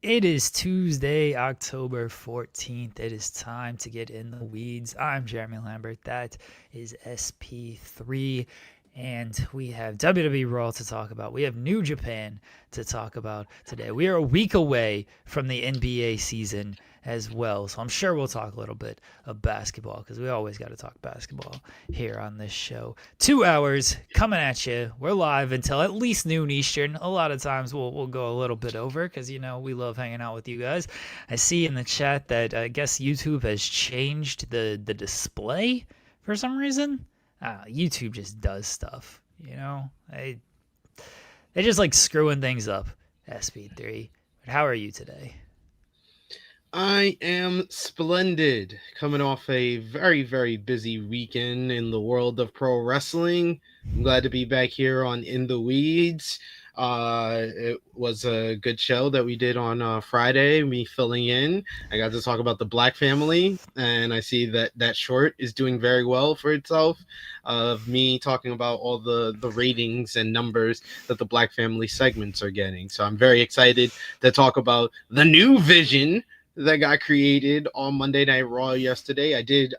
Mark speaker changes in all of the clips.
Speaker 1: It is Tuesday, October 14th. It is time to get in the weeds. I'm Jeremy Lambert. That is SP3. And we have WWE Raw to talk about. We have New Japan to talk about today. We are a week away from the NBA season as well. So I'm sure we'll talk a little bit of basketball because we always got to talk basketball here on this show. 2 hours coming at you. We're live until at least noon Eastern. A lot of times we'll go a little bit over because, we love hanging out with you guys. I see in the chat that I guess YouTube has changed the display for some reason. YouTube just does stuff, They just like screwing things up, SP3. But how are you today?
Speaker 2: I am splendid. Coming off a very, very busy weekend in the world of pro wrestling. I'm glad to be back here on In the Weeds. It was a good show that we did on Friday, me filling in. I got to talk about the Black family, and I see that short is doing very well for itself, of me talking about all the ratings and numbers that the Black family segments are getting. So I'm very excited to talk about the new vision that got created on Monday Night Raw yesterday. I did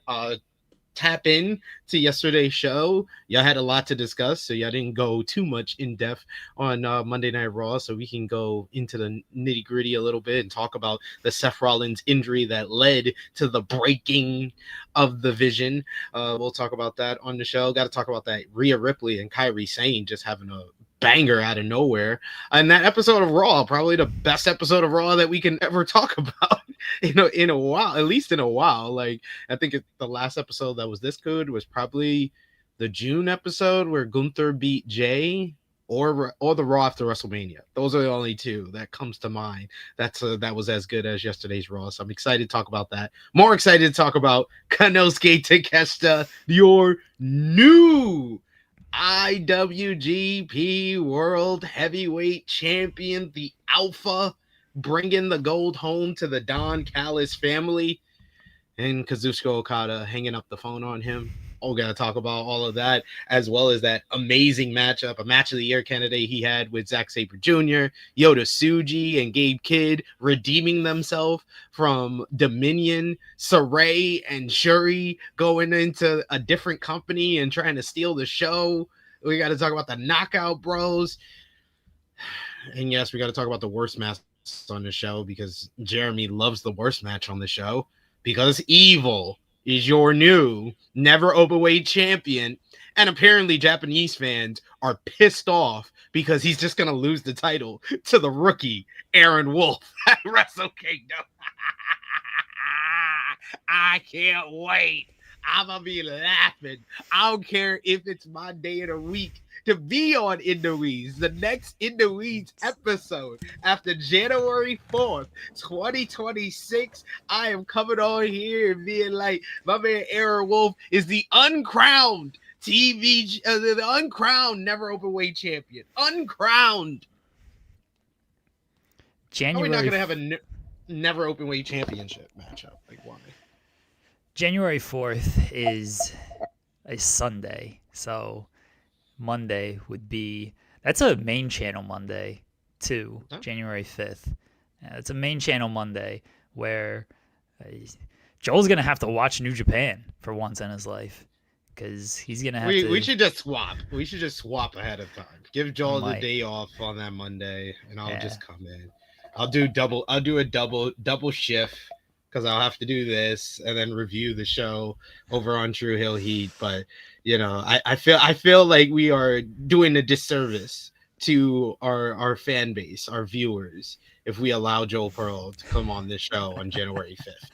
Speaker 2: tap in to yesterday's show. Y'all had a lot to discuss, so y'all didn't go too much in depth on Monday Night Raw, so we can go into the nitty gritty a little bit and talk about the Seth Rollins injury that led to the breaking of the vision. We'll talk about that on the show. Got to talk about that Rhea Ripley and Kairi Sane just having a banger out of nowhere. And that episode of Raw, probably the best episode of Raw that we can ever talk about in a while, at least in a while. Like, I think the last episode that was this good was probably the June episode where Gunther beat Jay, or the Raw after WrestleMania. Those are the only two that comes to mind. That was as good as yesterday's Raw. So I'm excited to talk about that. More excited to talk about Konosuke Takeshita, your new IWGP World Heavyweight Champion, the Alpha, bringing the gold home to the Don Callis family, and Kazuchika Okada hanging up the phone on him. Oh, gotta talk about all of that, as well as that amazing matchup, a match of the year candidate he had with Zack Sabre Jr., Yota Tsuji, and Gabe Kidd redeeming themselves from Dominion, Saray and Shuri going into a different company and trying to steal the show. We got to talk about the Knockout Bros. And yes, we got to talk about the worst match on the show, because Jeremy loves the worst match on the show, because Evil is your new never openweight champion. And apparently Japanese fans are pissed off because he's just going to lose the title to the rookie Aaron Wolf at Wrestle Kingdom. I can't wait. I'm going to be laughing. I don't care if it's my day of the week to be on In the Weeds. The next In the Weeds episode after January 4th, 2026, I am coming on here and being like, my man Aaron Wolf is the uncrowned the uncrowned never openweight champion. Uncrowned. How are we not going to have a never openweight championship matchup? Like, why?
Speaker 1: January 4th is a Sunday, so Monday would be, that's a main channel Monday too. Huh? January 5th. It's a main channel Monday where Joel's going to have to watch New Japan for once in his life, because he's going to have to.
Speaker 2: We should just swap. We should just swap ahead of time. Give Joel the day off on that Monday, and I'll just come in. I'll do a double shift, because I'll have to do this and then review the show over on True Hill Heat. But I feel like we are doing a disservice to our fan base, our viewers, if we allow Joel Pearl to come on this show on January 5th.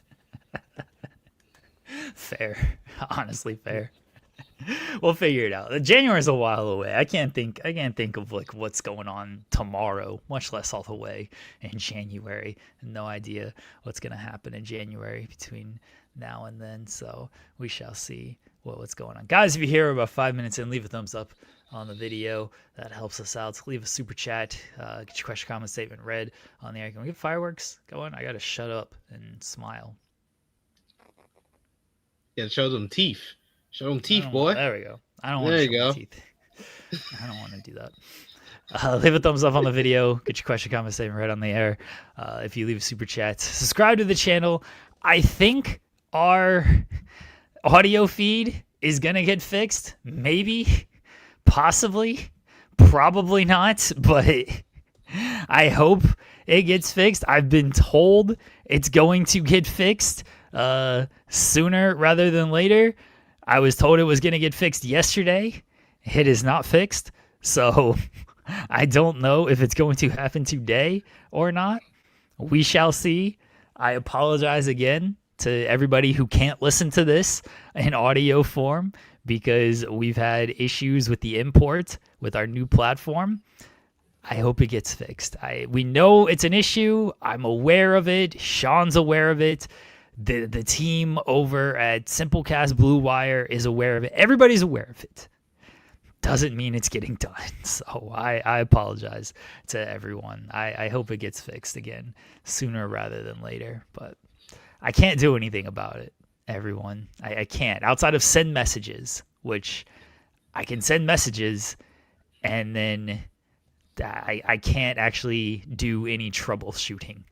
Speaker 1: Fair, honestly fair. We'll figure it out. January's a while away. I can't think of like what's going on tomorrow, much less all the way in January. No idea what's going to happen in January between now and then. So we shall see what's going on. Guys, if you're here about 5 minutes in, leave a thumbs up on the video. That helps us out. Leave a super chat. Get your question, comment, statement read on the air. Can we get fireworks going? I got to shut up and smile.
Speaker 2: Yeah, show them teeth. Show them teeth, boy.
Speaker 1: There we go. I don't want to show my teeth. I don't want to do that. Leave a thumbs up on the video. Get your question, comment, statement right on the air. If you leave a super chat, subscribe to the channel. I think our audio feed is going to get fixed. Maybe, possibly, probably not, but I hope it gets fixed. I've been told it's going to get fixed sooner rather than later. I was told it was going to get fixed yesterday. It is not fixed. So I don't know if it's going to happen today or not. We shall see. I apologize again to everybody who can't listen to this in audio form because we've had issues with the import with our new platform. I hope it gets fixed. We know it's an issue. I'm aware of it. Sean's aware of it. The team over at Simplecast Blue Wire is aware of it. Everybody's aware of it. Doesn't mean it's getting done. So I apologize to everyone. I hope it gets fixed again sooner rather than later. But I can't do anything about it, everyone. I can't. Outside of send messages, which I can send messages, and then I can't actually do any troubleshooting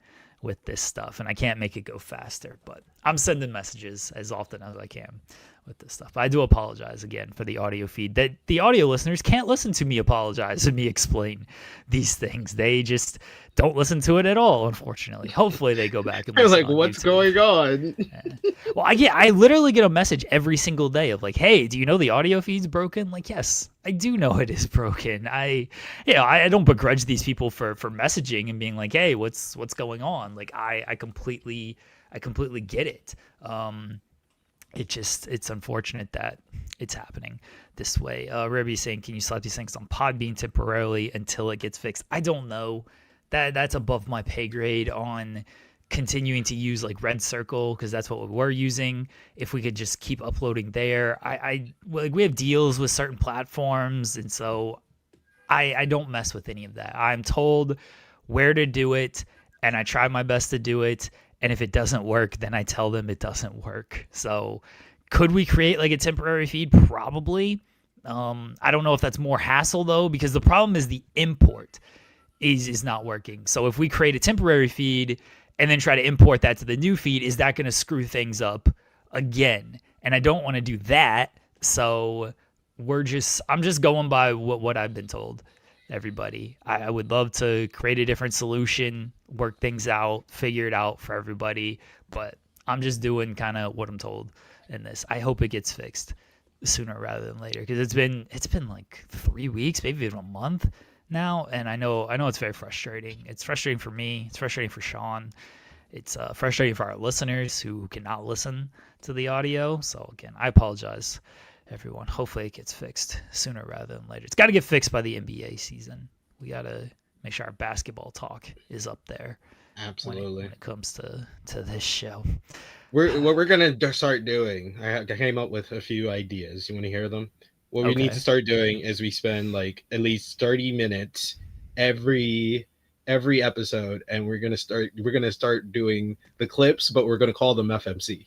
Speaker 1: with this stuff, and I can't make it go faster. But I'm sending messages as often as I can with this stuff. I do apologize again for the audio feed. That the audio listeners can't listen to me apologize and me explain these things. They just don't listen to it at all, unfortunately. Hopefully they go back and listen.
Speaker 2: They're like, what's going on?
Speaker 1: Well, I literally get a message every single day of like, hey, do you know the audio feed's broken? Like, yes, I do know it is broken. I don't begrudge these people for messaging and being like, hey, what's going on? Like, I completely get it. It's unfortunate that it's happening this way. Ribby's saying, can you slap these things on Podbean temporarily until it gets fixed? I don't know. That's above my pay grade on continuing to use like Red Circle, because that's what we're using. If we could just keep uploading there, we have deals with certain platforms, and so I don't mess with any of that. I'm told where to do it, and I try my best to do it. And if it doesn't work, then I tell them it doesn't work. So could we create like a temporary feed? Probably. I don't know if that's more hassle though, because the problem is the import is not working. So if we create a temporary feed and then try to import that to the new feed, is that going to screw things up again? And I don't want to do that. So I'm just going by what I've been told. Everybody, I would love to create a different solution, work things out, figure it out for everybody, but I'm just doing kind of what I'm told in this. I hope it gets fixed sooner rather than later, because it's been like 3 weeks, maybe even a month now, and I know it's very frustrating. It's frustrating for me. It's frustrating for Sean. It's frustrating for our listeners who cannot listen to the audio. So again, I apologize, everyone. Hopefully it gets fixed sooner rather than later. It's got to get fixed by the NBA season. We got to make sure our basketball talk is up there.
Speaker 2: Absolutely.
Speaker 1: When it comes to this show.
Speaker 2: What we're going to start doing, I came up with a few ideas. You want to hear them? What we need to start doing is we spend like at least 30 minutes every episode, and we're going to start doing the clips, but we're going to call them FMC.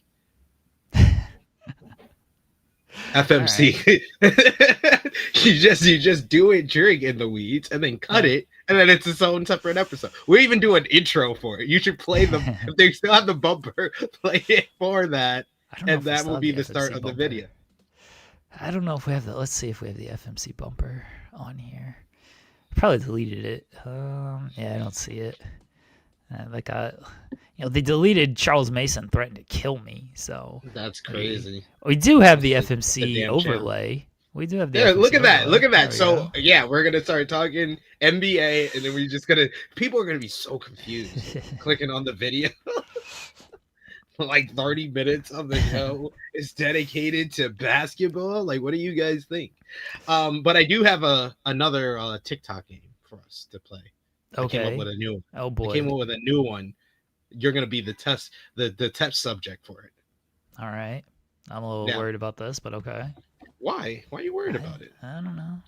Speaker 2: FMC. Right. you just do it during In the Weeds and then cut it, and then it's its own separate episode. We even do an intro for it. You should play them if they still have the bumper, play it for that, and that will be the start of the video.
Speaker 1: I don't know if we have let's see if we have the FMC bumper on here. Probably deleted it. Yeah, I don't see it. They deleted Charles Mason threatened to kill me. So
Speaker 2: that's crazy.
Speaker 1: We do have the FMC overlay. Channel. We do have the FMC
Speaker 2: look at
Speaker 1: overlay.
Speaker 2: that. Look at that. So yeah, we're gonna start talking NBA, and then we're just people are gonna be so confused clicking on the video. Like 30 minutes of the show is dedicated to basketball. Like, what do you guys think? But I do have another TikTok game for us to play.
Speaker 1: Okay.
Speaker 2: I came up with a new one.
Speaker 1: Oh boy.
Speaker 2: I came up with a new one. You're gonna be the test subject for it.
Speaker 1: All right. I'm a little worried about this, but okay.
Speaker 2: Why? Why are you worried about it?
Speaker 1: I don't know.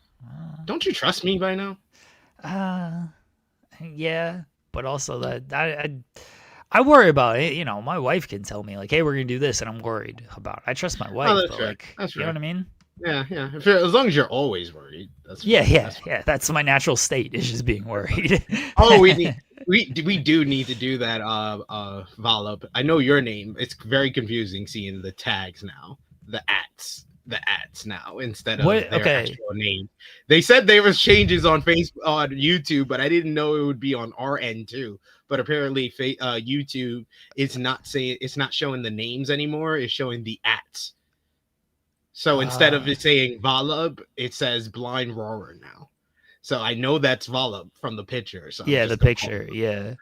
Speaker 2: Don't you trust me by now?
Speaker 1: Yeah, but also that I worry about it. You know, my wife can tell me like, "Hey, we're gonna do this," and I'm worried about it. I trust my wife, but like, you know what I mean?
Speaker 2: Yeah, yeah. As long as you're always worried, that's
Speaker 1: Yeah,
Speaker 2: fine.
Speaker 1: yeah,
Speaker 2: That's fine.
Speaker 1: yeah. That's my natural state, is just being worried.
Speaker 2: Oh, we do need to do that. Vala. I know your name. It's very confusing seeing the tags now, the ats now instead of
Speaker 1: What?
Speaker 2: their
Speaker 1: Okay.
Speaker 2: actual name. They said there was changes on Facebook on YouTube, but I didn't know it would be on our end too. But apparently, YouTube is not saying it's not showing the names anymore. It's showing the ats. So instead of
Speaker 1: Uh,
Speaker 2: it saying Valub, it says Blind Roarer now. So I know that's Valub from the picture. So I'm
Speaker 1: yeah, the
Speaker 2: just gonna call
Speaker 1: picture.
Speaker 2: him.
Speaker 1: Yeah.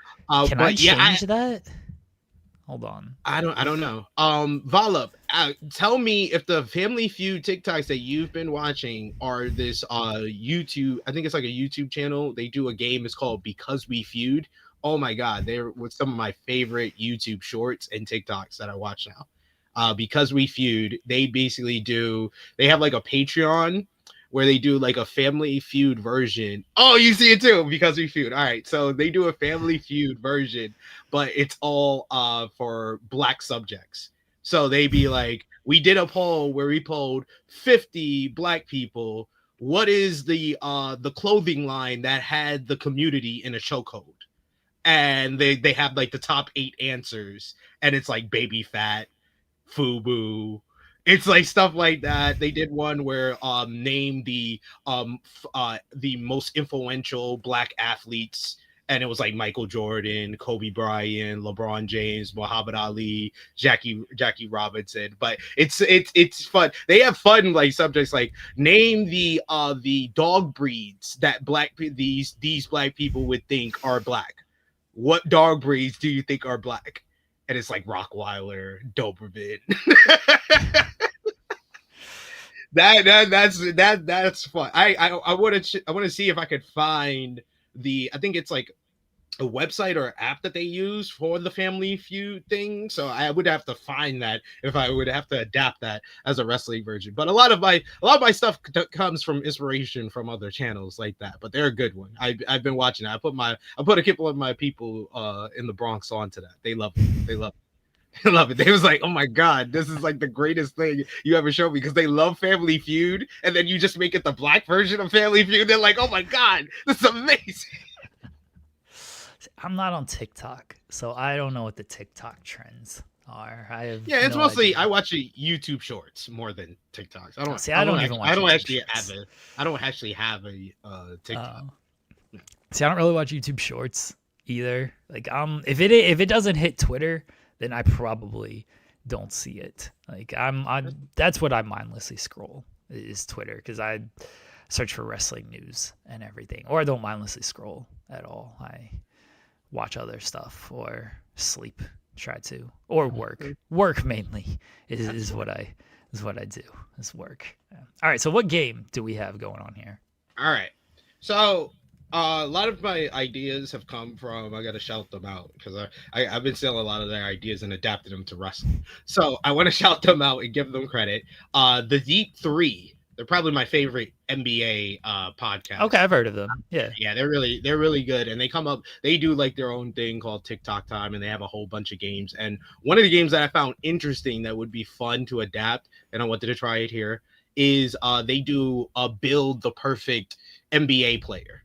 Speaker 1: Can I
Speaker 2: But yeah,
Speaker 1: change that? Hold on.
Speaker 2: I don't know. Valub, tell me if the Family Feud TikToks that you've been watching are this YouTube. I think it's like a YouTube channel. They do a game. It's called Because We Feud. Oh my god, they're with some of my favorite YouTube shorts and TikToks that I watch now. Because We Feud, they have like a Patreon where they do like a Family Feud version. Oh, you see it too, Because We Feud. All right, so they do a Family Feud version, but it's all for black subjects. So they be like, we did a poll where we polled 50 black people. What is the clothing line that had the community in a chokehold? And they have like the top 8 answers, and it's like baby fat, FUBU. It's like stuff like that. They did one where name the most influential black athletes, and it was like Michael Jordan, Kobe Bryant, LeBron James, Muhammad Ali, Jackie Robinson. But it's fun. They have fun like subjects like name the dog breeds that these black people would think are black. What dog breeds do you think are black? And it's like Rockweiler, Doberman. That's fun. I want to see if I could find I think it's like a website or app that they use for the Family Feud thing. So I would have to find that if I would have to adapt that as a wrestling version. But a lot of my stuff comes from inspiration from other channels like that. But they're a good one. I've been watching it. I put a couple of my people in the Bronx onto that. They love it. They love it. I love it. They was like, "Oh my god, this is like the greatest thing you ever showed me," because they love Family Feud, and then you just make it the black version of Family Feud. They're like, "Oh my god, this is amazing."
Speaker 1: I'm not on TikTok, so I don't know what the TikTok trends are. I have
Speaker 2: Yeah, it's
Speaker 1: no
Speaker 2: mostly I
Speaker 1: idea.
Speaker 2: watch YouTube Shorts more than TikToks. I don't.
Speaker 1: See,
Speaker 2: I
Speaker 1: I
Speaker 2: don't.
Speaker 1: don't even
Speaker 2: Actually, I
Speaker 1: watch
Speaker 2: don't
Speaker 1: YouTube
Speaker 2: actually have
Speaker 1: Shorts.
Speaker 2: a. I don't actually have a TikTok.
Speaker 1: Uh, See, I don't really watch YouTube Shorts either. Like, if it doesn't hit Twitter, then I probably don't see it. Like, that's what I mindlessly scroll is Twitter because I search for wrestling news and everything, or I don't mindlessly scroll at all. I watch other stuff or sleep, try to, or work. Work mainly is what I do. Is work. Yeah. All right. So, what game do we have going on here?
Speaker 2: All right. So a lot of my ideas have come from I gotta shout them out because I've been stealing a lot of their ideas and adapting them to wrestling. So I want to shout them out and give them credit. The Deep Three, they're probably my favorite NBA
Speaker 1: Okay,
Speaker 2: podcast.
Speaker 1: I've heard of them. Yeah.
Speaker 2: Yeah, they're really good, and they do like their own thing called TikTok Time, and they have a whole bunch of games. And one of the games that I found interesting that would be fun to adapt, and I wanted to try it here, is they do build the perfect NBA player,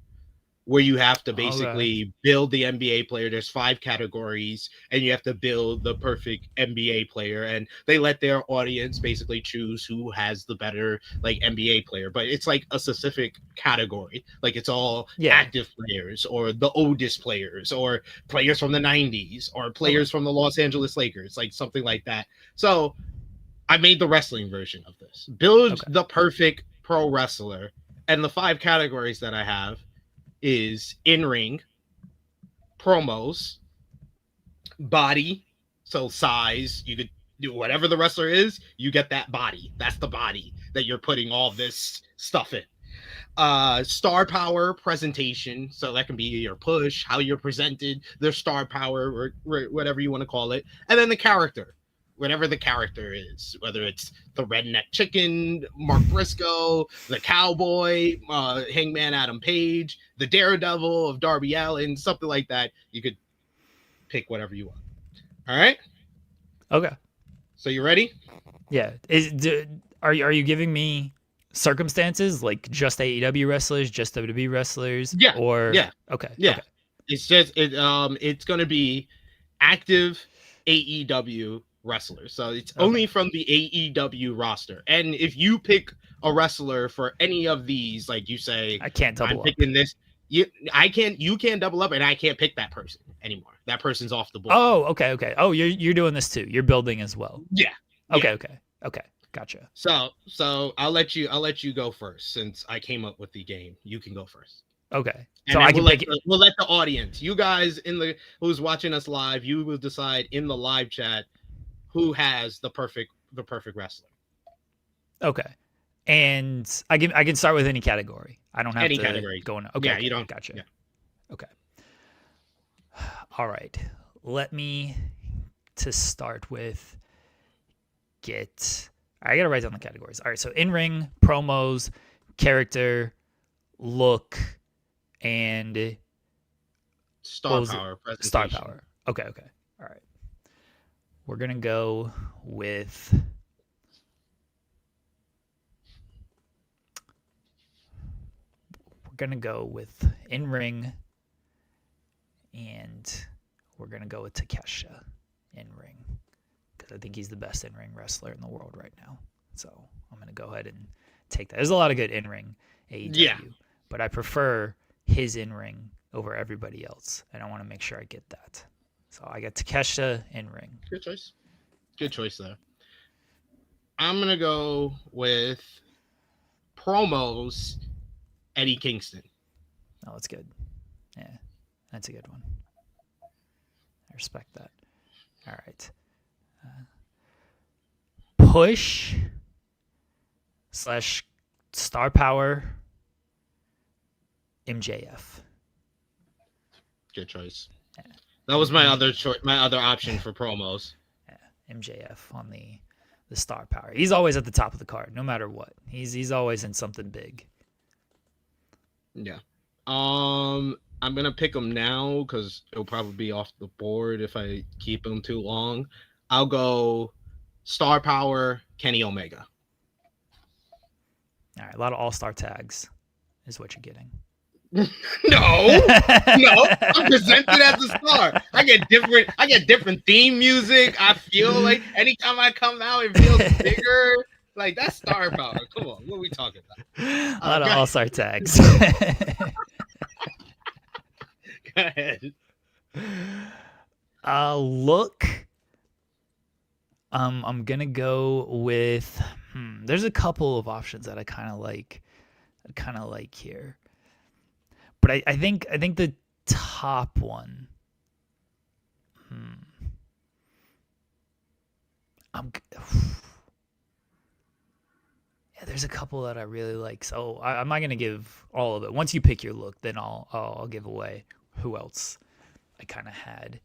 Speaker 2: where you have to
Speaker 1: Okay.
Speaker 2: basically build the NBA player. There's 5 categories, and you have to build the perfect NBA player. And they let their audience basically choose who has the better like NBA player. But it's like a specific category. Like it's all
Speaker 1: Yeah.
Speaker 2: active players, or the oldest players, or players from the '90s, or
Speaker 1: Okay.
Speaker 2: players from the Los Angeles Lakers, like something like that. So I made the wrestling version of this. Build
Speaker 1: Okay.
Speaker 2: the perfect pro wrestler, and the 5 categories that I have is in ring, promos, body, so size. You could do whatever the wrestler is, you get that body. That's the body that you're putting all this stuff in. Star power presentation, so that can be your push, how you're presented, their star power, or whatever you want to call it. And then the character, whatever the character is, whether it's the redneck chicken, Mark Briscoe, the cowboy, Hangman Adam Page, the daredevil of Darby Allin, something like that. You could pick whatever you want. All right,
Speaker 1: Okay.
Speaker 2: so you ready?
Speaker 1: Yeah. Are you giving me circumstances, like just AEW wrestlers, just WWE wrestlers,
Speaker 2: Yeah,
Speaker 1: or
Speaker 2: yeah,
Speaker 1: okay,
Speaker 2: yeah.
Speaker 1: okay,
Speaker 2: It's just it's gonna be active AEW wrestlers. So it's only from the AEW roster. And if you pick a wrestler for any of these, like you say,
Speaker 1: I can't
Speaker 2: I'm
Speaker 1: double up.
Speaker 2: picking this, you can't double up, and I can't pick that person anymore. That person's off the board.
Speaker 1: Oh, okay. Oh, you're doing this too. You're building as well.
Speaker 2: Yeah.
Speaker 1: Okay. Gotcha.
Speaker 2: So I'll let you go first since I came up with the game. You can go first.
Speaker 1: Okay.
Speaker 2: And
Speaker 1: So I can pick.
Speaker 2: we'll let the audience, you guys who's watching us live, you will decide in the live chat who has the perfect wrestler.
Speaker 1: Okay. And I can start with any category. I don't have
Speaker 2: Any
Speaker 1: to
Speaker 2: category.
Speaker 1: go in. Okay.
Speaker 2: Yeah, you don't.
Speaker 1: Gotcha.
Speaker 2: Yeah.
Speaker 1: Okay. All right. Let me to start with I gotta write down the categories. All right. So in ring, promos, character, look, and
Speaker 2: Star power. Presentation.
Speaker 1: Star power. Okay. All right. We're gonna go with. We're gonna go with in ring, and we're gonna go with Takeshita in ring because I think he's the best in ring wrestler in the world right now. So I'm gonna go ahead and take that. There's a lot of good in ring AEW, but I prefer his in ring over everybody else, and I want to make sure I get that. So I got Takeshita in ring.
Speaker 2: Good choice there. I'm gonna go with promos. Eddie Kingston.
Speaker 1: Oh, that's good. Yeah, that's a good one. I respect that. All right. Push / star power MJF.
Speaker 2: Good choice. Yeah. That was my other option for promos.
Speaker 1: Yeah, MJF on the star power. He's always at the top of the card, no matter what. He's always in something big.
Speaker 2: Yeah. I'm gonna pick him now because it'll probably be off the board if I keep him too long. I'll go star power Kenny Omega.
Speaker 1: All right, a lot of all-star tags is what you're getting.
Speaker 2: No, I'm presented as a star. I get different theme music. I feel like anytime I come out, it feels bigger. Like, that's star power. Come on, what are we talking about?
Speaker 1: A lot of all-star tags.
Speaker 2: Go ahead.
Speaker 1: Look. I'm gonna go with. There's a couple of options that I kind of like. Here, but I think the top one. There's a couple that I really like, so I'm not gonna give all of it. Once you pick your look, then I'll give away who else I kind of had.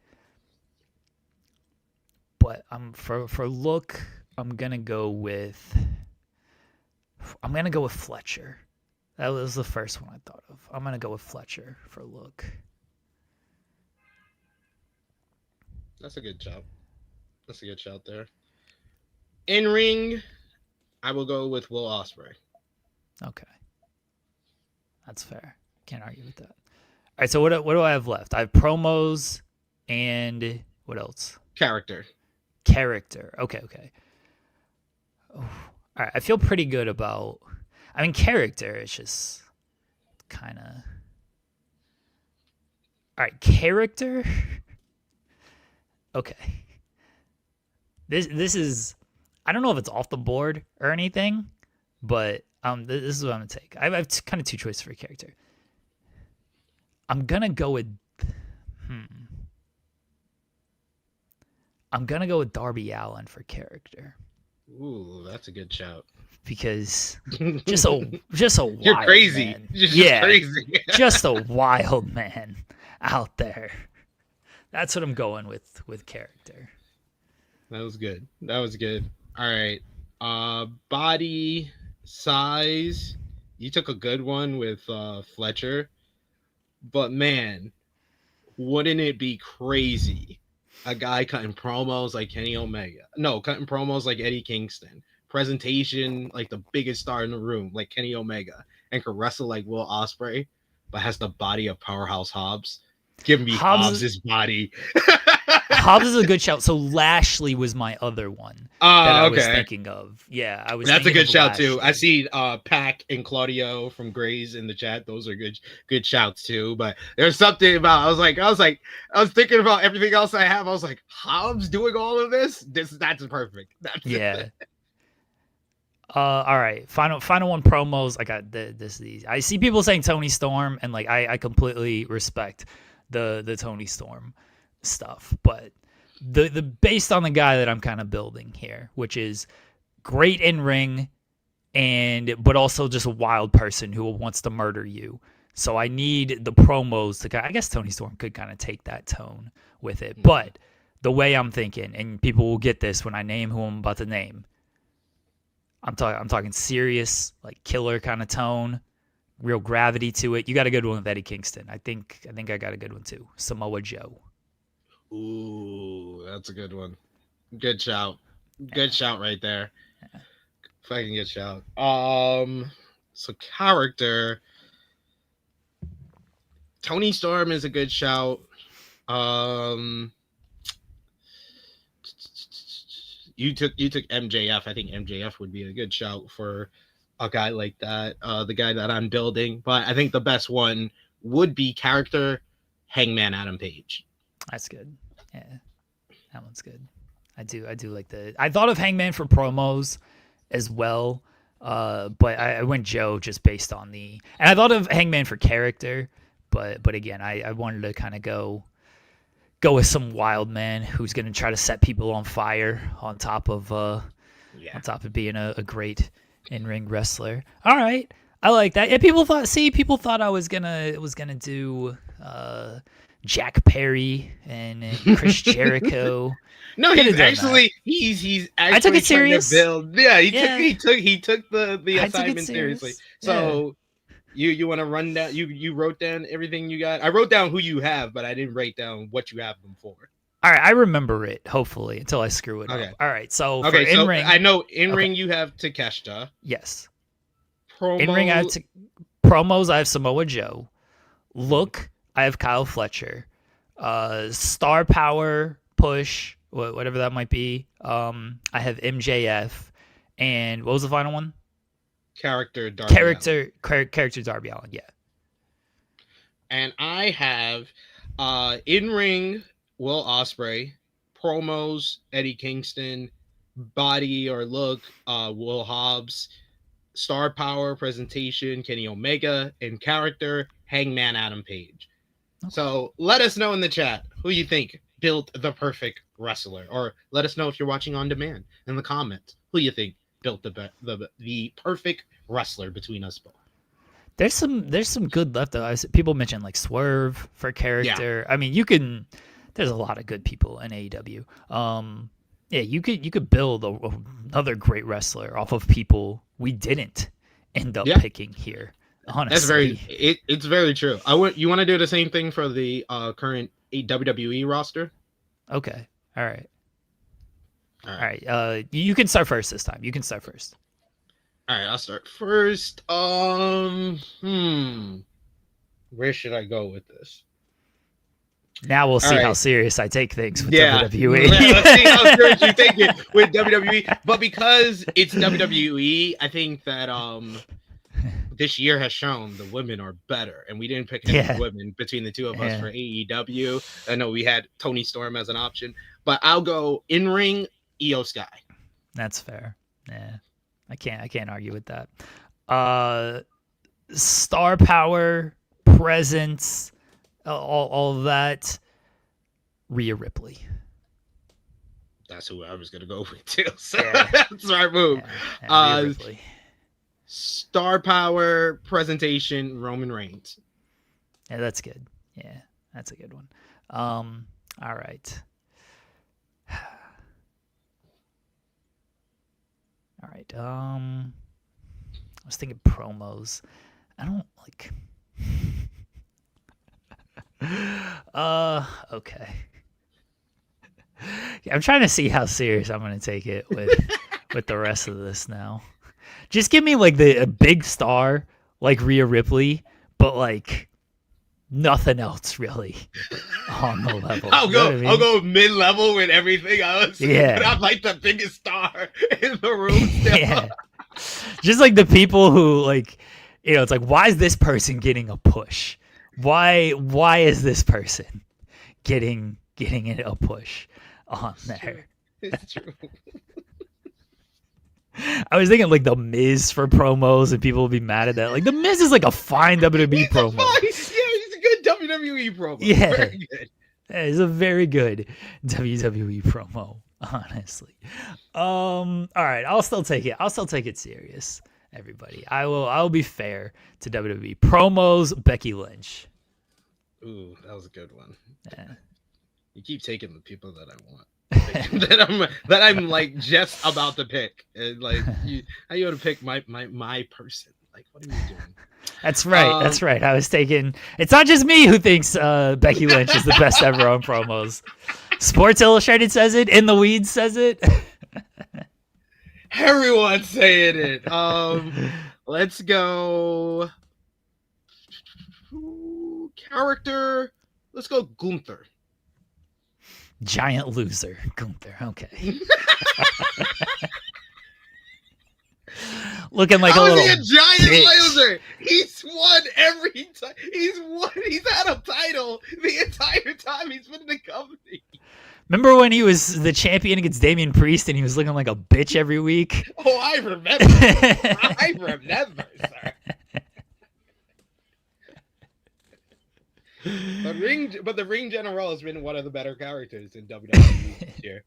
Speaker 1: But for look, I'm gonna go with Fletcher. That was the first one I thought of. I'm gonna go with Fletcher for look.
Speaker 2: That's a good shout. There. In ring, I will go with Will Ospreay.
Speaker 1: Okay. That's fair. Can't argue with that. All right, so what do I have left? I have promos and what else?
Speaker 2: Character.
Speaker 1: Okay. Oh, all right, I feel pretty good about... I mean, character is just kind of... All right, character? Okay. This is... I don't know if it's off the board or anything, but this is what I'm going to take. I have kind of two choices for character. I'm going to go with... I'm going to go with Darby Allin for character.
Speaker 2: Ooh, that's a good shout.
Speaker 1: Because just a wild
Speaker 2: You're crazy.
Speaker 1: Man.
Speaker 2: You're crazy.
Speaker 1: Just a wild man out there. That's what I'm going with character.
Speaker 2: That was good. All right. Body size. You took a good one with Fletcher. But man, wouldn't it be crazy? A guy cutting promos like Kenny Omega. No, cutting promos like Eddie Kingston presentation, like the biggest star in the room, like Kenny Omega, and can wrestle like Will Ospreay, but has the body of Powerhouse Hobbs. Give me Hobbs' body.
Speaker 1: Hobbs is a good shout. So Lashley was my other one that I was thinking of. Yeah, I was.
Speaker 2: That's a good shout
Speaker 1: Lashley.
Speaker 2: too. I see Pac and Claudio from Grays in the chat. Those are good shouts too. But there's something about I was thinking about everything else I have. I was like, Hobbs doing all of this? That's perfect. That's
Speaker 1: it. All right. Final one, promos. I got these. I see people saying Tony Storm, and like I completely respect the Tony Storm stuff, but the based on the guy that I'm kind of building here, which is great in ring, but also just a wild person who wants to murder you. So I need the promos to. I guess Tony Storm could kind of take that tone with it, but the way I'm thinking, and people will get this when I name who I'm about to name. I'm talking serious, like killer kind of tone, real gravity to it. You got a good one with Eddie Kingston. I think I got a good one too. Samoa Joe.
Speaker 2: Ooh, that's a good one. Good shout. Good shout right there.
Speaker 1: Yeah.
Speaker 2: Fucking good shout. So character. Tony Storm is a good shout. You took MJF. I think MJF would be a good shout for a guy like that. The guy that I'm building, but I think the best one would be character Hangman Adam Page.
Speaker 1: That's good. Yeah, that one's good. I do like I thought of Hangman for promos as well, but I went Joe just based on and I thought of Hangman for character, but again, I wanted to kind of go with some wild man who's going to try to set people on fire on top of being a great in-ring wrestler. All right. I like that. Yeah, people thought I was gonna do Jack Perry and Chris Jericho.
Speaker 2: No, he's actually
Speaker 1: I took it serious.
Speaker 2: Yeah, he took the assignment seriously. So you want to run down? You wrote down everything you got. I wrote down who you have, but I didn't write down what you have them for.
Speaker 1: All right, I remember it hopefully until I screw it up. All right, so for in-ring,
Speaker 2: I know in-ring you have Takeshita.
Speaker 1: Yes. In-ring, I have promos. I have Samoa Joe. Look, I have Kyle Fletcher. Star power push, whatever that might be. I have MJF, and what was the final one?
Speaker 2: Character Darby
Speaker 1: Allin, yeah.
Speaker 2: And I have in-ring Will Ospreay, promos Eddie Kingston, body or look Will Hobbs, star power presentation Kenny Omega, and character Hangman Adam Page. Okay. So let us know in the chat who you think built the perfect wrestler, or let us know if you're watching on demand in the comments who you think built the perfect wrestler between us both.
Speaker 1: There's some good left though. People mention like Swerve for character. Yeah. I mean, there's a lot of good people in AEW. Yeah, you could build another great wrestler off of people we didn't end up picking here. Honestly,
Speaker 2: it's very true. You want to do the same thing for the current WWE roster?
Speaker 1: Okay. All right. You can start first this time.
Speaker 2: All right, I'll start first. Where should I go with this?
Speaker 1: Now we'll see how serious I take things with WWE.
Speaker 2: Let's see how serious you take it with WWE. But because it's WWE, I think that this year has shown the women are better, and we didn't pick any women between the two of us for AEW. I know we had Toni Storm as an option, but I'll go in ring Io Sky.
Speaker 1: That's fair. Yeah, I can't argue with that. Star power, presence, all of that. Rhea Ripley.
Speaker 2: That's who I was gonna go with too. So that's our move.
Speaker 1: Rhea Ripley.
Speaker 2: Star power, presentation, Roman Reigns.
Speaker 1: Yeah, that's good. Yeah, that's a good one. All right. All right. I was thinking promos. I don't like. Okay. Yeah, I'm trying to see how serious I'm going to take it with the rest of this now. Just give me like a big star like Rhea Ripley, but like nothing else really on the level.
Speaker 2: I'll
Speaker 1: You know
Speaker 2: go.
Speaker 1: what I mean?
Speaker 2: I'll go mid-level with everything else.
Speaker 1: Yeah.
Speaker 2: But I'm like the biggest star in the room still.
Speaker 1: Yeah. Just like the people who like, it's like, why is this person getting a push? Why is this person getting it a push on there?
Speaker 2: It's true.
Speaker 1: I was thinking like the Miz for promos, and people will be mad at that. Like the Miz is like a fine WWE promo.
Speaker 2: Yeah, he's a good WWE promo.
Speaker 1: Yeah.
Speaker 2: Very good.
Speaker 1: It's a very good WWE promo, honestly. All right, I'll still take it. I'll still take it serious, everybody. I'll be fair to WWE promos. Becky Lynch.
Speaker 2: Ooh, that was a good one.
Speaker 1: Yeah.
Speaker 2: You keep taking the people that I want. that I'm like just about to pick. And like how you want to pick my person? Like, what are you doing?
Speaker 1: That's right. That's right. I was taking. It's not just me who thinks Becky Lynch is the best ever on promos. Sports Illustrated says it. In the Weeds says it.
Speaker 2: Everyone's saying it. Let's go. Character. Let's go Gunther.
Speaker 1: Giant loser, Gunther. Okay. Looking like
Speaker 2: How
Speaker 1: a little
Speaker 2: is he a giant
Speaker 1: bitch.
Speaker 2: loser? He's won every time. He's had a title the entire time he's been in the company.
Speaker 1: Remember when he was the champion against Damian Priest and he was looking like a bitch every week?
Speaker 2: Oh, I remember. I remember, sir. But the Ring General has been one of the better characters in WWE this year.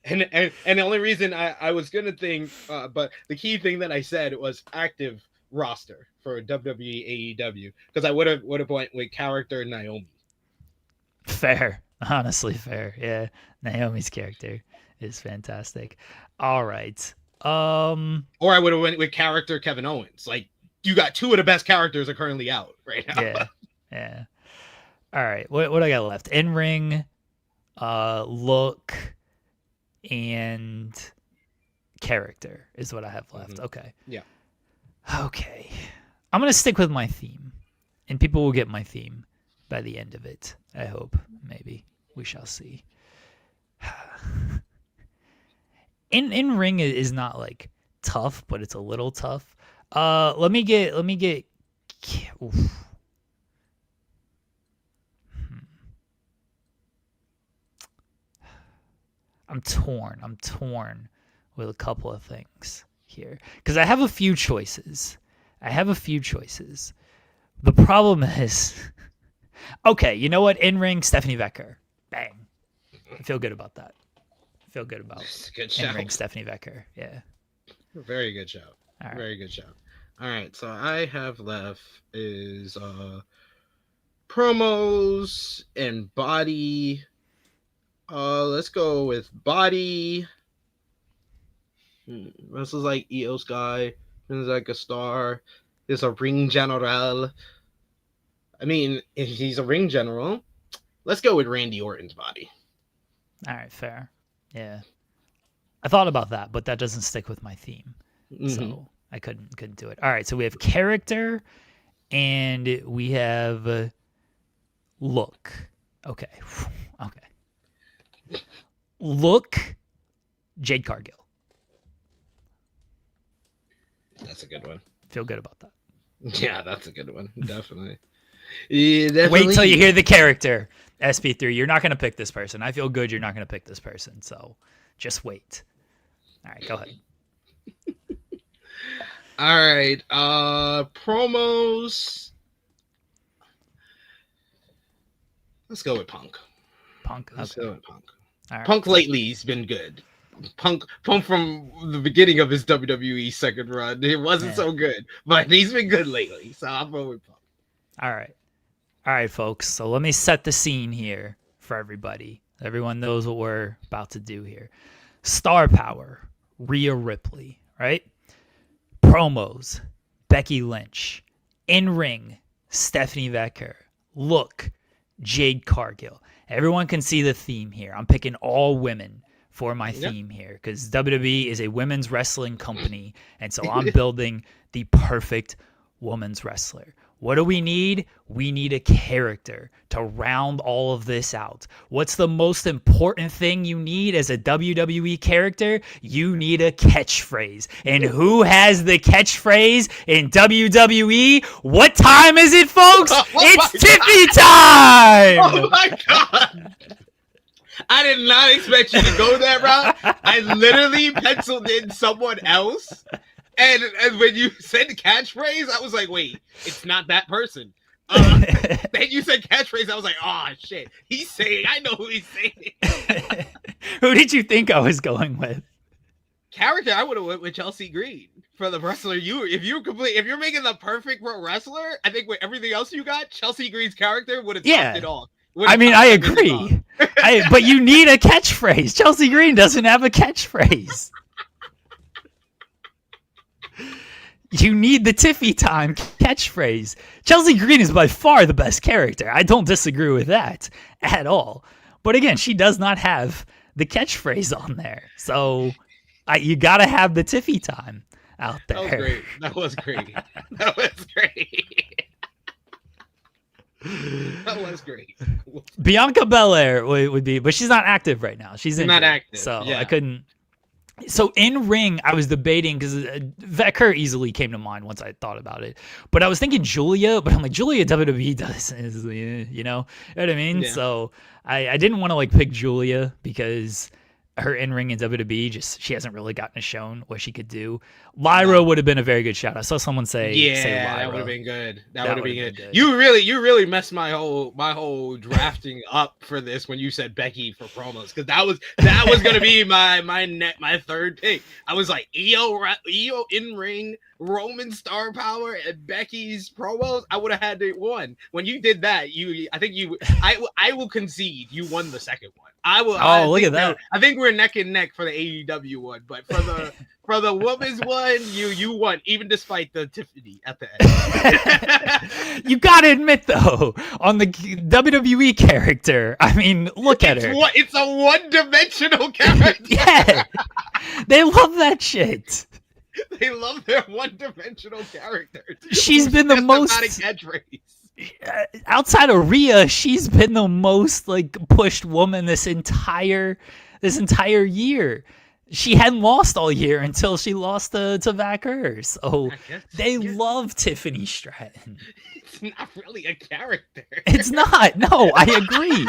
Speaker 2: And the only reason I was gonna think, but the key thing that I said was active roster for WWE AEW, because I would have went with character Naomi.
Speaker 1: Fair, honestly fair. Yeah, Naomi's character is fantastic. All right.
Speaker 2: Or I would have went with character Kevin Owens. Like, you got two of the best characters are currently out right now.
Speaker 1: Yeah. All right. What I got left? In ring, look, and character is what I have left. Mm-hmm. Okay.
Speaker 2: Yeah.
Speaker 1: Okay. I'm gonna stick with my theme, and people will get my theme by the end of it. I hope. Maybe we shall see. In ring is not like tough, but it's a little tough. Let me get. Oof. I'm torn with a couple of things here because I have a few choices. The problem is, okay, you know what? In ring, Stephanie Becker. Bang. I feel good about that. In ring, Stephanie Becker. Yeah.
Speaker 2: Very good shout. Right. Very good shout. All right, so I have left is promos and body. Let's go with body. Wrestles like Io Sky. Is like a star. Is a ring general. I mean, if he's a ring general, let's go with Randy Orton's body.
Speaker 1: All right, fair. Yeah, I thought about that, but that doesn't stick with my theme, so I couldn't do it. All right, so we have character, and we have look. Okay. Look, Jade Cargill.
Speaker 2: That's a good one.
Speaker 1: Feel good about that.
Speaker 2: Yeah, that's a good one. Definitely.
Speaker 1: Wait till you hear the character, SP3. You're not going to pick this person. I feel good you're not going to pick this person, so just wait. All right, go ahead.
Speaker 2: All right, promos. Let's go with Punk. Let's go with Punk. All right. Punk lately, he's been good. Punk from the beginning of his WWE second run, it wasn't so good, but he's been good lately. So I'll go with Punk.
Speaker 1: All right, folks. So let me set the scene here for everybody. Everyone knows what we're about to do here. Star power, Rhea Ripley, right? Promos, Becky Lynch. In ring, Stephanie Becker. Look, Jade Cargill. Everyone can see the theme here. I'm picking all women for my theme here, because WWE is a women's wrestling company, and so I'm building the perfect women's wrestler. What do we need? We need a character to round all of this out. What's the most important thing you need as a WWE character? You need a catchphrase. And who has the catchphrase in WWE? What time is it, folks? It's Tiffy time!
Speaker 2: Oh my God! I did not expect you to go that route. I literally penciled in someone else. And when you said catchphrase, I was like, wait, it's not that person. Then you said catchphrase, I was like, oh, shit. He's saying, I know who he's saying.
Speaker 1: Who did you think I was going with?
Speaker 2: Character, I would have went with Chelsea Green for the wrestler. If you're making the perfect pro wrestler, I think with everything else you got, Chelsea Green's character would have topped it all.
Speaker 1: I mean, I agree. But you need a catchphrase. Chelsea Green doesn't have a catchphrase. You need the Tiffy time catchphrase. Chelsea Green is by far the best character. I don't disagree with that at all. But again, she does not have the catchphrase on there. So you got to have the Tiffy time out there.
Speaker 2: That was great. That was great. That was great.
Speaker 1: Bianca Belair would be, but she's not active right now. She's
Speaker 2: not active.
Speaker 1: So I couldn't. So in ring, I was debating because Vecker easily came to mind once I thought about it. But I was thinking Julia, but I'm like, Julia WWE does, you know what I mean? Yeah. So I didn't want to like pick Julia because her in-ring in WWE, she hasn't really gotten shown what she could do. Lyra would have been a very good shout. I saw someone say Lyra.
Speaker 2: That would have been good. That would have been good. You really messed my whole drafting up for this when you said Becky for promos, because that was gonna be my third pick. I was like Io in-ring, Roman star power, and Becky's promos. I would have had it one. When you did that, I will concede you won the second one. Look at that. I think we're neck and neck for the AEW one, but for the women's one, you won, even despite the Tiffany at the end.
Speaker 1: You gotta admit though, on the WWE character, I mean, look at her.
Speaker 2: It's a one-dimensional character.
Speaker 1: Yeah, they love that shit.
Speaker 2: They love their one-dimensional characters.
Speaker 1: She's been the most catchphrase. Outside of Rhea, she's been the most like pushed woman this entire year. She hadn't lost all year until she lost to Vacker. So they love Tiffany Stratton.
Speaker 2: It's not really a character.
Speaker 1: It's not. No, I agree.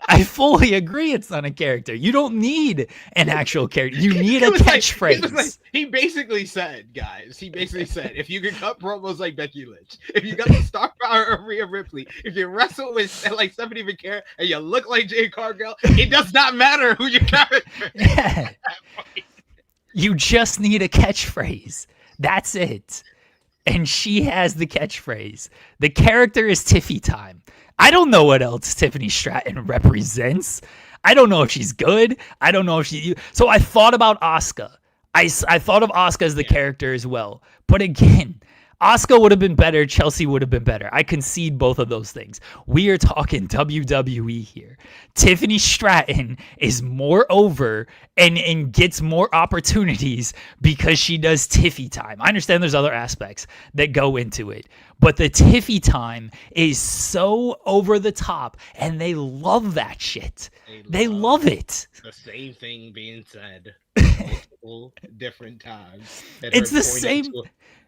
Speaker 1: I fully agree it's not a character. You don't need an actual character. You need a catchphrase.
Speaker 2: He basically said, if you can cut promos like Becky Lynch, if you got the star power of Rhea Ripley, if you wrestle with like Stephanie McCare and you look like Jade Cargill, it does not matter who your character is.
Speaker 1: Yeah. You just need a catchphrase. That's it. And she has the catchphrase. The character is Tiffy time. I don't know what else Tiffany Stratton represents. I don't know if she's good. I don't know if she... So I thought about Asuka. I thought of Asuka as the character as well. But again, Asuka would have been better. Chelsea would have been better. I concede both of those things. We are talking WWE here. Tiffany Stratton is more over and gets more opportunities because she does Tiffy time. I understand there's other aspects that go into it, but the Tiffy time is so over the top, and they love that shit. They love it.
Speaker 2: The same thing being said multiple different times.
Speaker 1: It's the same...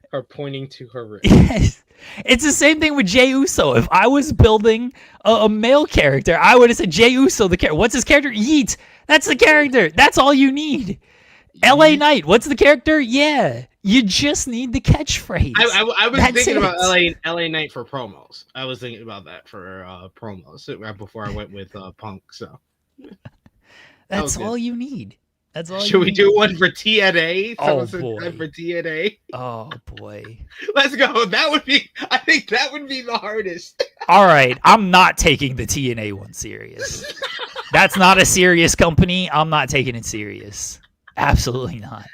Speaker 2: Her pointing to her wrist.
Speaker 1: Yes. It's the same thing with Jey Uso. If I was building a male character, I would have said Jey Uso, the character. What's his character? Yeet. That's the character. That's all you need. LA Knight. What's the character? Yeah. You just need the catchphrase.
Speaker 2: I was thinking about LA Knight for promos. I was thinking about that for promos right before I went with Punk. So
Speaker 1: that's all you need. That's all.
Speaker 2: Should we do one for TNA?
Speaker 1: Oh boy.
Speaker 2: For TNA.
Speaker 1: Oh boy.
Speaker 2: Let's go. I think that would be the hardest.
Speaker 1: All right. I'm not taking the TNA one serious. That's not a serious company. I'm not taking it serious. Absolutely not.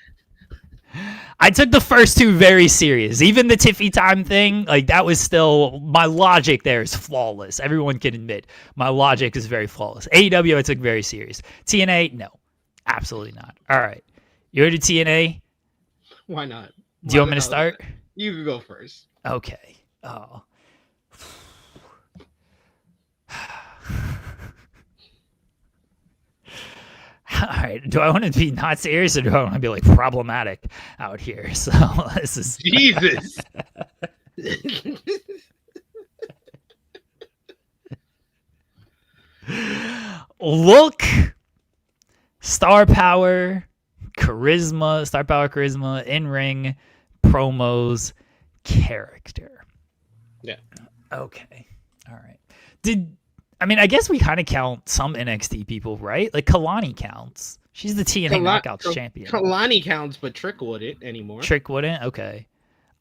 Speaker 1: I took the first two very serious. Even the Tiffy time thing, like that was still, my logic there is flawless. Everyone can admit my logic is very flawless. AEW I took very serious. TNA, no. Absolutely not. All right. You ready to TNA?
Speaker 2: Why not?
Speaker 1: Do you want me to start?
Speaker 2: You can go first.
Speaker 1: Okay. Oh. All right. Do I want to be not serious or do I want to be like problematic out here? So this is
Speaker 2: Jesus.
Speaker 1: Look, star power, charisma, in ring, promos, character.
Speaker 2: Yeah.
Speaker 1: Okay. All right. I guess we kind of count some NXT people, right? Like Kalani counts. She's the TNA Knockouts champion.
Speaker 2: Kalani counts, but Trick wouldn't anymore.
Speaker 1: Trick wouldn't? Okay.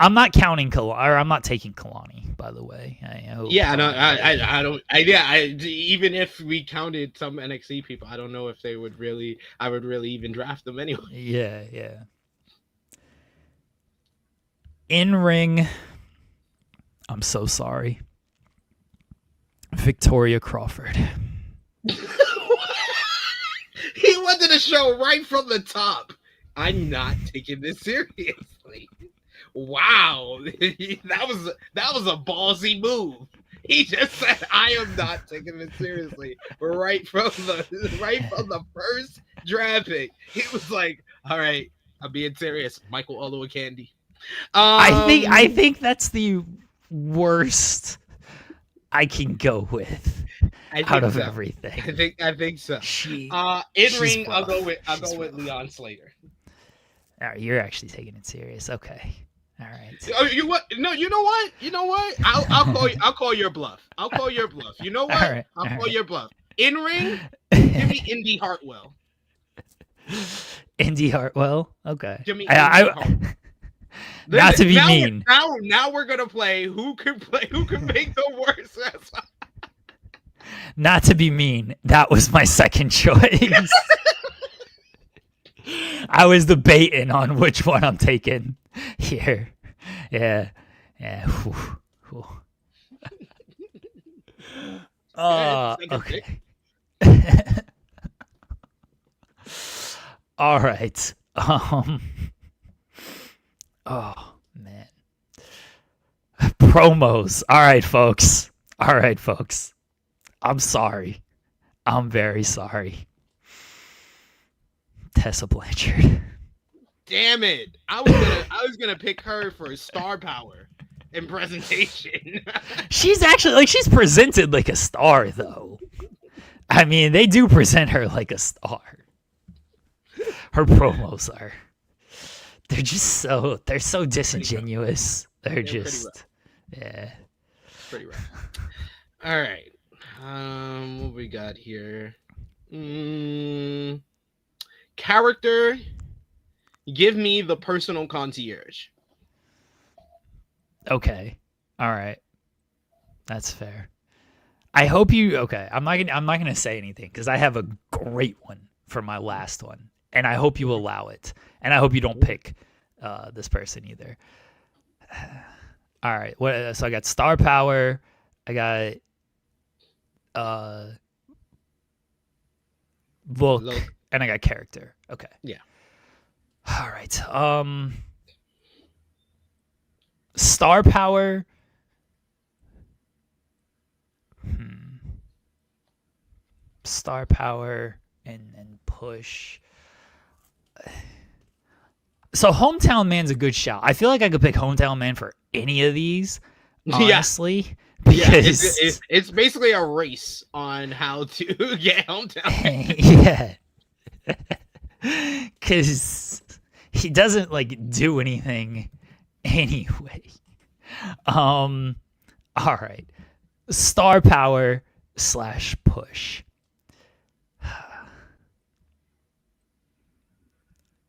Speaker 1: I'm not counting Kalani, or I'm not taking Kalani, by the way.
Speaker 2: Even if we counted some NXT people, I don't know if I would really even draft them anyway.
Speaker 1: Yeah. In ring, I'm so sorry. Victoria Crawford.
Speaker 2: He wanted to show right from the top. I'm not taking this seriously. Wow, that was a ballsy move. He just said, "I am not taking it seriously." Right from the first draft pick, he was like, "All right, I'm being serious." Michael Olowokandi.
Speaker 1: I think that's the worst I can go with out of everything.
Speaker 2: I think so. In ring, I'll go with Leon Slater.
Speaker 1: All right, you're actually taking it serious. Okay. All right.
Speaker 2: Oh, you what? No, you know what? I'll call your bluff. I'll call your bluff. You know what? I'll call your bluff. In ring, give me Indy Hartwell.
Speaker 1: Indy Hartwell. Okay.
Speaker 2: Give me Indy Hartwell.
Speaker 1: Not to be mean.
Speaker 2: Now we're gonna play who can make the worst.
Speaker 1: Not to be mean. That was my second choice. I was debating on which one I'm taking here. Yeah. Whew. Okay. All right. Oh man. Promos. All right, folks. I'm sorry. I'm very sorry. Tessa Blanchard.
Speaker 2: Damn it! I was gonna pick her for star power and presentation.
Speaker 1: She's actually she's presented like a star though. I mean, they do present her like a star. Her promos they're so disingenuous. They're just
Speaker 2: pretty rough. All right. What we got here? Character. Give me the personal concierge.
Speaker 1: Okay. All right. That's fair. I hope you. Okay. I'm not gonna say anything because I have a great one for my last one, and I hope you allow it, and I hope you don't pick this person either. All right. So I got star power. I got look, and I got character. Okay.
Speaker 2: Yeah.
Speaker 1: All right. Star power. Star power and push. So Hometown Man's a good shout. I feel like I could pick Hometown Man for any of these, honestly.
Speaker 2: Yeah, it's basically a race on how to get Hometown Man.
Speaker 1: Yeah. Because he doesn't do anything anyway. All right. Star power / push.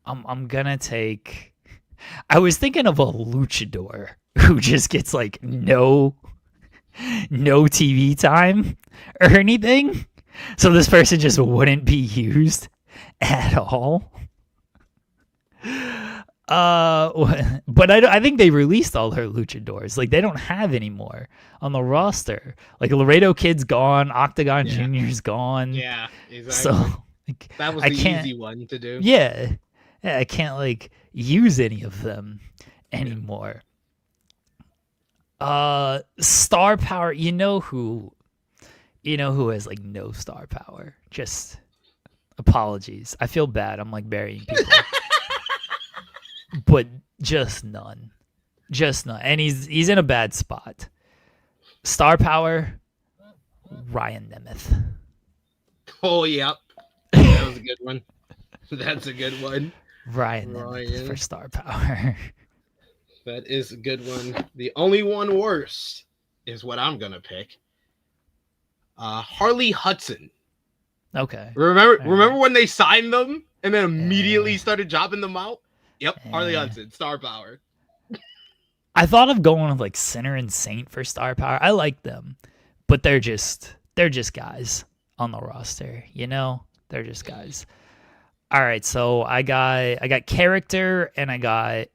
Speaker 1: I'm gonna take. I was thinking of a luchador who just gets no TV time or anything, so this person just wouldn't be used at all. But I think they released all their luchadors. They don't have any more on the roster. Laredo Kid's gone, Octagon Jr.'s gone.
Speaker 2: Yeah, exactly.
Speaker 1: So Like,
Speaker 2: That was
Speaker 1: I
Speaker 2: the
Speaker 1: can't.
Speaker 2: easy one to do.
Speaker 1: Yeah, yeah, I can't like use any of them
Speaker 2: Yeah.
Speaker 1: anymore. Star power. You know who has like no star power? Just apologies. I feel bad. I'm like burying people, but just none. Just none. And he's in a bad spot. Star power. Ryan Nemeth.
Speaker 2: Oh, yep. That was a good one. That's a good one.
Speaker 1: Ryan Nemeth for star power.
Speaker 2: That is a good one. The only one worse is what I'm gonna pick. Harley Hudson.
Speaker 1: Okay.
Speaker 2: Remember when they signed them and then immediately started dropping them out? Yep, Harley Hudson, star power.
Speaker 1: I thought of going with like Sinner and Saint for star power. I like them, but they're just guys on the roster. They're just guys. All right, so I got character and I got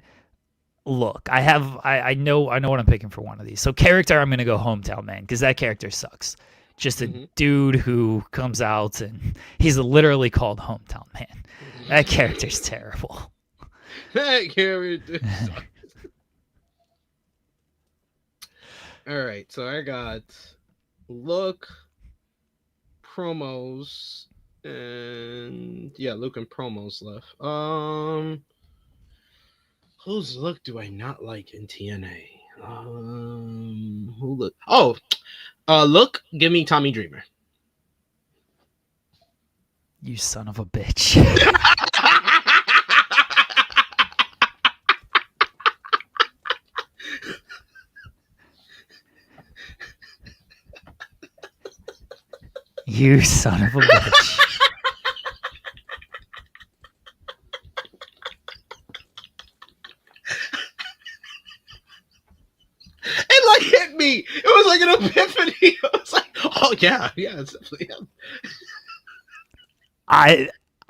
Speaker 1: look. I know what I'm picking for one of these. So character, I'm gonna go Hometown Man because that character sucks. Just a dude who comes out and he's literally called Hometown Man. That character's terrible.
Speaker 2: That character sucks. All right, so I got look, promos, and look and promos left. Whose look do I not like in TNA? Who look? Oh, look, give me Tommy Dreamer.
Speaker 1: You son of a bitch. You son of a bitch.
Speaker 2: It like hit me. It was like an epiphany. I was like, oh yeah, it's definitely him.
Speaker 1: I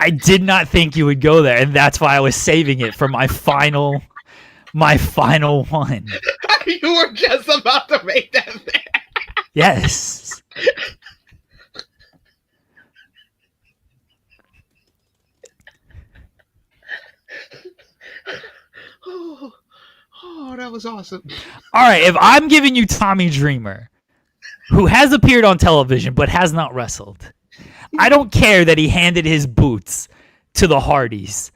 Speaker 1: did not think you would go there, and that's why I was saving it for my final one.
Speaker 2: You were just about to make that thing.
Speaker 1: Yes.
Speaker 2: Oh, that was awesome.
Speaker 1: All right, if I'm giving you Tommy Dreamer, who has appeared on television but has not wrestled, I don't care that he handed his boots to the Hardys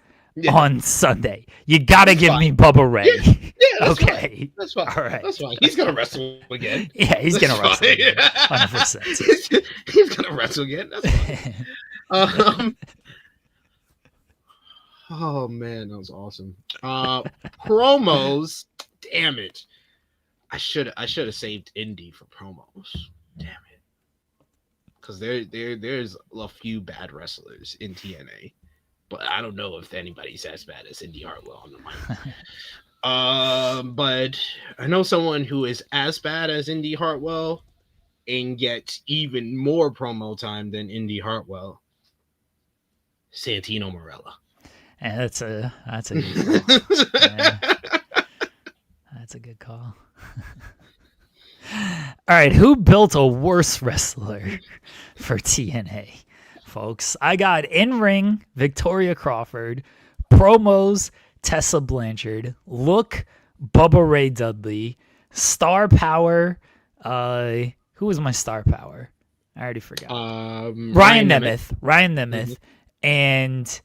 Speaker 1: on Sunday. You gotta give me Bubba Ray.
Speaker 2: Yeah, that's
Speaker 1: okay.
Speaker 2: Fine. That's fine.
Speaker 1: All right.
Speaker 2: That's fine. He's gonna wrestle again.
Speaker 1: Yeah, he's gonna wrestle again. 100%.
Speaker 2: He's gonna wrestle again. That's fine. Oh man, that was awesome. Promos. Damn it. I should have saved Indy for promos. Damn it. Because there's a few bad wrestlers in TNA, but I don't know if anybody's as bad as Indy Hartwell on the mic. But I know someone who is as bad as Indy Hartwell and gets even more promo time than Indy Hartwell. Santino Marella.
Speaker 1: And that's a good call. Yeah. That's a good call. All right, who built a worse wrestler for TNA, folks? I got in-ring Victoria Crawford, promos Tessa Blanchard, look Bubba Ray Dudley, star power. Who was my star power? I already forgot. Ryan Nemeth. Ryan Nemeth, and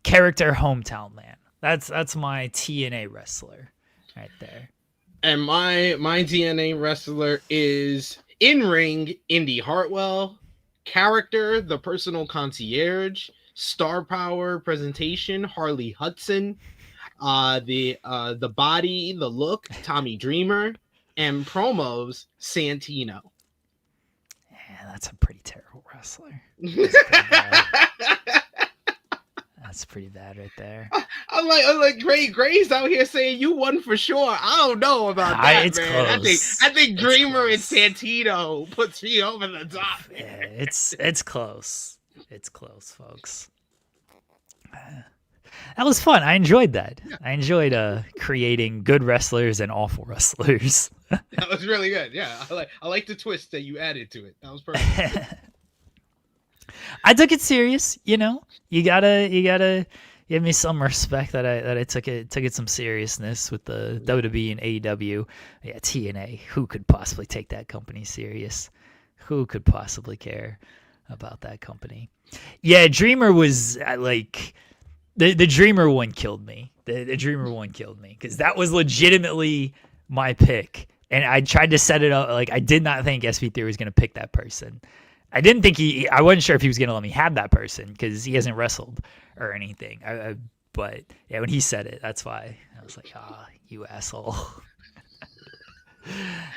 Speaker 1: character Hometown Man. That's my TNA wrestler right there.
Speaker 2: And my TNA wrestler is in-ring Indy Hartwell, character the personal concierge, star power presentation Harley Hudson, the body, the look Tommy Dreamer, and promos Santino.
Speaker 1: Yeah, that's a pretty terrible wrestler. That's pretty bad right there.
Speaker 2: I'm like Gray's out here saying you won for sure. I don't know about that,
Speaker 1: it's
Speaker 2: man.
Speaker 1: Close.
Speaker 2: I think Dreamer and Santino puts me over the top.
Speaker 1: Yeah, it's close. It's close, folks. That was fun. I enjoyed that. Yeah. I enjoyed creating good wrestlers and awful wrestlers.
Speaker 2: That was really good. Yeah, I like the twist that you added to it. That was perfect.
Speaker 1: I took it serious. You know, you gotta give me some respect that I took it some seriousness with the WWE and AEW. Yeah, TNA. Who could possibly take that company serious? Who could possibly care about that company? Yeah, Dreamer was like the Dreamer one killed me. The Dreamer one killed me because that was legitimately my pick, and I tried to set it up like I did not think SP3 was going to pick that person. I didn't think I wasn't sure if he was going to let me have that person because he hasn't wrestled or anything. But yeah, when he said it, that's why I was like, you asshole.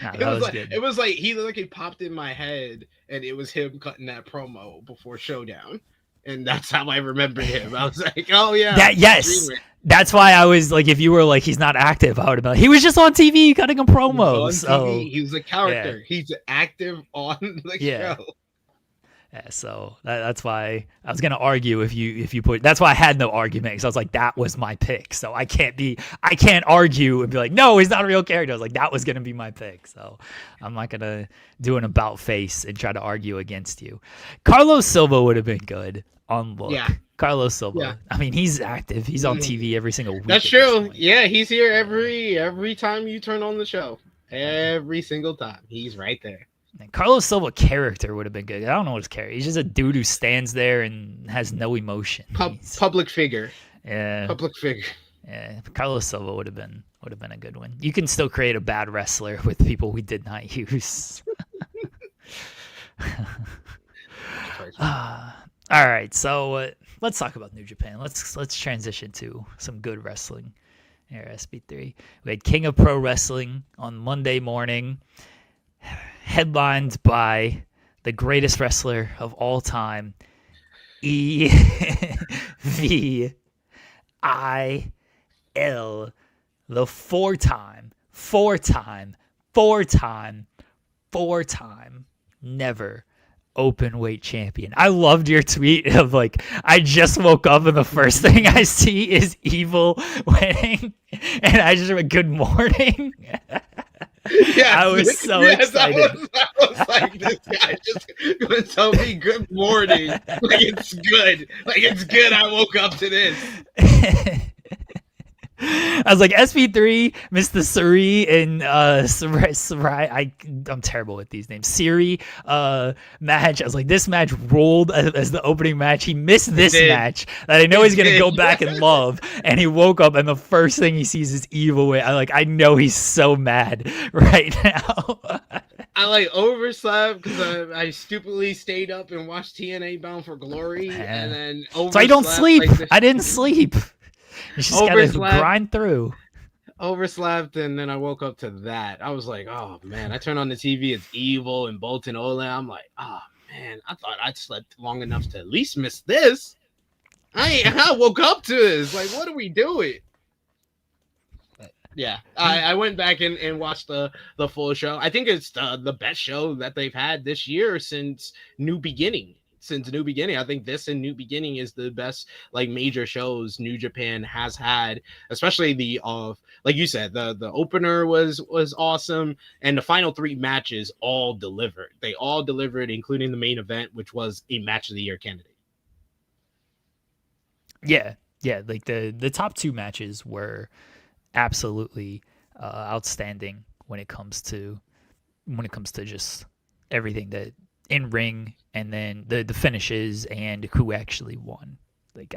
Speaker 1: Nah,
Speaker 2: It
Speaker 1: that
Speaker 2: was
Speaker 1: was
Speaker 2: like
Speaker 1: good.
Speaker 2: it was like he popped in my head, and it was him cutting that promo before Showdown, and that's how I remembered him. I was like, oh yeah,
Speaker 1: That yes.
Speaker 2: Dreamer.
Speaker 1: That's why I was like, if you were like, he's not active, I would have been like, he was just on TV cutting a
Speaker 2: He
Speaker 1: promo.
Speaker 2: was on
Speaker 1: So
Speaker 2: TV. He was a character. He's active on the
Speaker 1: yeah.
Speaker 2: show.
Speaker 1: Yeah, so that's why I was gonna argue if you put. That's why I had no argument because I was like, that was my pick, so I can't argue and be like, no, he's not a real character. I was like, that was gonna be my pick, so I'm not gonna do an about face and try to argue against you. Carlos Silva would have been good on look.
Speaker 2: Yeah.
Speaker 1: Carlos Silva.
Speaker 2: Yeah.
Speaker 1: I mean, he's active. He's on TV every single week.
Speaker 2: That's true. Yeah, he's here every time you turn on the show. Every single time, he's right there.
Speaker 1: And Carlos Silva character would have been good. I don't know what his character. He's just a dude who stands there and has no emotion.
Speaker 2: Public figure.
Speaker 1: Yeah.
Speaker 2: Public figure.
Speaker 1: Yeah. Carlos Silva would have been a good one. You can still create a bad wrestler with people we did not use. All right, so let's talk about New Japan. Let's transition to some good wrestling here, SB3. We had King of Pro Wrestling on Monday morning, headlined by the greatest wrestler of all time, EVIL, the four-time, never open weight champion. I loved your tweet of like, I just woke up and the first thing I see is Evil winning, and I just went, good morning. Yeah, I was so excited.
Speaker 2: I was like, this guy just gonna tell me good morning. Like it's good. Like it's good. I woke up to this.
Speaker 1: I was like, SP3, Mr. Suri, and Sarai. I'm terrible with these names. Siri match. I was like, this match rolled as the opening match. He missed this match that I know he's gonna go back and love. And he woke up, and the first thing he sees is Evil. I know he's so mad right now.
Speaker 2: I like overslept because I stupidly stayed up and watched TNA Bound for Glory, and then overslept.
Speaker 1: So I don't sleep. I didn't sleep. You just gotta grind through.
Speaker 2: Overslept, and then I woke up to that. I was like, oh man. I turned on the TV, it's Evil and Bolton Ole. I'm like, oh man, I thought I'd slept long enough to at least miss this. I woke up to this. Like, what are we doing? But yeah, I went back and watched the full show. I think it's the best show that they've had this year since New Beginning. I think this and New Beginning is the best like major shows New Japan has had, especially the like you said, the opener was awesome, and the final three matches all delivered. They all delivered, including the main event, which was a match of the year candidate.
Speaker 1: Yeah, like the top two matches were absolutely outstanding when it comes to just everything that in ring, and then the finishes and who actually won. Like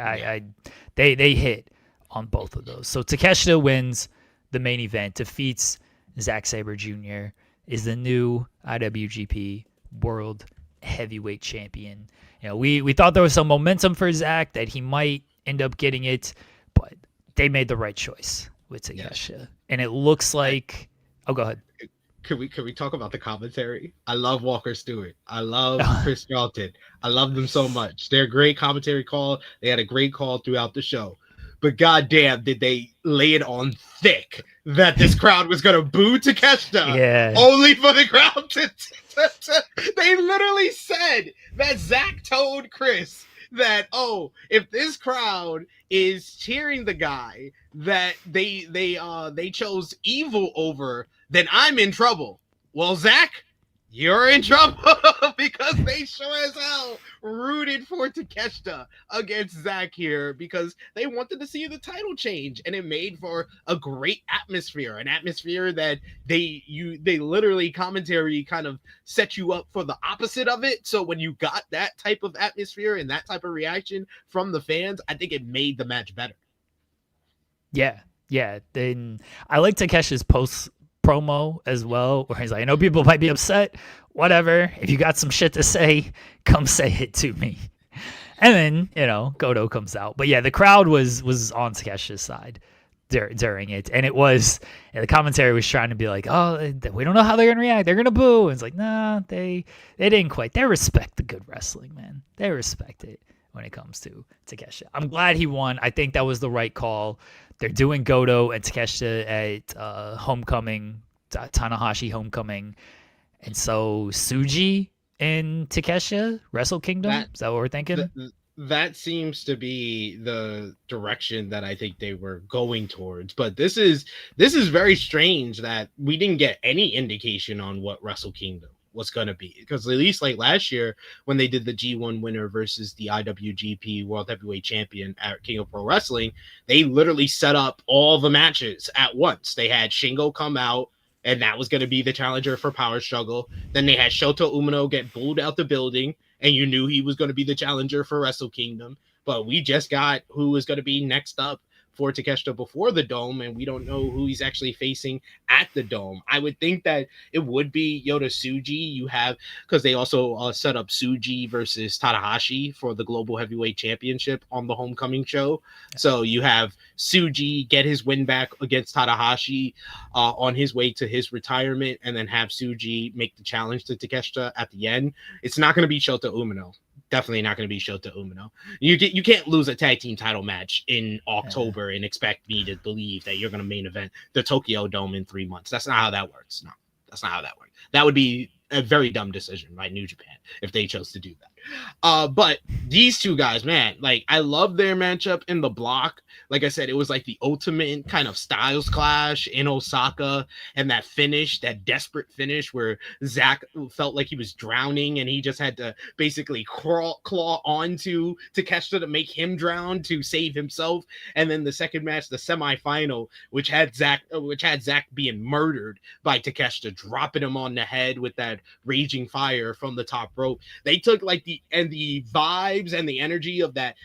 Speaker 1: they hit on both of those. So Takeshita wins the main event, defeats Zack Sabre Jr., is the new IWGP World Heavyweight Champion. You know, we thought there was some momentum for Zack that he might end up getting it, but they made the right choice with Takeshita. Yeah. And it looks like go ahead.
Speaker 2: Could we talk about the commentary? I love Walker Stewart. I love Chris Charlton. I love them so much. They're a great commentary call. They had a great call throughout the show. But goddamn, did they lay it on thick that this crowd was gonna boo Takeshita?
Speaker 1: Yeah.
Speaker 2: Only for the crowd to they literally said that Zack told Chris that, oh, if this crowd is cheering the guy that they chose Evil over, then I'm in trouble. Well, Zack, You're in trouble because they sure as hell rooted for Takeshita against Zack here because they wanted to see the title change, and it made for a great atmosphere, an atmosphere that they literally commentary kind of set you up for the opposite of it. So when you got that type of atmosphere and that type of reaction from the fans, I think it made the match better.
Speaker 1: Yeah, yeah. Then I like Takeshi's post promo as well, where he's like, I know people might be upset. Whatever. If you got some shit to say, come say it to me. And then, Goto comes out. But yeah, the crowd was on Takeshi's side during it. And it was, the commentary was trying to be like, oh, we don't know how they're going to react. They're going to boo. And it's like, nah, they didn't quite. They respect the good wrestling, man. They respect it when it comes to Takeshi. I'm glad he won. I think that was the right call. They're doing Goto and Takeshita at Homecoming, Tanahashi Homecoming. And so Tsuji and Takeshita, Wrestle Kingdom? Is that what we're thinking?
Speaker 2: That seems to be the direction that I think they were going towards. But this is very strange that we didn't get any indication on what Wrestle Kingdom was going to be, because at least like last year when they did the G1 winner versus the IWGP World Heavyweight Champion at King of Pro Wrestling, they literally set up all the matches at once. They had Shingo come out, and that was going to be the challenger for Power Struggle. Then they had Shota Umino get booed out the building, and you knew he was going to be the challenger for Wrestle Kingdom. But we just got who is going to be next up for Takeshita before the Dome, and we don't know who he's actually facing at the Dome. I would think that it would be Yota Tsuji. You have, because they also set up Tsuji versus Tanahashi for the Global Heavyweight Championship on the Homecoming show. So you have Tsuji get his win back against Tanahashi on his way to his retirement, and then have Tsuji make the challenge to Takeshita at the end. It's not going to be Shota Umino. Definitely not going to be Shota Umino. You can't lose a tag team title match in October and expect me to believe that you're going to main event the Tokyo Dome in 3 months. That's not how that works. No, that's not how that works. That would be a very dumb decision by New Japan if they chose to do that. But these two guys, man, like I love their matchup in the block. Like I said, it was like the ultimate kind of styles clash in Osaka, and that finish, that desperate finish where Zack felt like he was drowning and he just had to basically claw onto Takeshita to make him drown to save himself. And then the second match, the semifinal, which had Zack being murdered by Takeshita, dropping him on the head with that raging fire from the top rope. They took like the vibes and the energy of that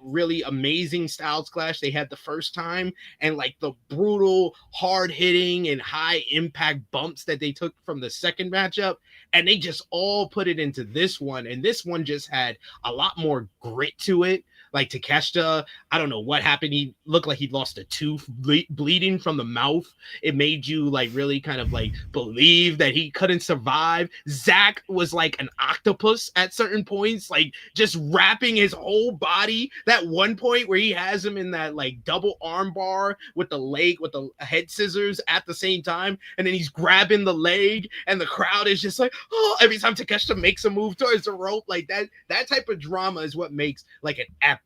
Speaker 2: really amazing styles clash they had the first time, and like the brutal, hard hitting and high impact bumps that they took from the second matchup, and they just all put it into this one. And this one just had a lot more grit to it. Like Takeshita, I don't know what happened. He looked like he'd lost a tooth, bleeding from the mouth. It made you like really kind of like believe that he couldn't survive. Zack was like an octopus at certain points, like just wrapping his whole body. That one point where he has him in that like double arm bar with the head scissors at the same time, and then he's grabbing the leg, and the crowd is just like, oh, every time Takeshita makes a move towards the rope, like that type of drama is what makes like an epic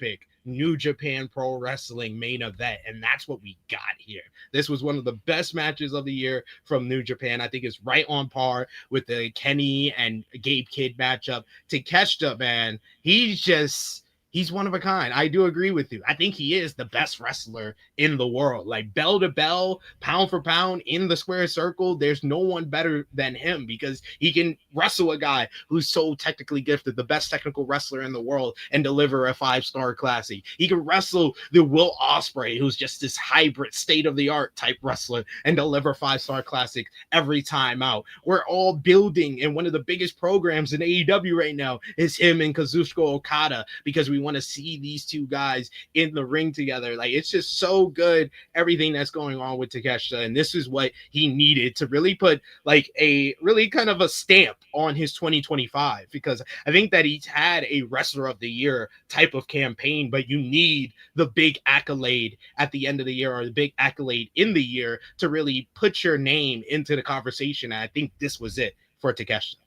Speaker 2: New Japan Pro Wrestling main event, and that's what we got here. This was one of the best matches of the year from New Japan. I think it's right on par with the Kenny and Gabe Kidd matchup. Takeshita, man, he's one of a kind. I do agree with you. I think he is the best wrestler in the world. Like bell to bell, pound for pound in the square circle, there's no one better than him, because he can wrestle a guy who's so technically gifted, the best technical wrestler in the world, and deliver a 5-star classic. He can wrestle the Will Ospreay, who's just this hybrid state-of-the-art type wrestler, and deliver 5-star classics every time out. We're all building, and one of the biggest programs in AEW right now is him and Kazuchika Okada, because we want to see these two guys in the ring together. Like, it's just so good, everything that's going on with Takeshita, and this is what he needed to really put like a really kind of a stamp on his 2025, because I think that he's had a wrestler of the year type of campaign, but you need the big accolade at the end of the year, or the big accolade in the year, to really put your name into the conversation. And I think this was it for Takeshita.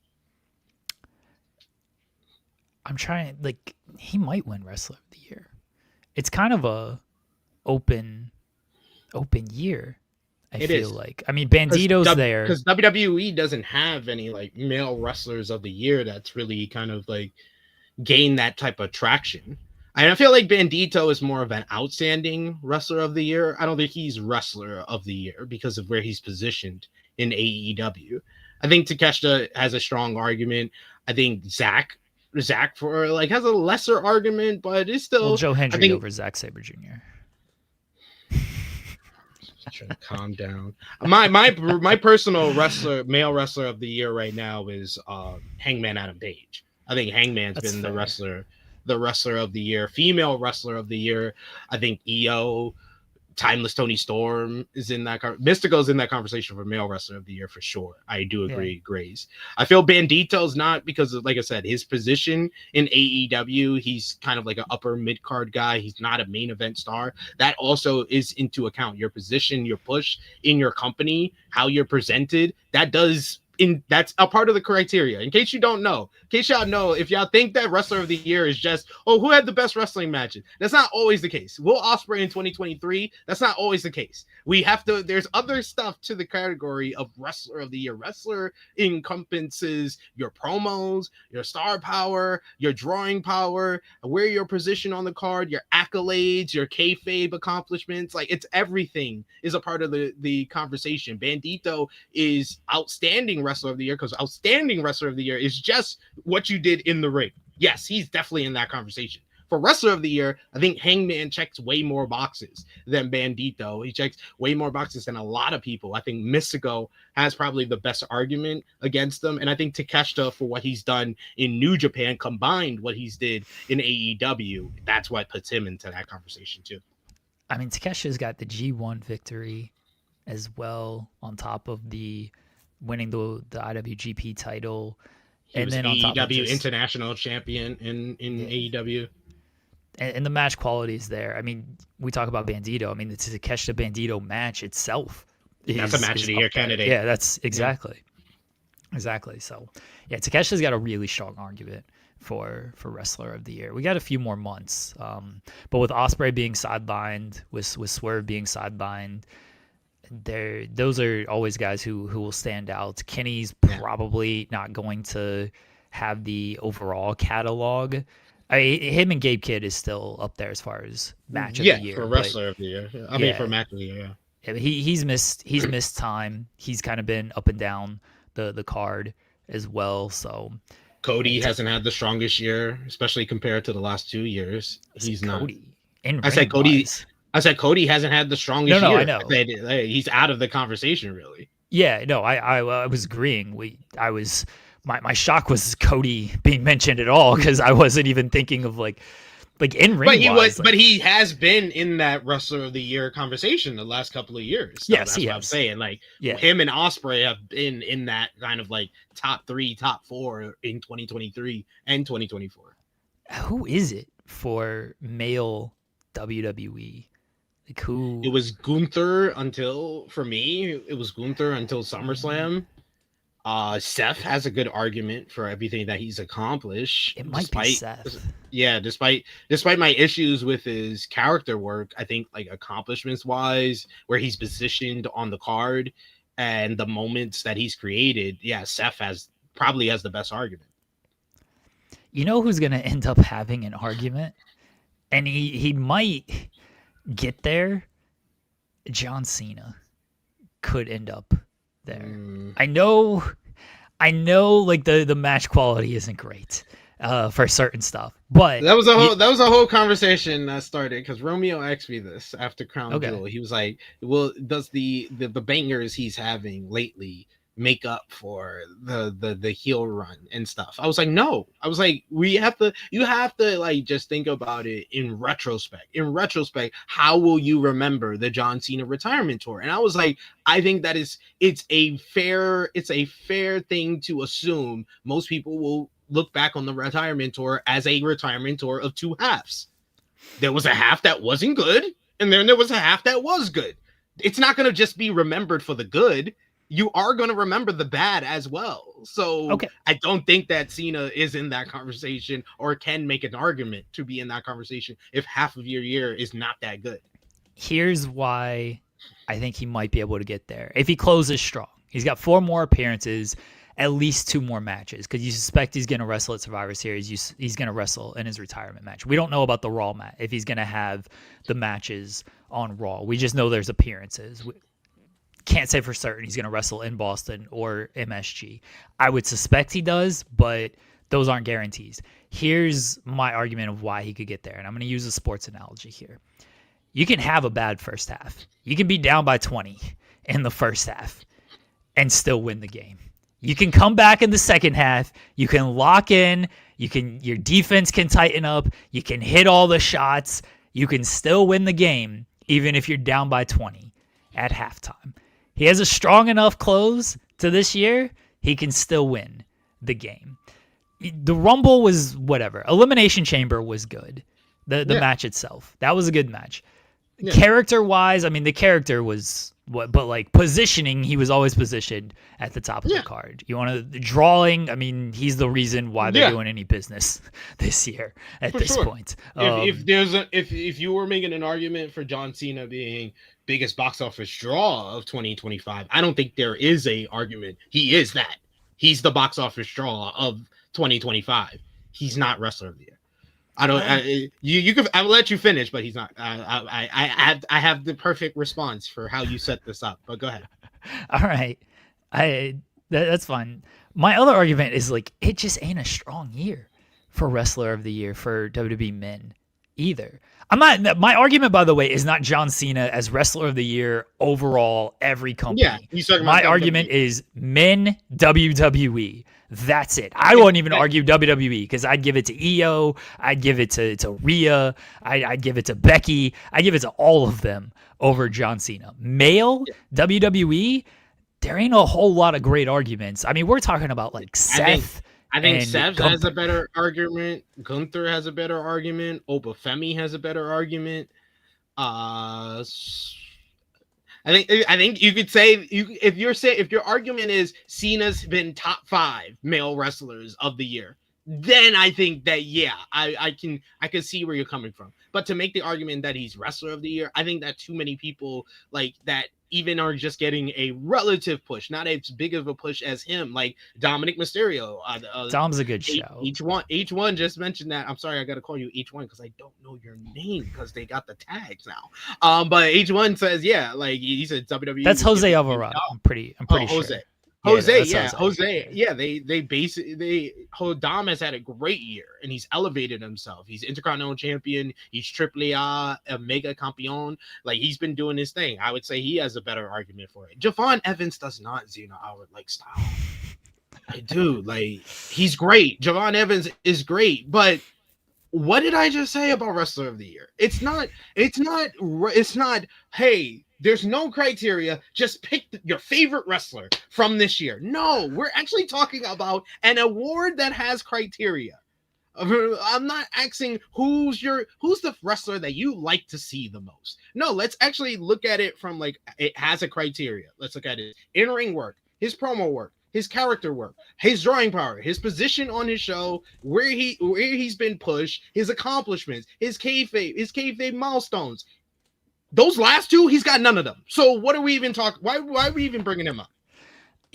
Speaker 1: I'm trying, like, he might win Wrestler of the Year. It's kind of a open year. I
Speaker 2: It
Speaker 1: feel
Speaker 2: is.
Speaker 1: like. I mean, Bandito's there.
Speaker 2: Because WWE doesn't have any like male wrestlers of the year that's really kind of like gained that type of traction. And I feel like Bandito is more of an outstanding wrestler of the year. I don't think he's wrestler of the year because of where he's positioned in AEW. I think Takeshita has a strong argument. I think Zach for like has a lesser argument, but it's
Speaker 1: Well,
Speaker 2: still.
Speaker 1: Joe
Speaker 2: I
Speaker 1: Hendry
Speaker 2: think
Speaker 1: over Zack Sabre Jr.
Speaker 2: trying to calm down. My personal male wrestler of the year right now is Hangman Adam Page. I think Hangman's
Speaker 1: That's
Speaker 2: been
Speaker 1: fair.
Speaker 2: the wrestler of the year, female wrestler of the year. I think EO, Timeless Tony Storm is in that. Mystico's in that conversation for male wrestler of the year for sure. I do agree, Grace. I feel Bandito's not because of, like I said, his position in AEW. He's kind of like an upper mid card guy. He's not a main event star. That also is into account. Your position, your push in your company, how you're presented. That's a part of the criteria. In case you don't know, in case y'all know, if y'all think that wrestler of the year is just, who had the best wrestling matches? That's not always the case. Will Ospreay in 2023? That's not always the case. There's other stuff to the category of wrestler of the year. Wrestler encompasses your promos, your star power, your drawing power, where your position on the card, your accolades, your kayfabe accomplishments. Like, it's everything is a part of the conversation. Bandito is outstanding wrestler of the year because outstanding wrestler of the year is just what you did in the ring. Yes, he's definitely in that conversation. For wrestler of the year, I think Hangman checks way more boxes than Bandito. He checks way more boxes than a lot of people. I think Mystico has probably the best argument against them. And I think Takeshita, for what he's done in New Japan, combined what he's did in AEW, that's what puts him into that conversation too.
Speaker 1: I mean, Takeshi's got the G1 victory as well, on top of the winning the IWGP title.
Speaker 2: He
Speaker 1: and
Speaker 2: was
Speaker 1: then
Speaker 2: AEW
Speaker 1: on top of just,
Speaker 2: international champion in AEW.
Speaker 1: And the match quality is there. I mean, we talk about Bandito. I mean, the Takeshita Bandito match itself
Speaker 2: That's a match of the year candidate.
Speaker 1: Yeah, that's exactly. So, yeah, Takeshi's got a really strong argument for wrestler of the year. We got a few more months, but with Ospreay being sidelined, with Swerve being sidelined, those are always guys who will stand out. Kenny's probably not going to have the overall catalog. Him and Gabe Kidd is still up there as far as match of the year.
Speaker 2: For wrestler of the year. I mean, for match of the year.
Speaker 1: Yeah, he's missed time. He's kind of been up and down the card as well. So
Speaker 2: Cody hasn't had the strongest year, especially compared to the last 2 years. He's
Speaker 1: Cody.
Speaker 2: not. I said Cody hasn't had the strongest year.
Speaker 1: I know.
Speaker 2: He's out of the conversation, really.
Speaker 1: Yeah, no, I was agreeing. My shock was Cody being mentioned at all, because I wasn't even thinking of like in ring.
Speaker 2: But he has been in that wrestler of the year conversation the last couple of years. So
Speaker 1: yes,
Speaker 2: that's what I'm saying. Him and Ospreay have been in that kind of like top 3, top 4 in 2023 and 2024.
Speaker 1: Who is it for male WWE? Like, who?
Speaker 2: It was Gunther until SummerSlam. Seth has a good argument for everything that he's accomplished.
Speaker 1: It might be Seth.
Speaker 2: Yeah, despite my issues with his character work, I think like accomplishments wise, where he's positioned on the card and the moments that he's created, Seth probably has the best argument.
Speaker 1: You know who's gonna end up having an argument, and he might get there? John Cena could end up there. I know like the match quality isn't great for certain stuff, but
Speaker 2: that was a whole conversation that started because Romeo asked me this after Crown Jewel. He was like, well, does the bangers he's having lately make up for the heel run and stuff? I was like, no. I was like, you have to like just think about it in retrospect. How will you remember the John Cena retirement tour? And I was like, I think that it's a fair thing to assume most people will look back on the retirement tour as a retirement tour of 2 halves. There was a half that wasn't good, and then there was a half that was good. It's not going to just be remembered for the good. You are going to remember the bad as well. So I don't think that Cena is in that conversation or can make an argument to be in that conversation if half of your year is not that good.
Speaker 1: Here's why I think he might be able to get there if he closes strong. He's got 4 more appearances, at least 2 more matches, because you suspect he's going to wrestle at Survivor Series. He's going to wrestle in his retirement match. We don't know about the Raw match, if he's going to have the matches on Raw. We just know there's appearances. We can't say for certain he's going to wrestle in Boston or MSG. I would suspect he does, but those aren't guarantees. Here's my argument of why he could get there, and I'm going to use a sports analogy here. You can have a bad first half. You can be down by 20 in the first half and still win the game. You can come back in the second half. You can lock in. Your defense can tighten up. You can hit all the shots. You can still win the game, even if you're down by 20 at halftime. He has a strong enough close to this year. He can still win the game. The Rumble was whatever. Elimination Chamber was good. The match itself. That was a good match. Yeah. Character-wise, I mean, the character was what, but like positioning, he was always positioned at the top of the card. You want to drawing? I mean, he's the reason why they're doing any business this year at for this point.
Speaker 2: If you were making an argument for John Cena being biggest box office draw of 2025, I don't think there is a argument. He is that. He's the box office draw of 2025. He's not Wrestler of the Year. I don't. You could. I'll let you finish, but he's not. I have the perfect response for how you set this up. But go ahead.
Speaker 1: All right, that's fine. My other argument is like it just ain't a strong year for Wrestler of the Year for WWE men either. I'm not. My argument, by the way, is not John Cena as Wrestler of the Year overall every company.
Speaker 2: Yeah, he's talking about
Speaker 1: my argument is men WWE. That's it. I won't even argue WWE because I'd give it to Io. I'd give it to Rhea. I'd give it to Becky. I'd give it to all of them over John Cena. Male WWE, there ain't a whole lot of great arguments. I mean, we're talking about like Seth.
Speaker 2: I think Seth has a better argument. Gunther has a better argument. Obafemi has a better argument. I think you could say if your argument is Cena's been top 5 male wrestlers of the year, then I think that I can see where you're coming from. But to make the argument that he's Wrestler of the Year, I think that too many people like that even are just getting a relative push, not as big of a push as him, like Dominic Mysterio.
Speaker 1: Dom's a good show.
Speaker 2: H1 just mentioned that. I'm sorry, I got to call you H1 because I don't know your name because they got the tags now. But H1 says, like he said WWE.
Speaker 1: That's Jose Alvarado. I'm pretty sure.
Speaker 2: Jose. Dom has had a great year and he's elevated himself. He's Intercontinental Champion. He's Triple A, Mega Campeon. Like he's been doing his thing. I would say he has a better argument for it. Javon Evans does not Xena Howard like style. I do. Like he's great. Javon Evans is great, but what did I just say about Wrestler of the Year? It's not. Hey, there's no criteria. Just pick your favorite wrestler from this year. No, we're actually talking about an award that has criteria. I'm not asking who's the wrestler that you like to see the most. No, let's actually look at it from like it has a criteria. Let's look at it. In-ring work, his promo work, his character work, his drawing power, his position on his show, where he's been pushed, his accomplishments, his kayfabe milestones. Those last 2, he's got none of them. So what are we even talking? Why are we even bringing him up?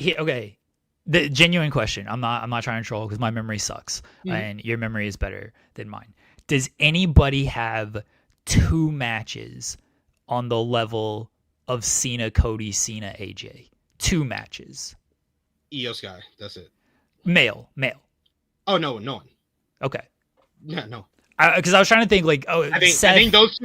Speaker 1: Okay, the genuine question. I'm not trying to troll because my memory sucks, and your memory is better than mine. Does anybody have 2 matches on the level of Cena, Cody, Cena, AJ? 2 matches.
Speaker 2: Io Sky. That's it.
Speaker 1: Male.
Speaker 2: Oh no one.
Speaker 1: Okay.
Speaker 2: Yeah, no.
Speaker 1: Because I was trying to think, like,
Speaker 2: I think those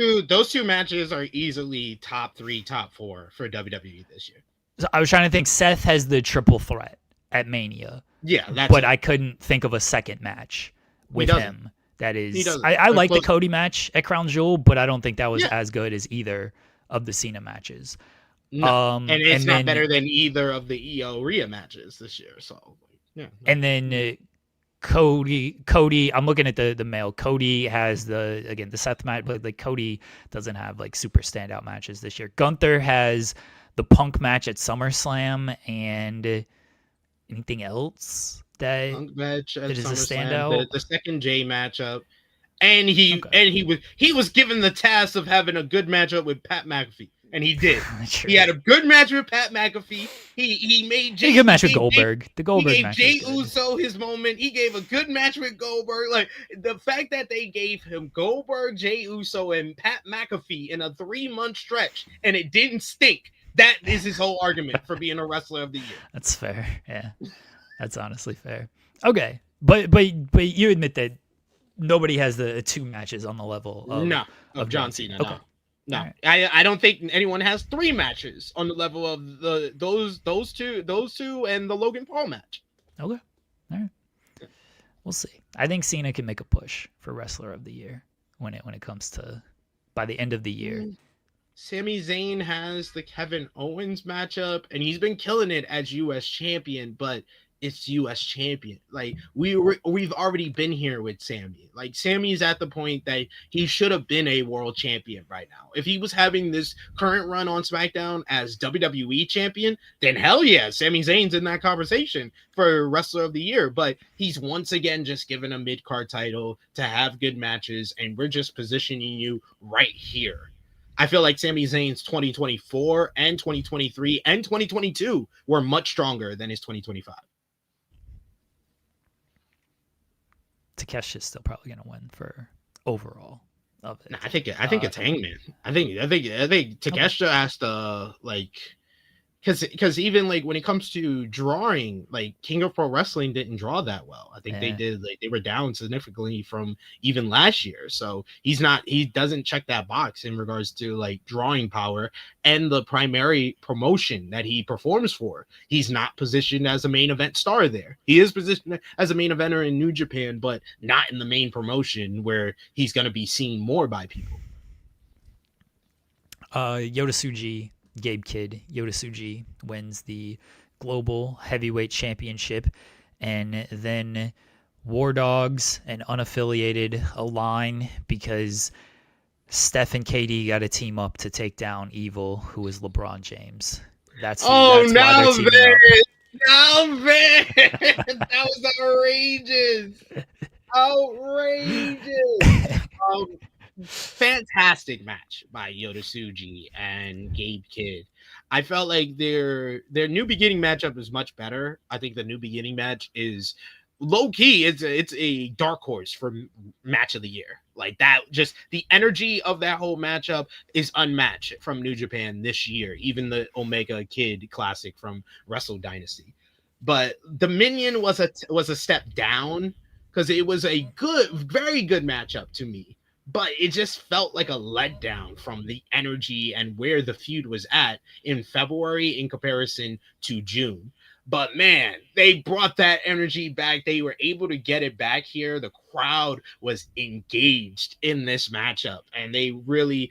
Speaker 2: two matches are easily top 3, top 4 for WWE this year.
Speaker 1: So I was trying to think. Seth has the triple threat at Mania.
Speaker 2: Yeah,
Speaker 1: but I couldn't think of a second match with him. That is, I like the Cody match at Crown Jewel, but I don't think that was as good as either of the Cena matches.
Speaker 2: No. And it's not better than either of the Io Rhea matches this year. So yeah.
Speaker 1: And then. Cody, I'm looking at the male. Cody has the Seth match, but like Cody doesn't have like super standout matches this year. Gunther has the Punk match at SummerSlam and anything else that
Speaker 2: Punk match at
Speaker 1: is a
Speaker 2: SummerSlam,
Speaker 1: standout.
Speaker 2: The second J matchup, and he was given the task of having a good matchup with Pat McAfee. and he did.
Speaker 1: True.
Speaker 2: He had a good match with Pat McAfee. He made
Speaker 1: Jay. A good match with Goldberg. The Goldberg match.
Speaker 2: He gave Jey Uso his moment. He gave a good match with Goldberg. Like the fact that they gave him Goldberg, Jey Uso, and Pat McAfee in a 3-month stretch, and it didn't stink. That is his whole argument for being a wrestler of the year.
Speaker 1: That's fair. Yeah, that's honestly fair. Okay, but you admit that nobody has the 2 matches on the level of
Speaker 2: John Cena.
Speaker 1: Okay.
Speaker 2: No,
Speaker 1: right.
Speaker 2: I don't think anyone has 3 matches on the level of those two and the Logan Paul match.
Speaker 1: Okay, all right. We'll see. I think Cena can make a push for Wrestler of the Year when it comes to by the end of the year.
Speaker 2: Sami Zayn has the Kevin Owens matchup, and he's been killing it as U.S. champion, but it's U.S. champion. Like we've already been here with Sami. Like Sami's at the point that he should have been a world champion right now. If he was having this current run on SmackDown as WWE champion, then hell yeah, Sami Zayn's in that conversation for Wrestler of the Year. But he's once again just given a mid-card title to have good matches, and we're just positioning you right here. I feel like Sami Zayn's 2024 and 2023 and 2022 were much stronger than his 2025.
Speaker 1: Takeshi's still probably going to win for overall of it.
Speaker 2: Nah, I think it's Hangman. I think Takeshita has to because even like when it comes to drawing, like King of Pro Wrestling didn't draw that well. I think they were down significantly from even last year. So he doesn't check that box in regards to like drawing power and the primary promotion that he performs for. He's not positioned as a main event star there. He is positioned as a main eventer in New Japan, but not in the main promotion where he's going to be seen more by people.
Speaker 1: Yota Tsuji, Gabe Kidd, Yota Tsuji wins the Global Heavyweight Championship, and then War Dogs and Unaffiliated align because Steph and KD got to team up to take down Evil, who is LeBron James. That's why they're teaming up.
Speaker 2: That was outrageous. Fantastic match by Yota Tsuji and Gabe Kidd. I felt like their New Beginning matchup is much better. I think the New Beginning match is low key. It's a dark horse for match of the year. Like that, just the energy of that whole matchup is unmatched from New Japan this year. Even the Omega Kid Classic from Wrestle Dynasty, but Dominion was a step down because it was a very good matchup to me. But it just felt like a letdown from the energy and where the feud was at in February in comparison to June. But man, they brought that energy back. They were able to get it back here. The crowd was engaged in this matchup, and they really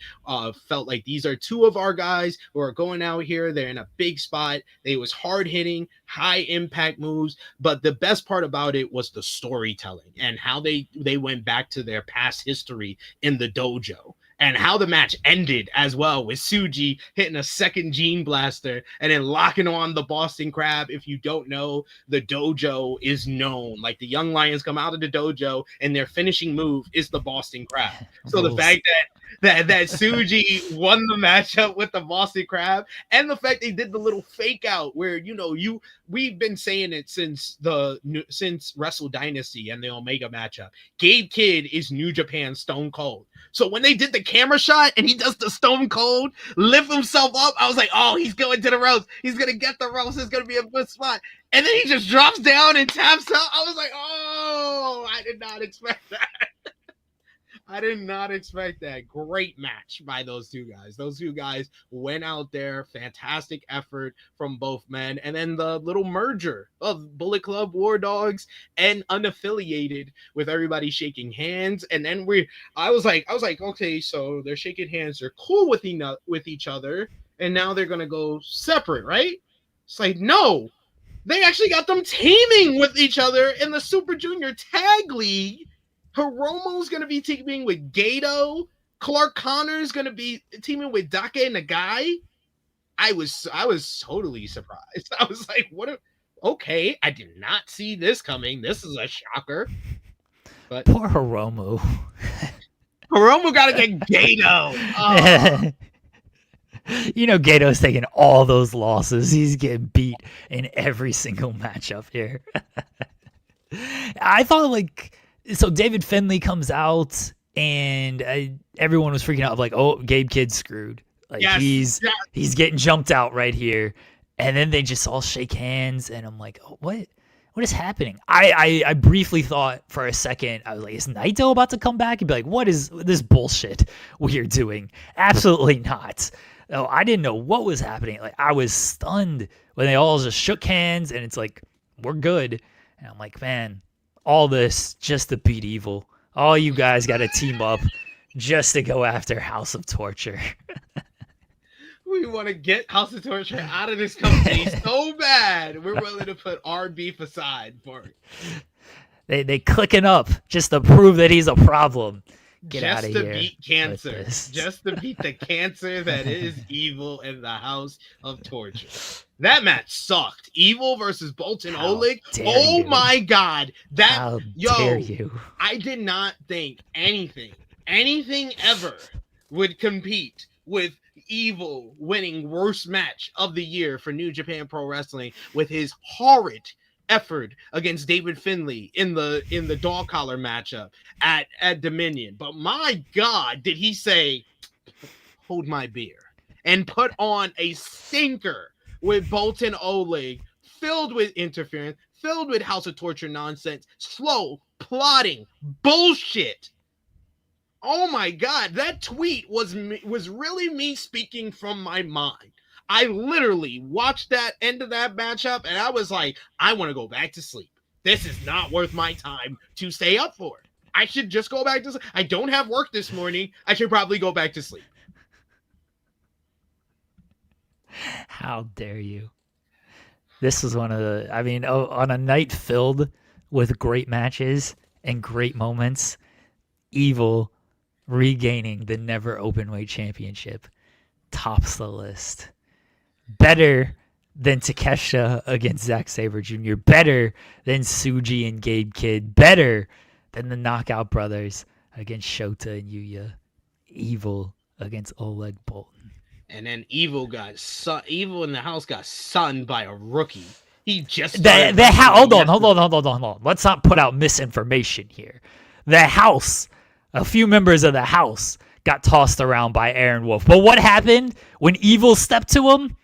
Speaker 2: felt like these are 2 of our guys who are going out here. They're in a big spot. They was hard hitting, high impact moves. But the best part about it was the storytelling and how they went back to their past history in the dojo. And how the match ended as well, with Tsuji hitting a second Gene Blaster and then locking on the Boston Crab. If you don't know, the dojo is known. Like the Young Lions come out of the dojo and their finishing move is the Boston Crab. So the fact that Tsuji won the matchup with the Boston Crab, and the fact they did the little fake out where we've been saying it since Wrestle Dynasty and the Omega matchup. Gabe Kidd is New Japan Stone Cold. So when they did the camera shot and he does the Stone Cold lift himself up, I was like, oh, he's going to the ropes. He's gonna get the ropes. It's gonna be a good spot. And then he just drops down and taps out. I was like, oh, I did not expect that. I did not expect that. Great match by those 2 guys. Those 2 guys went out there. Fantastic effort from both men. And then the little merger of Bullet Club, War Dogs, and Unaffiliated with everybody shaking hands. And then I was like, okay, so they're shaking hands. They're cool with each other. And now they're going to go separate, right? It's like, no. They actually got them teaming with each other in the Super Junior Tag League. Hiromu's going to be teaming with Gato. Clark Connor's going to be teaming with Dake Nagai. I was totally surprised. I was like, okay, I did not see this coming. This is a shocker. But
Speaker 1: poor Hiromu.
Speaker 2: Hiromu got to get Gato. Oh.
Speaker 1: Gato's taking all those losses. He's getting beat in every single matchup here. I thought so David Finlay comes out and everyone was freaking out like, oh, Gabe Kidd's screwed. He's getting jumped out right here. And then they just all shake hands and I'm like, oh, what is happening? I briefly thought for a second, I was like, is Naito about to come back and be like, what is this bullshit we are doing? Absolutely not. No, I didn't know what was happening. I was stunned when they all just shook hands and it's like, we're good. And I'm like, man, all this just to beat Evil. All you guys got to team up just to go after House of Torture.
Speaker 2: We want to get House of Torture out of this company so bad. We're willing to put our beef aside for
Speaker 1: it. They clicking up just to prove that he's a problem. Get out of here.
Speaker 2: Just to beat cancer. Just to beat the cancer that is Evil in the House of Torture. That match sucked. Evil versus Boltin Oleg. Oh my God.
Speaker 1: How dare you?
Speaker 2: I did not think anything ever would compete with Evil winning worst match of the year for New Japan Pro Wrestling with his horrid effort against David Finlay in the dog collar matchup at Dominion. But my God, did he say, hold my beer, and put on a stinker with Boltin Oleg, filled with interference, filled with House of Torture nonsense, slow, plotting bullshit. Oh my God, that tweet was really me speaking from my mind. I literally watched that end of that matchup and I was like, I want to go back to sleep. This is not worth my time to stay up for. I should just go back to sleep. I don't have work this morning. I should probably go back to sleep.
Speaker 1: How dare you? This was on a night filled with great matches and great moments, Evil regaining the never openweight championship tops the list. Better than Takeshita against Zack Sabre Jr., better than Tsuji and Gabe Kidd, better than the Knockout Brothers against Shota and Yuya, Evil against Oleg Boltin.
Speaker 2: And then Evil in the house got sunned by a rookie. He just
Speaker 1: hold on. Let's not put out misinformation here. A few members of the house got tossed around by Aaron Wolf. But what happened when Evil stepped to him?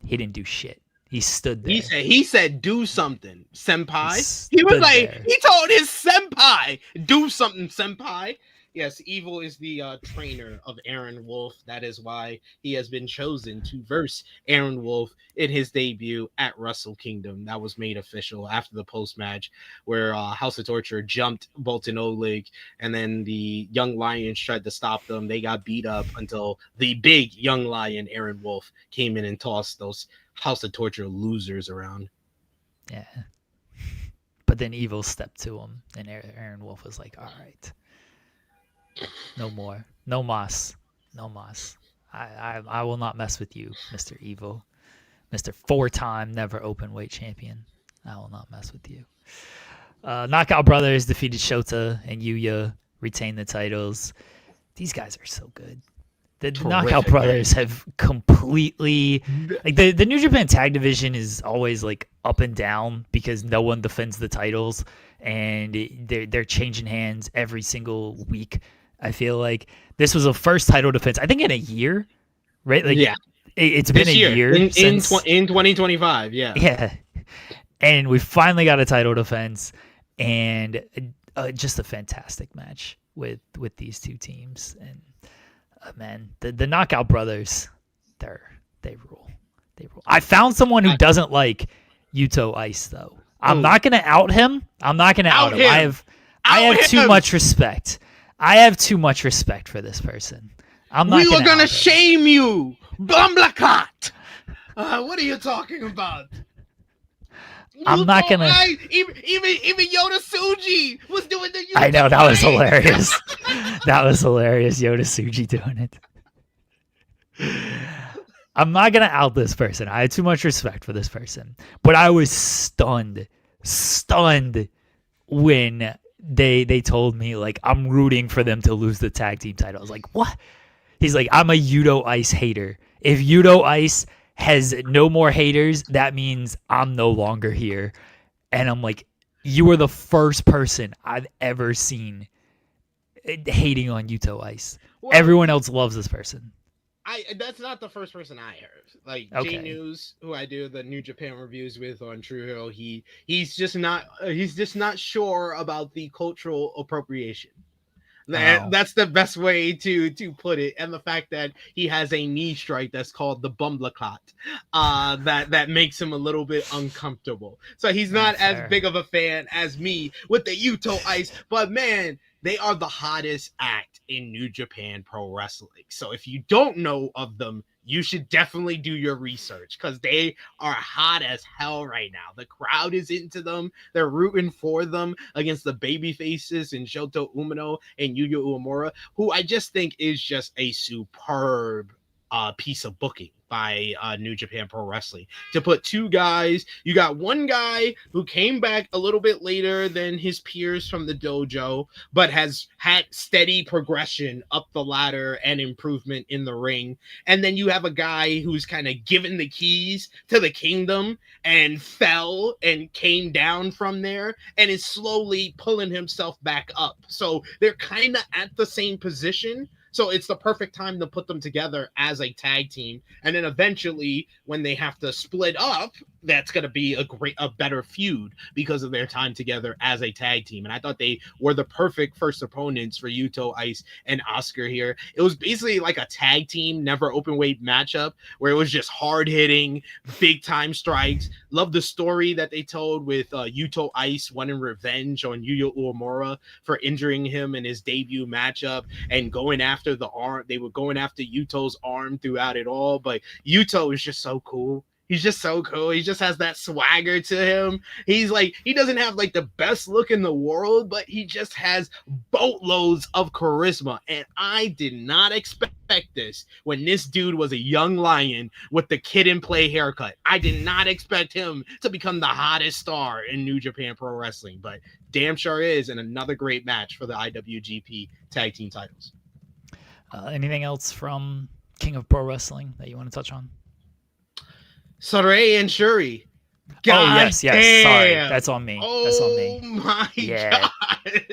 Speaker 1: He didn't do shit. He stood there.
Speaker 2: He said, do something, senpai. He was like, there. He told his senpai, do something, senpai. Yes, Evil is the trainer of Aaron Wolf. That is why he has been chosen to verse Aaron Wolf in his debut at Wrestle Kingdom. That was made official after the post-match where House of Torture jumped Boltin Oleg, and then the Young Lions tried to stop them. They got beat up until the big Young Lion, Aaron Wolf, came in and tossed those House of Torture losers around.
Speaker 1: Yeah. But then Evil stepped to him, and Aaron Wolf was like, all right. No more. No mas. I will not mess with you, Mr. Evil. Mr. 4-time never open weight champion. I will not mess with you. Knockout Brothers defeated Shota and Yuya, retained the titles. These guys are so good. The Knockout Brothers have completely the New Japan Tag Division is always up and down because no one defends the titles and they're changing hands every single week. I feel like this was a first title defense, I think, in a year, right? It's been a year
Speaker 2: in 2025.
Speaker 1: Yeah. And we finally got a title defense and just a fantastic match with these two teams. And man, the Knockout Brothers, they rule. I found someone who doesn't like Yuto Ice though. I'm not gonna out him. I'm not gonna out him. I have too much respect. I have too much respect for this person. We were gonna
Speaker 2: shame you, Bumblecat. What are you talking about?
Speaker 1: I'm not gonna.
Speaker 2: Even Yoda Tsuji was doing the.
Speaker 1: I know, that was hilarious. That was hilarious. Yoda Tsuji doing it. I'm not gonna out this person. I had too much respect for this person, but I was stunned when they told me I'm rooting for them to lose the tag team title. I was like, what? He's like, I'm a Yuto Ice hater. If Yuto Ice has no more haters, that means I'm no longer here. And I'm like, you are the first person I've ever seen hating on Yuto Ice.
Speaker 2: Well,
Speaker 1: Everyone else loves this person.
Speaker 2: that's not the first person I heard. Like Jay
Speaker 1: Okay.
Speaker 2: News, who I do the New Japan reviews with on True Hero, he's just not sure about the cultural appropriation.
Speaker 1: Oh,
Speaker 2: That's the best way to put it, and the fact that he has a knee strike that's called the Bumbleclot, that makes him a little bit uncomfortable. So he's not as
Speaker 1: fair.
Speaker 2: big of a fan as me with the Yuto Ice, but man, they are the hottest act in New Japan Pro Wrestling. So if you don't know of them, you should definitely do your research because they are hot as hell right now. The crowd is into them. They're rooting for them against the baby faces in Shota Umino and Yuya Uemura, who I just think is just a superb piece of booking by New Japan Pro Wrestling to put two guys. You got one guy who came back a little bit later than his peers from the dojo, but has had steady progression up the ladder and improvement in the ring. And then you have a guy who's kind of given the keys to the kingdom and fell and came down from there and is slowly pulling himself back up. So they're kind of at the same position. So it's the perfect time to put them together as a tag team. And then eventually, when they have to split up, that's going to be a better feud because of their time together as a tag team. And I thought they were the perfect first opponents for Yuto Ice and Oscar here. It was basically like a tag team, never open weight matchup where it was just hard hitting, big time strikes. Love the story that they told with Yuto Ice wanting revenge on Yuya Uemura for injuring him in his debut matchup and going after the arm. They were going after Yuto's arm throughout it all, but Yuto is just so cool. He's just so cool. He just has that swagger to him. He's like, he doesn't have like the best look in the world, but he just has boatloads of charisma. And I did not expect this when this dude was a young lion with the kid and play haircut. I did not expect him to become the hottest star in New Japan Pro Wrestling, but damn sure is. And another great match for the IWGP tag team titles.
Speaker 1: Anything else from King of Pro Wrestling that you want to touch on?
Speaker 2: Saray and Shuri. God
Speaker 1: yes.
Speaker 2: damn.
Speaker 1: Sorry, that's on me. That's on me.
Speaker 2: Oh my god.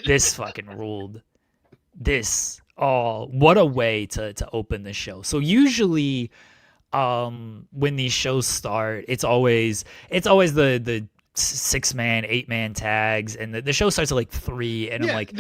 Speaker 1: This fucking ruled. What a way to open the show. So usually, when these shows start, it's always the 6-man, 8-man tags, and the show starts at like 3, and I'm like,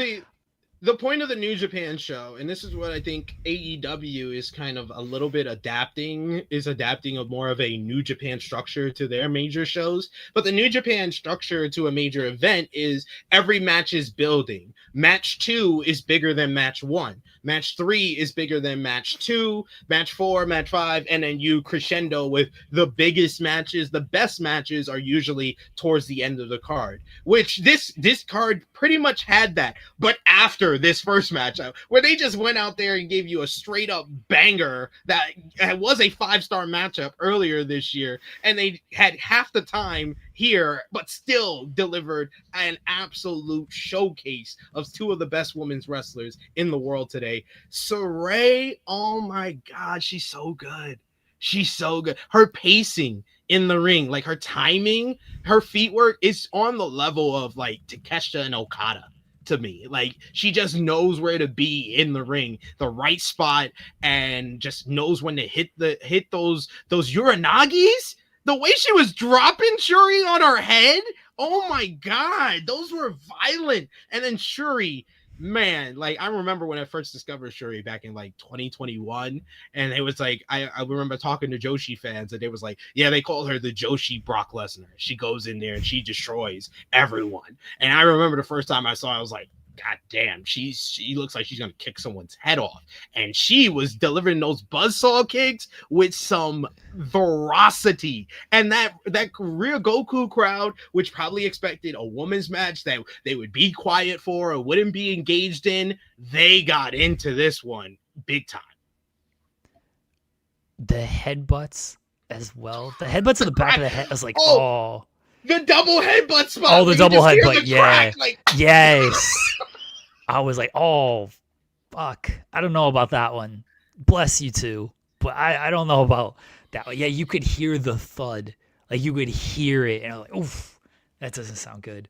Speaker 2: the point of the New Japan show, and this is what I think AEW is kind of a little bit adapting a more of a New Japan structure to their major shows. But the New Japan structure to a major event is every match is building. Match 2 is bigger than match 1. Match 3 is bigger than match 2, match 4, match 5, and then you crescendo with the biggest matches. The best matches are usually towards the end of the card, which this card pretty much had that. But after this first matchup, where they just went out there and gave you a straight up banger that was a 5-star matchup earlier this year, and they had half the time here, but still delivered an absolute showcase of two of the best women's wrestlers in the world today. Saray, oh my God, she's so good. She's so good. Her pacing in the ring, like her timing, her feet work is on the level of like Takeshita and Okada to me. Like she just knows where to be in the ring, the right spot, and just knows when to hit those Uranagis. The way she was dropping Shuri on her head, oh my God, those were violent. And then Shuri, man, like I remember when I first discovered Shuri back in like 2021, and it was like I remember talking to Joshi fans, and they was like, yeah, they call her the Joshi Brock Lesnar. She goes in there and she destroys everyone. And I remember the first time I saw her, I was like, God damn, she looks like she's gonna kick someone's head off. And she was delivering those buzzsaw kicks with some ferocity. And that real Goku crowd, which probably expected a women's match that they would be quiet for or wouldn't be engaged in, they got into this one big time.
Speaker 1: The headbutts as well. The headbutts in the back of the head. I was like,
Speaker 2: the double headbutt spot.
Speaker 1: Oh, the double headbutt. Yeah.
Speaker 2: Like...
Speaker 1: Yes. I was like, oh, fuck. I don't know about that one. bless you too. But I don't know about that. Yeah, you could hear the thud. Like you could hear it, and I'm like, oof, that doesn't sound good.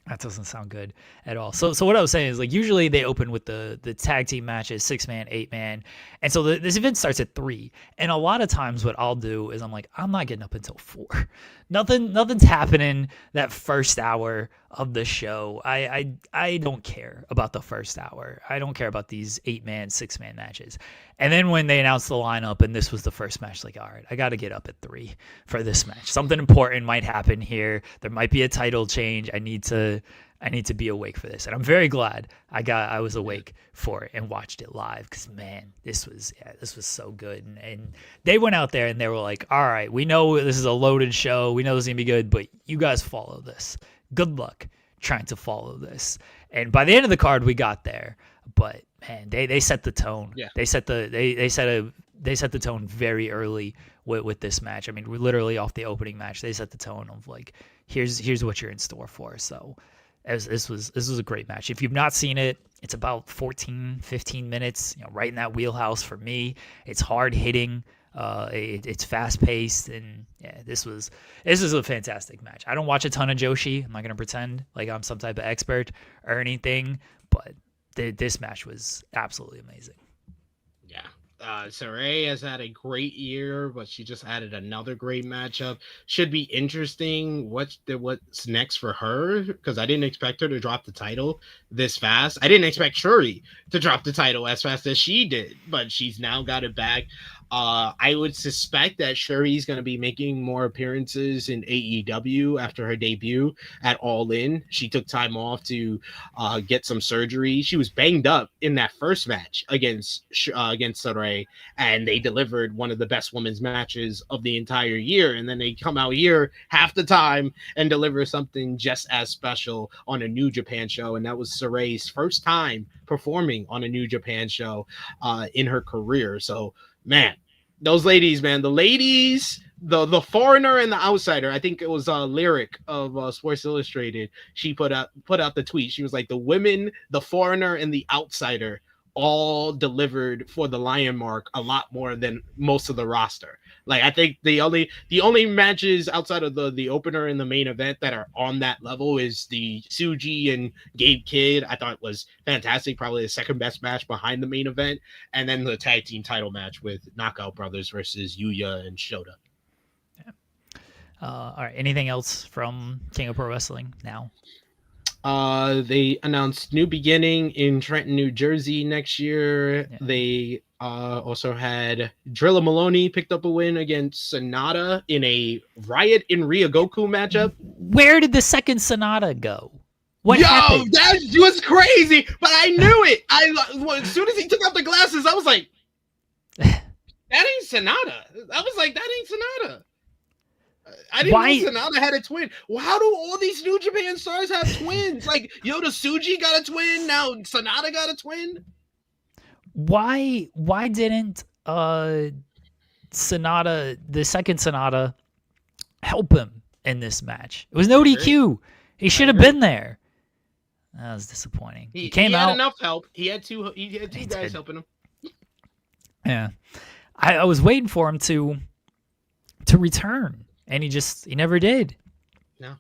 Speaker 1: That doesn't sound good at all. So what I was saying is, like, usually they open with the tag team matches, 6-man, 8-man, and so this event starts at 3. And a lot of times, what I'll do is I'm like, I'm not getting up until 4. Nothing's happening that first hour of the show. I don't care about the first hour. I don't care about these 8-man, 6-man matches. And then when they announced the lineup and this was the first match, like, all right, I got to get up at 3 for this match. Something important might happen here. There might be a title change. I need to be awake for this. And I'm very glad I was awake for it and watched it live, because man, this was so good. And they went out there and they were like, all right, we know this is a loaded show. We know this is going to be good, but you guys follow this. Good luck trying to follow this. And by the end of the card, we got there. But man, they set the tone.
Speaker 2: Yeah.
Speaker 1: They set the tone very early with this match. I mean, we're literally off the opening match. They set the tone of like, here's what you're in store for. So this was a great match. If you've not seen it, it's about 14-15 minutes, right in that wheelhouse for me. It's hard hitting. It's fast paced, and yeah, this was a fantastic match. I don't watch a ton of Joshi. I'm not gonna pretend like I'm some type of expert or anything, but this match was absolutely amazing.
Speaker 2: Yeah. Saray has had a great year, but she just added another great matchup. Should be interesting what's next for her, because I didn't expect her to drop the title this fast. I didn't expect Shuri to drop the title as fast as she did, but she's now got it back. I would suspect that Shuri's going to be making more appearances in AEW after her debut at All In. She took time off to get some surgery. She was banged up in that first match against Saray, and they delivered one of the best women's matches of the entire year. And then they come out here half the time and deliver something just as special on a New Japan show. And that was Saray's first time performing on a New Japan show in her career. So, man, those ladies, man, the ladies, the foreigner and the outsider. I think it was Lyric of Sports Illustrated. She put out the tweet. She was like, the women, the foreigner, and the outsider all delivered for the Lion Mark a lot more than most of the roster. Like, I think the only matches outside of the opener and the main event that are on that level is the Suji and Gabe Kidd. I thought was fantastic, probably the second best match behind the main event, and then the tag team title match with Knockout Brothers versus Yuya and Shota.
Speaker 1: Yeah. All right. Anything else from King of Pro Wrestling now?
Speaker 2: They announced New Beginning in Trenton, New Jersey next year. Yeah. They also had Drilla Maloney picked up a win against Sonata in a Riot in Ryogoku matchup.
Speaker 1: Where did the second Sonata go? What happened?
Speaker 2: That was crazy, but I knew it. As soon as he took off the glasses, I was like, that ain't Sonata. I was like, that ain't Sonata. I didn't know Sonata had a twin. Well, how do all these New Japan stars have twins? Like, Yota Tsuji got a twin. Now Sonata got a twin.
Speaker 1: Why didn't Sonata, the second Sonata, help him in this match? It was no DQ. He should have been there. That was disappointing. He came out.
Speaker 2: He had enough help. He had two guys helping him.
Speaker 1: Yeah. I was waiting for him to return. And he never did.
Speaker 2: No.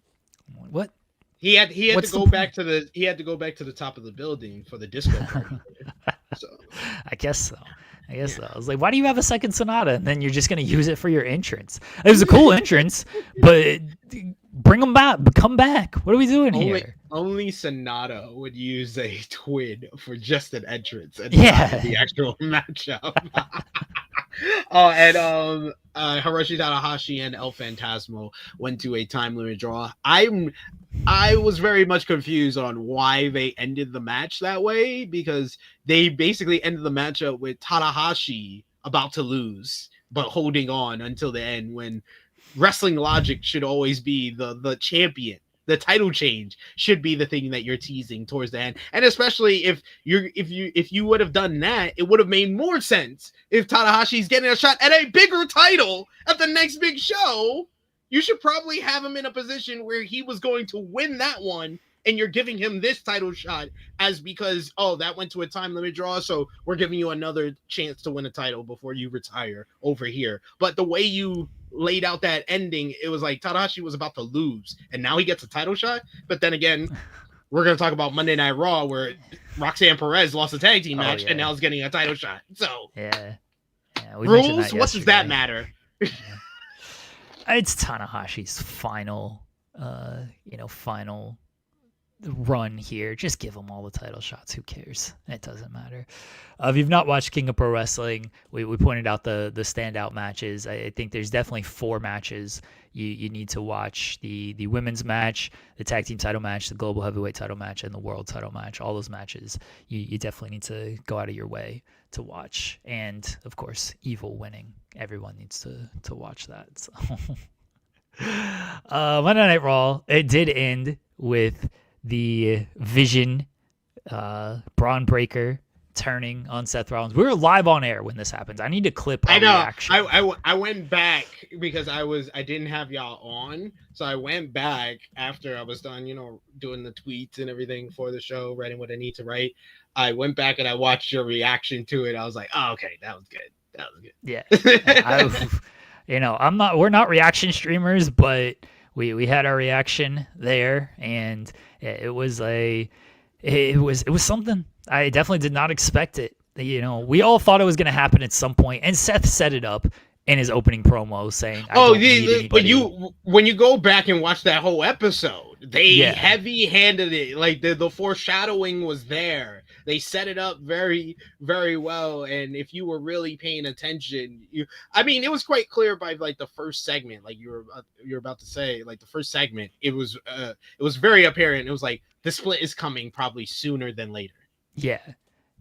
Speaker 1: What?
Speaker 2: He had to go back to the top of the building for the disco party. So
Speaker 1: I guess so. So. I was like, why do you have a second Sonata? And then you're just gonna use it for your entrance. It was a cool entrance, but bring him back. Come back. What are we doing here?
Speaker 2: Only Sonata would use a twin for just an entrance and
Speaker 1: not
Speaker 2: the actual matchup. And Hiroshi Tanahashi and El Phantasmo went to a time limit draw. I was very much confused on why they ended the match that way, because they basically ended the matchup with Tanahashi about to lose but holding on until the end, when wrestling logic should always be the champion. The title change should be the thing that you're teasing towards the end. And especially if you would have done that, it would have made more sense. If Tanahashi's getting a shot at a bigger title at the next big show, you should probably have him in a position where he was going to win that one and you're giving him this title shot as because, oh, that went to a time limit draw, so we're giving you another chance to win a title before you retire over here. But the way you laid out that ending, it was like Tanahashi was about to lose, and now he gets a title shot. But then again, we're going to talk about Monday Night Raw, where Roxanne Perez lost a tag team match, and now is getting a title shot. So, rules? What does that matter?
Speaker 1: It's Tanahashi's final, final run here. Just give him all the title shots. Who cares? It doesn't matter. If you've not watched King of Pro Wrestling, we pointed out the standout matches. I think there's definitely 4 matches you need to watch: the women's match, the tag team title match, the global heavyweight title match, and the world title match. All those matches you definitely need to go out of your way to watch. And of course, Evil winning. Everyone needs to watch that. So Monday Night Raw, it did end with the Vision Braun Breaker turning on Seth Rollins. We were live on air when this happens. I need to clip our reaction.
Speaker 2: I went back because I didn't have y'all on, so I went back after I was done, doing the tweets and everything for the show, writing what I need to write. I went back and I watched your reaction to it. I was like, oh, okay, that was good.
Speaker 1: Yeah. We're not reaction streamers, but we had our reaction there, and it was something. I definitely did not expect it. We all thought it was going to happen at some point, and Seth set it up in his opening promo saying,
Speaker 2: but when you go back and watch that whole episode, they heavy-handed it. Like the foreshadowing was there. They set it up very, very well. And if you were really paying attention, it was quite clear by like the first segment, like you're about to say, like the first segment, it was very apparent. It was like the split is coming probably sooner than later.
Speaker 1: Yeah.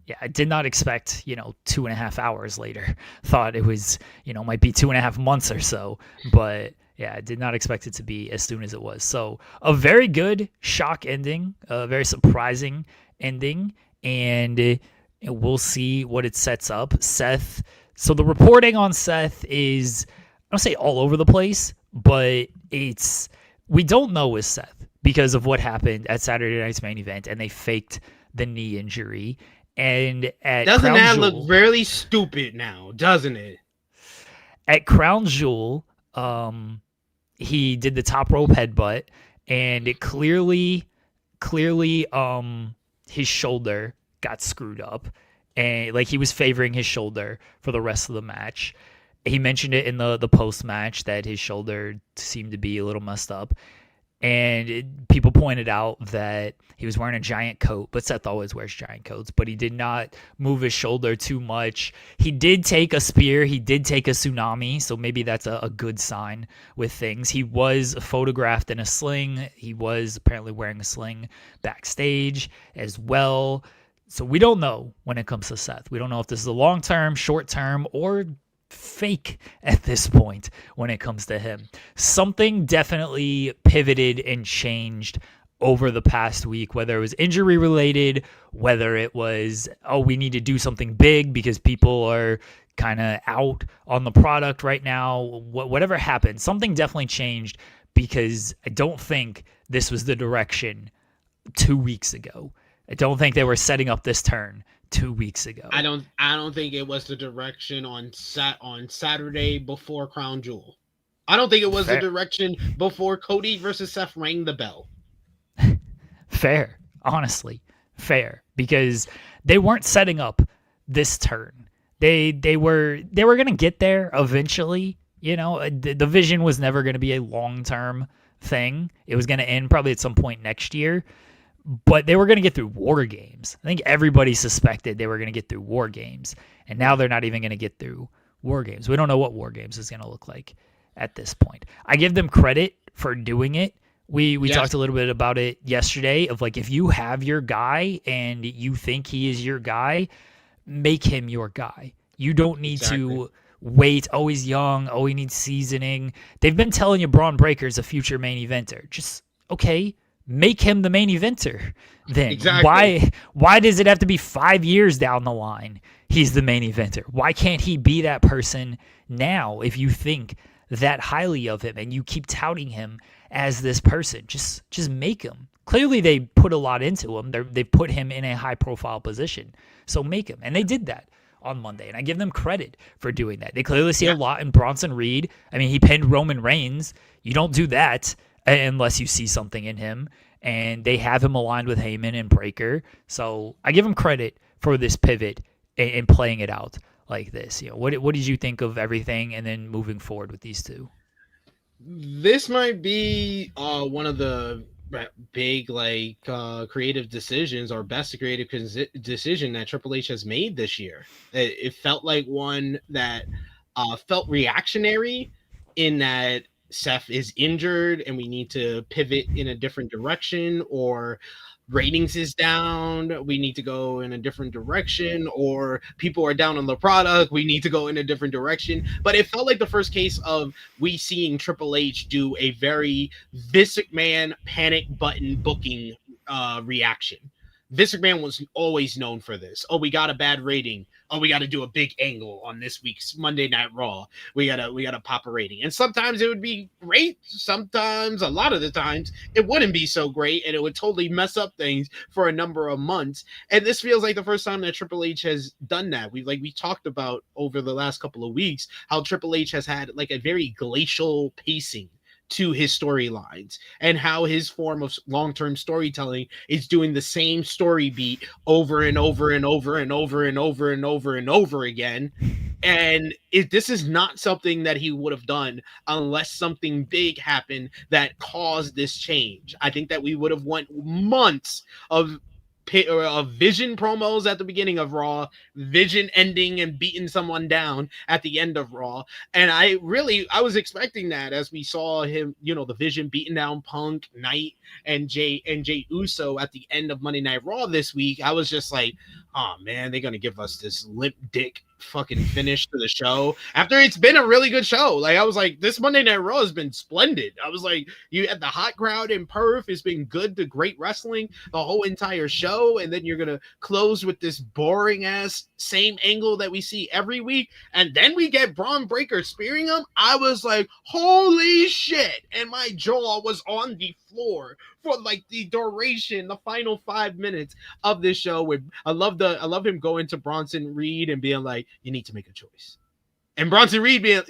Speaker 1: Yeah, I did not expect, 2.5 hours later. Thought it was, might be 2.5 months or so. But yeah, I did not expect it to be as soon as it was. So a very good shock ending, a very surprising ending. And we'll see what it sets up. Seth. So the reporting on Seth is, I don't say all over the place, but we don't know with Seth because of what happened at Saturday night's main event, and they faked the knee injury. And
Speaker 2: doesn't that look really stupid now, doesn't it?
Speaker 1: At Crown Jewel, he did the top rope headbutt, and it clearly, his shoulder got screwed up, and like he was favoring his shoulder for the rest of the match. He mentioned it in the post match that his shoulder seemed to be a little messed up. And people pointed out that he was wearing a giant coat, but Seth always wears giant coats, but he did not move his shoulder too much. He did take a spear. He did take a tsunami, so maybe that's a good sign with things. He was photographed in a sling. He was apparently wearing a sling backstage as well. So we don't know when it comes to Seth. We don't know if this is a long-term, short-term, or fake at this point when it comes to him. Something definitely pivoted and changed over the past week, whether it was injury related, whether it was, we need to do something big because people are kind of out on the product right now. Whatever happened, something definitely changed, because I don't think this was the direction 2 weeks ago. I don't think they were setting up this turn 2 weeks ago.
Speaker 2: I don't think it was the direction on Saturday before Crown Jewel. I don't think it was the direction before Cody versus Seth rang the bell.
Speaker 1: Fair, honestly, fair, because they weren't setting up this turn. They were going to get there eventually. The vision was never going to be a long-term thing. It was going to end probably at some point next year. But they were going to get through War Games. I think everybody suspected they were going to get through War Games. And now they're not even going to get through War Games. We don't know what War Games is going to look like at this point. I give them credit for doing it. We talked a little bit about it yesterday of like, if you have your guy and you think he is your guy, make him your guy. You don't need to wait. Oh, he's young. Oh, he needs seasoning. They've been telling you Braun Breaker's a future main eventer. Just, okay, make him the main eventer then.
Speaker 2: Exactly.
Speaker 1: Why does it have to be 5 years down the line he's the main eventer? Why can't he be that person now if you think that highly of him and you keep touting him as this person? Just make him. Clearly, they put a lot into him. They put him in a high-profile position. So make him. And they did that on Monday. And I give them credit for doing that. They clearly see a lot in Bronson Reed. I mean, he pinned Roman Reigns. You don't do that unless you see something in him. And they have him aligned with Heyman and Breaker. So I give him credit for this pivot and playing it out like this. What did you think of everything and then moving forward with these two?
Speaker 2: This might be one of the big creative decisions, or best creative decision that Triple H has made this year. It felt like one that felt reactionary, in that Seth is injured and we need to pivot in a different direction, or ratings is down, we need to go in a different direction, or people are down on the product, we need to go in a different direction. But it felt like the first case of we seeing Triple H do a very Vince McMahon panic button booking reaction. Vince McMahon was always known for this. Oh, we got a bad rating. Oh, we got to do a big angle on this week's Monday Night Raw. We gotta pop a rating. And sometimes it would be great. Sometimes, a lot of the times, it wouldn't be so great, and it would totally mess up things for a number of months. And this feels like the first time that Triple H has done that. We talked about over the last couple of weeks how Triple H has had like a very glacial pacing to his storylines, and how his form of long-term storytelling is doing the same story beat over and over and over and over and over and over and over again. And this is not something that he would have done unless something big happened that caused this change. I think that we would have went months of Vision promos at the beginning of Raw, Vision ending and beating someone down at the end of Raw. And I was expecting that, as we saw him, the Vision beating down Punk, Knight, and Jay Uso at the end of Monday Night Raw this week. I was just like, oh man, they're gonna give us this limp dick fucking finish to the show after it's been a really good show. Like, I was like, this Monday Night Raw has been splendid. I was like, you had the hot crowd in Perth. It's been good to great wrestling the whole entire show, and then you're gonna close with this boring ass same angle that we see every week, and then we get Braun Breaker spearing him. I was like, holy shit, and my jaw was on the floor for like the duration, the final 5 minutes of this show. Where I love him going to Bronson Reed and being like, you need to make a choice. And Bronson Reed being,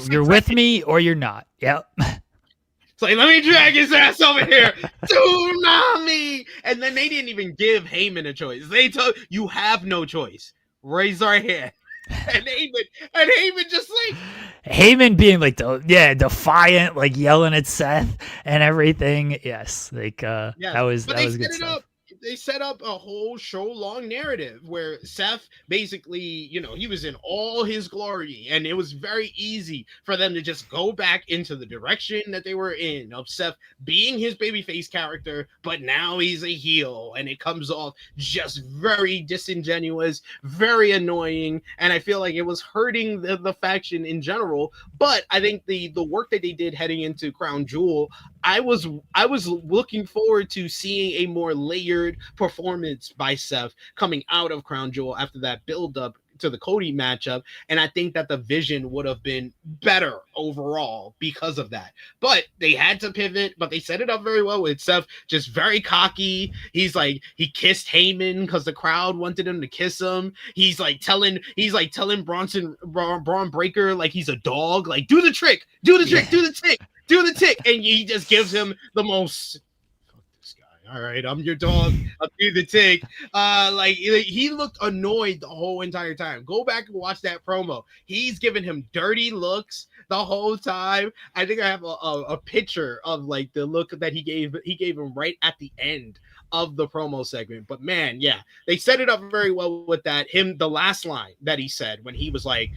Speaker 1: you're with me or you're not. Yep.
Speaker 2: It's like, let me drag his ass over here. Tsunami. And then they didn't even give Heyman a choice. They told you have no choice. Raise our hand. And Heyman just like,
Speaker 1: Heyman being like, defiant, like yelling at Seth and everything. Yes, like that was good stuff.
Speaker 2: They set up a whole show-long narrative where Seth basically, he was in all his glory, and it was very easy for them to just go back into the direction that they were in, of Seth being his babyface character, but now he's a heel, and it comes off just very disingenuous, very annoying, and I feel like it was hurting the faction in general. But I think the work that they did heading into Crown Jewel, I was looking forward to seeing a more layered performance by Seth coming out of Crown Jewel after that build up to the Cody matchup, and I think that the Vision would have been better overall because of that. But they had to pivot, but they set it up very well with Seth just very cocky. He kissed Heyman because the crowd wanted him to kiss him. He's like telling Braun Breaker like he's a dog, like do the trick, do the tick, and he just gives him the most, all right, I'm your dog, I'll do the tick. He looked annoyed the whole entire time. Go back and watch that promo. He's giving him dirty looks the whole time. I think I have a picture of like the look that he gave him right at the end of the promo segment. But man, yeah, they set it up very well with that. The last line that he said when he was like,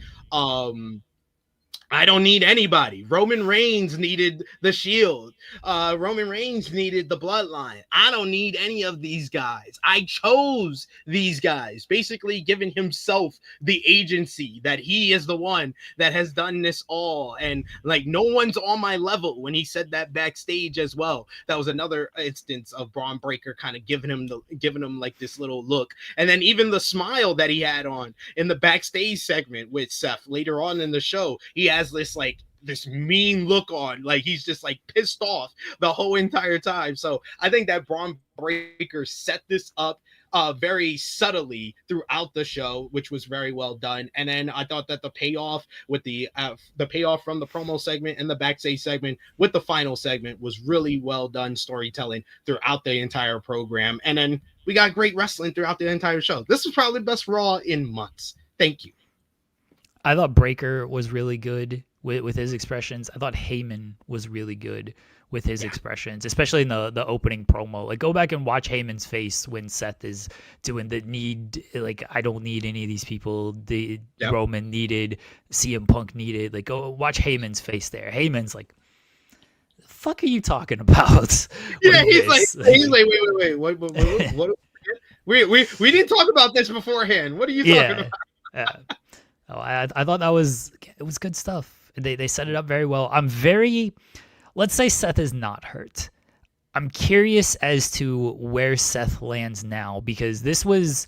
Speaker 2: I don't need anybody. Roman Reigns needed the Shield. Roman Reigns needed the Bloodline. I don't need any of these guys. I chose these guys. Basically giving himself the agency that he is the one that has done this all. And like, no one's on my level when he said that backstage as well. That was another instance of Braun Breaker kind of giving him like this little look. And then even the smile that he had on in the backstage segment with Seth later on in the show, he has this like this mean look on, like he's just like pissed off the whole entire time. So I think that Braun Breaker set this up very subtly throughout the show, which was very well done. And then I thought that the payoff with the payoff from the promo segment and the backstage segment with the final segment was really well done storytelling throughout the entire program. And then we got great wrestling throughout the entire show. This was probably the best Raw in months. Thank you.
Speaker 1: I thought Breaker was really good with his expressions. I thought Heyman was really good with his expressions, especially in the opening promo. Like, go back and watch Heyman's face when Seth is doing the need, like, I don't need any of these people. Roman needed, CM Punk needed. Like, go watch Heyman's face there. Heyman's like, the fuck are you talking about?
Speaker 2: Yeah, he's like, wait, what? We didn't talk about this beforehand. What are you talking about?
Speaker 1: I thought it was good stuff. They set it up very well. Let's say Seth is not hurt. I'm curious as to where Seth lands now, because this was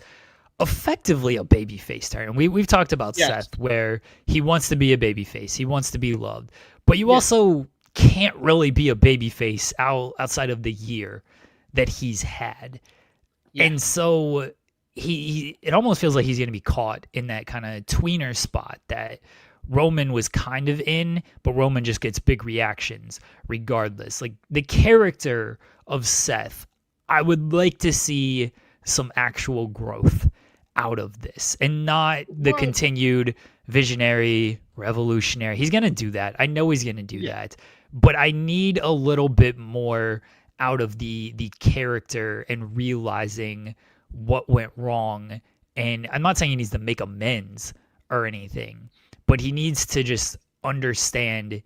Speaker 1: effectively a babyface turn. And we've talked about Seth, where he wants to be a babyface. He wants to be loved. But you also can't really be a babyface outside of the year that he's had. Yeah. And so it almost feels like he's going to be caught in that kind of tweener spot that Roman was kind of in, but Roman just gets big reactions regardless. Like, the character of Seth, I would like to see some actual growth out of this and not the continued visionary, revolutionary. He's going to do that. I know he's going to do that, but I need a little bit more out of the character and realizing what went wrong. And I'm not saying he needs to make amends or anything, but he needs to just understand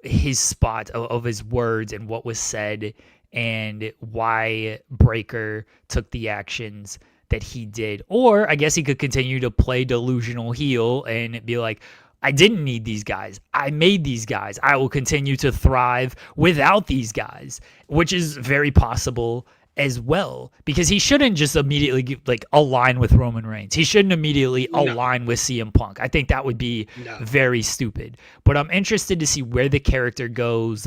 Speaker 1: his spot of his words and what was said and why Breaker took the actions that he did. Or I guess he could continue to play delusional heel and be like, I didn't need these guys. I made these guys. I will continue to thrive without these guys, which is very possible as well, because he shouldn't just immediately align with Roman Reigns. He shouldn't immediately align with CM Punk. I think that would be very stupid. But I'm interested to see where the character goes.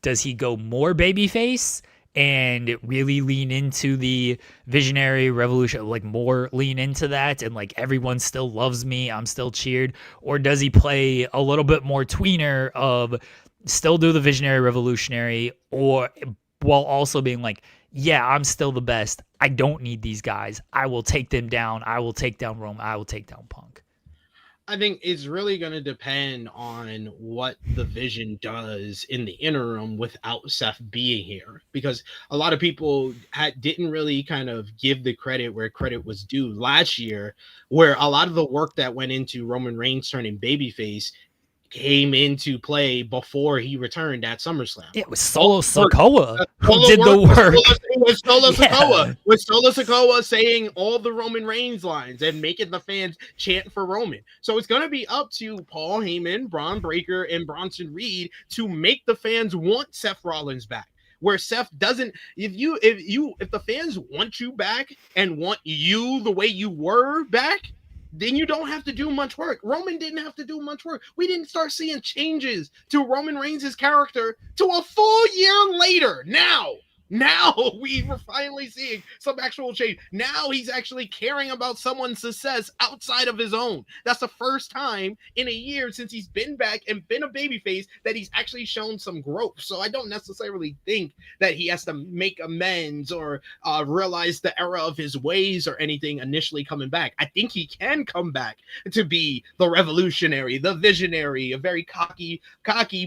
Speaker 1: Does he go more babyface and really lean into the visionary revolution, like more lean into that and like everyone still loves me, I'm still cheered? Or does he play a little bit more tweener of still do the visionary revolutionary, or while also being like, yeah, I'm still the best. I don't need these guys. I will take them down. I will take down Rome. I will take down Punk.
Speaker 2: I think it's really going to depend on what the Vision does in the interim without Seth being here, because a lot of people didn't really kind of give the credit where credit was due last year, where a lot of the work that went into Roman Reigns turning babyface came into play before he returned at SummerSlam.
Speaker 1: It was Solo Sikoa who did the work.
Speaker 2: It was Solo Sikoa. With Solo Sikoa saying all the Roman Reigns lines and making the fans chant for Roman. So it's going to be up to Paul Heyman, Braun Breaker, and Bronson Reed to make the fans want Seth Rollins back. Where Seth doesn't, if the fans want you back and want you the way you were back, then you don't have to do much work. Roman didn't have to do much work. We didn't start seeing changes to Roman Reigns' character to a full year later. Now we were finally seeing some actual change. Now he's actually caring about someone's success outside of his own. That's the first time in a year since he's been back and been a babyface that he's actually shown some growth. So I don't necessarily think that he has to make amends or realize the error of his ways or anything initially coming back. I think he can come back to be the revolutionary, the visionary, a very cocky,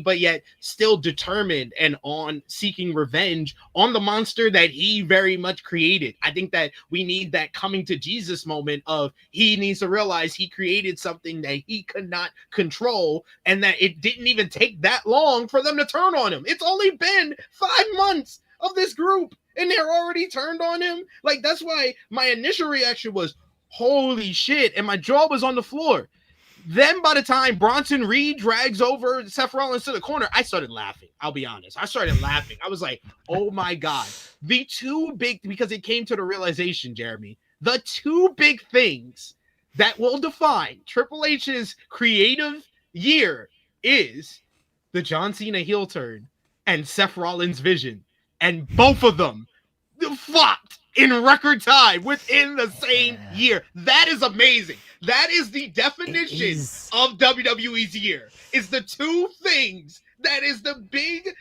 Speaker 2: but yet still determined and on seeking revenge on the monster that he very much created. I think that we need that coming to Jesus moment of he needs to realize he created something that he could not control, and that it didn't even take that long for them to turn on him. It's only been 5 months of this group and they're already turned on him. Like, that's why my initial reaction was, holy shit, and my jaw was on the floor. Then by the time Bronson Reed drags over Seth Rollins to the corner, I started laughing. I'll be honest. I started laughing. I was like, oh my God. Because it came to the realization, Jeremy, the two big things that will define Triple H's creative year is the John Cena heel turn, and Seth Rollins Vision, and both of them flopped in record time within the same year. That is amazing. That is the definition of WWE's year. Is the two things that is the big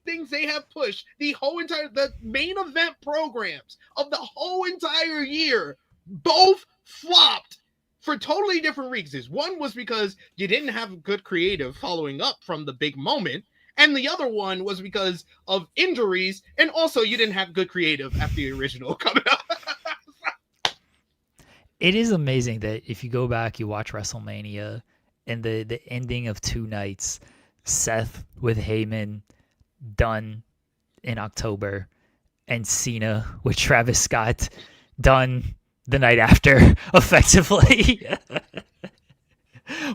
Speaker 2: things they have pushed. The main event programs of the whole entire year both flopped for totally different reasons. One was because you didn't have good creative following up from the big moment. And the other one was because of injuries, and also you didn't have good creative after the original coming out.
Speaker 1: It is amazing that if you go back, you watch WrestleMania, and the ending of two nights, Seth with Heyman done in October, and Cena with Travis Scott done the night after, effectively.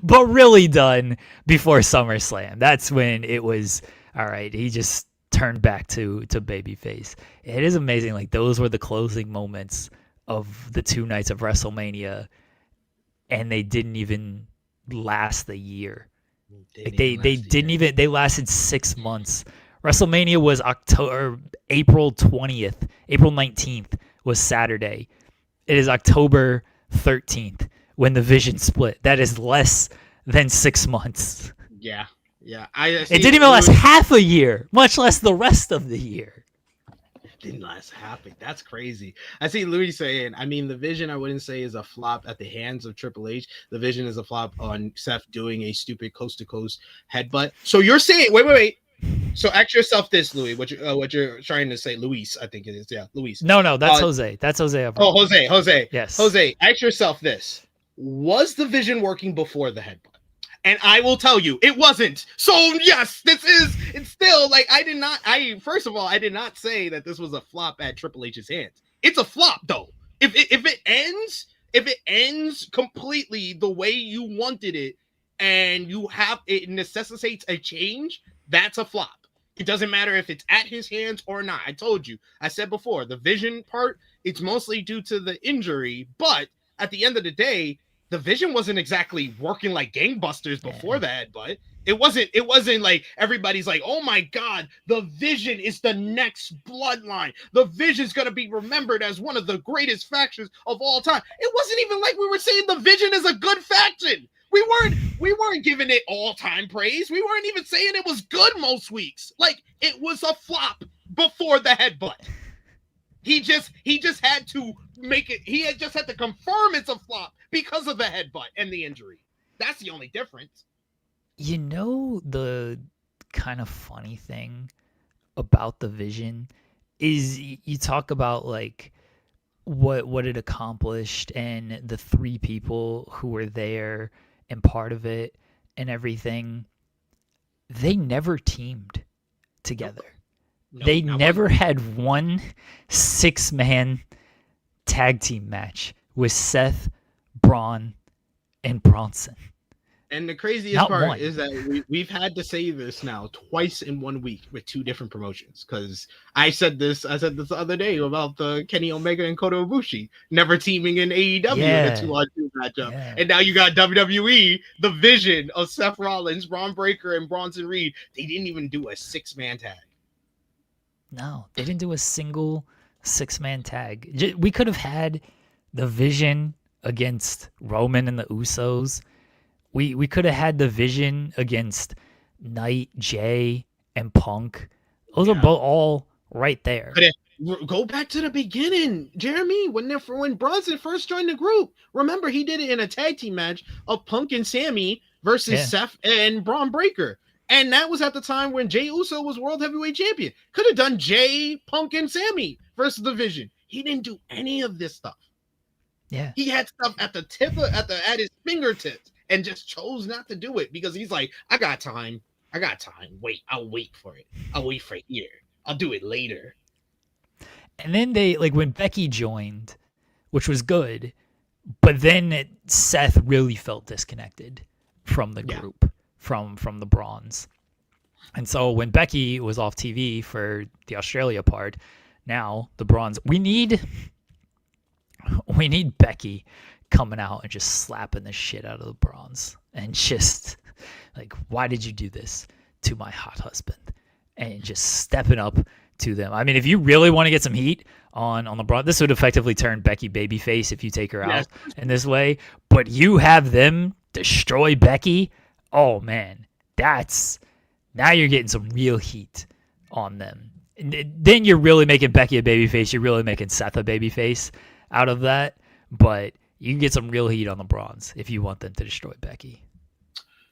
Speaker 1: But really done before SummerSlam. That's when it was, all right, he just turned back to babyface. It is amazing. Like, those were the closing moments of the two nights of WrestleMania, and they didn't even last the year. They lasted 6 months. WrestleMania was April 20th. April 19th was Saturday. It is October 13th. When the Vision split. That is less than 6 months.
Speaker 2: Yeah.
Speaker 1: It didn't even last half a year, much less the rest of the year.
Speaker 2: It didn't last half. That's crazy. I see Louis saying, I mean, the Vision I wouldn't say is a flop at the hands of Triple H. The Vision is a flop on Seth doing a stupid coast-to-coast headbutt. So you're saying, wait. So ask yourself this, Louis, what you're trying to say, Luis, I think it is. Yeah, Luis.
Speaker 1: No, that's Jose. That's Jose.
Speaker 2: Oh, Jose.
Speaker 1: Yes.
Speaker 2: Jose, ask yourself this. Was the Vision working before the headbutt? And I will tell you, it wasn't. So yes, it's still like I did not say that this was a flop at Triple H's hands. It's a flop though. If it ends completely the way you wanted it, and it necessitates a change, that's a flop. It doesn't matter if it's at his hands or not. I said before, the Vision part, it's mostly due to the injury, but at the end of the day, the Vision wasn't exactly working like gangbusters before the headbutt. It wasn't like everybody's like, oh my God, the Vision is the next bloodline. The Vision's going to be remembered as one of the greatest factions of all time. It wasn't even like we were saying the Vision is a good faction. We weren't giving it all-time praise. We weren't even saying it was good most weeks. Like, it was a flop before the headbutt. He just had to make it. He had just had to confirm it's a flop because of the headbutt and the injury. That's the only difference.
Speaker 1: You know, the kind of funny thing about the Vision is you talk about like what it accomplished and the three people who were there and part of it and everything. They never teamed together. Nope, they never had one 6-man tag team match with Seth, Braun, and Bronson.
Speaker 2: And the craziest part is that we've had to say this now twice in 1 week with two different promotions. Because I said this the other day about the Kenny Omega and Kota Ibushi never teaming in AEW in a 2-on-2 matchup. Yeah. And now you got WWE, the Vision of Seth Rollins, Braun Breaker, and Bronson Reed. They didn't even do a 6-man tag.
Speaker 1: No, they didn't do a single 6-man tag. We could have had the Vision against Roman and the Usos. We could have had the Vision against Knight, Jay, and Punk. Those are both all right there.
Speaker 2: But go back to the beginning, Jeremy. When Bronson first joined the group, remember he did it in a tag team match of Punk and Sammy versus Seth and Braun Breaker. And that was at the time when Jey Uso was World Heavyweight Champion. Could have done Jay, Punk, and Sammy versus the Vision. He didn't do any of this stuff.
Speaker 1: Yeah.
Speaker 2: He had stuff at the tip at his fingertips and just chose not to do it because he's like, I got time. Wait, I'll wait for it. I'll wait for a year. I'll do it later.
Speaker 1: And then when Becky joined, which was good, but then Seth really felt disconnected from the group. From the Brawns. And so when Becky was off TV for the Australia part, now the Brawns, we need Becky coming out and just slapping the shit out of the Brawns and just like, why did you do this? to my hot husband and just stepping up to them. I mean, if you really want to get some heat on LeBron, this would effectively turn Becky babyface if you take her out in this way. But you have them destroy Becky. Oh man, now you're getting some real heat on them. And then you're really making Becky a babyface. You're really making Seth a babyface out of that. But you can get some real heat on the Brawns if you want them to destroy Becky.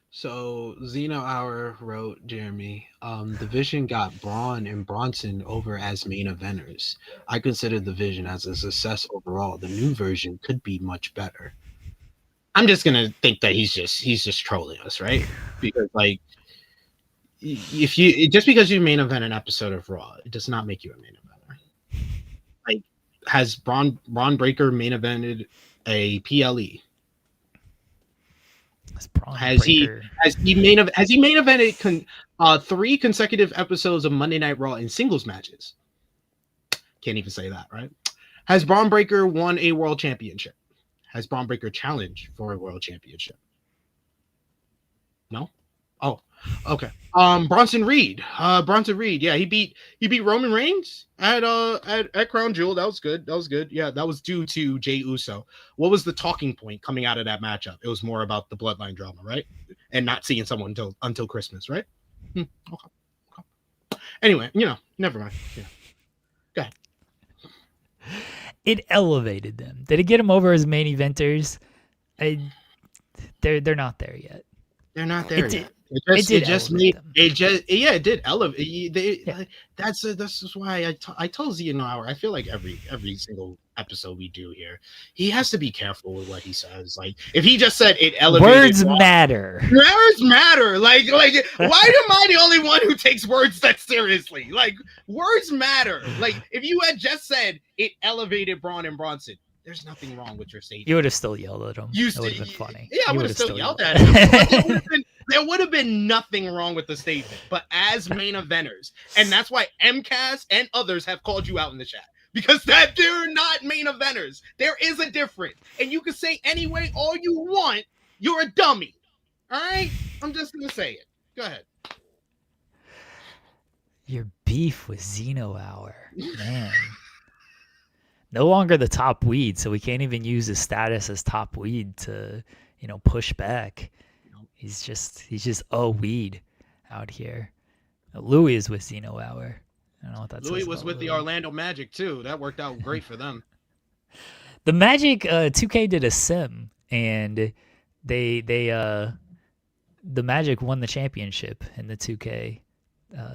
Speaker 2: So Zeno Hour wrote, Jeremy, the Vision got Braun and Bronson over as main eventers. I consider the Vision as a success overall. The new version could be much better. I'm just gonna think that he's just trolling us, right? Because like, if you just because you main event an episode of Raw, it does not make you a main eventer. Like, has Braun Breaker main evented a PLE? Has he main evented 3 consecutive episodes of Monday Night Raw in singles matches? Can't even say that, right? Has Braun Breaker won a world championship? Has Braun Breaker challenged for a world championship? No. Oh, okay. Bronson Reed. Yeah, he beat Roman Reigns at Crown Jewel. That was good. Yeah, that was due to Jey Uso. What was the talking point coming out of that matchup? It was more about the bloodline drama, right? And not seeing someone until Christmas, right? Okay. Anyway, never mind. Yeah. Go ahead.
Speaker 1: It elevated them. Did it get them over as main eventers? They're not there yet.
Speaker 2: They're not there yet. It did elevate. That's why I told Zeno Hour. I feel like every single episode we do here, he has to be careful with what he says. Like, if he just said it elevated,
Speaker 1: words matter.
Speaker 2: Words matter. Like why am I the only one who takes words that seriously? Like, words matter. Like, if you had just said it elevated Braun and Bronson, there's nothing wrong with your statement.
Speaker 1: You would have still yelled at him. It would have been funny.
Speaker 2: Yeah, I would have still yelled at him. There would have been nothing wrong with the statement. But as main eventers, and that's why MCAS and others have called you out in the chat, because that they're not main eventers. There is a difference. And you can say anyway all you want, you're a dummy. All right? I'm just going to say it. Go ahead.
Speaker 1: Your beef with Zeno Hour, man. No longer the top weed, so we can't even use his status as top weed to, push back. He's just a weed out here. Louis is with Zeno Hour. I don't know what that says.
Speaker 2: Louis was with the Orlando Magic too. That worked out great for them.
Speaker 1: The Magic 2K did a sim, and the Magic won the championship in the 2K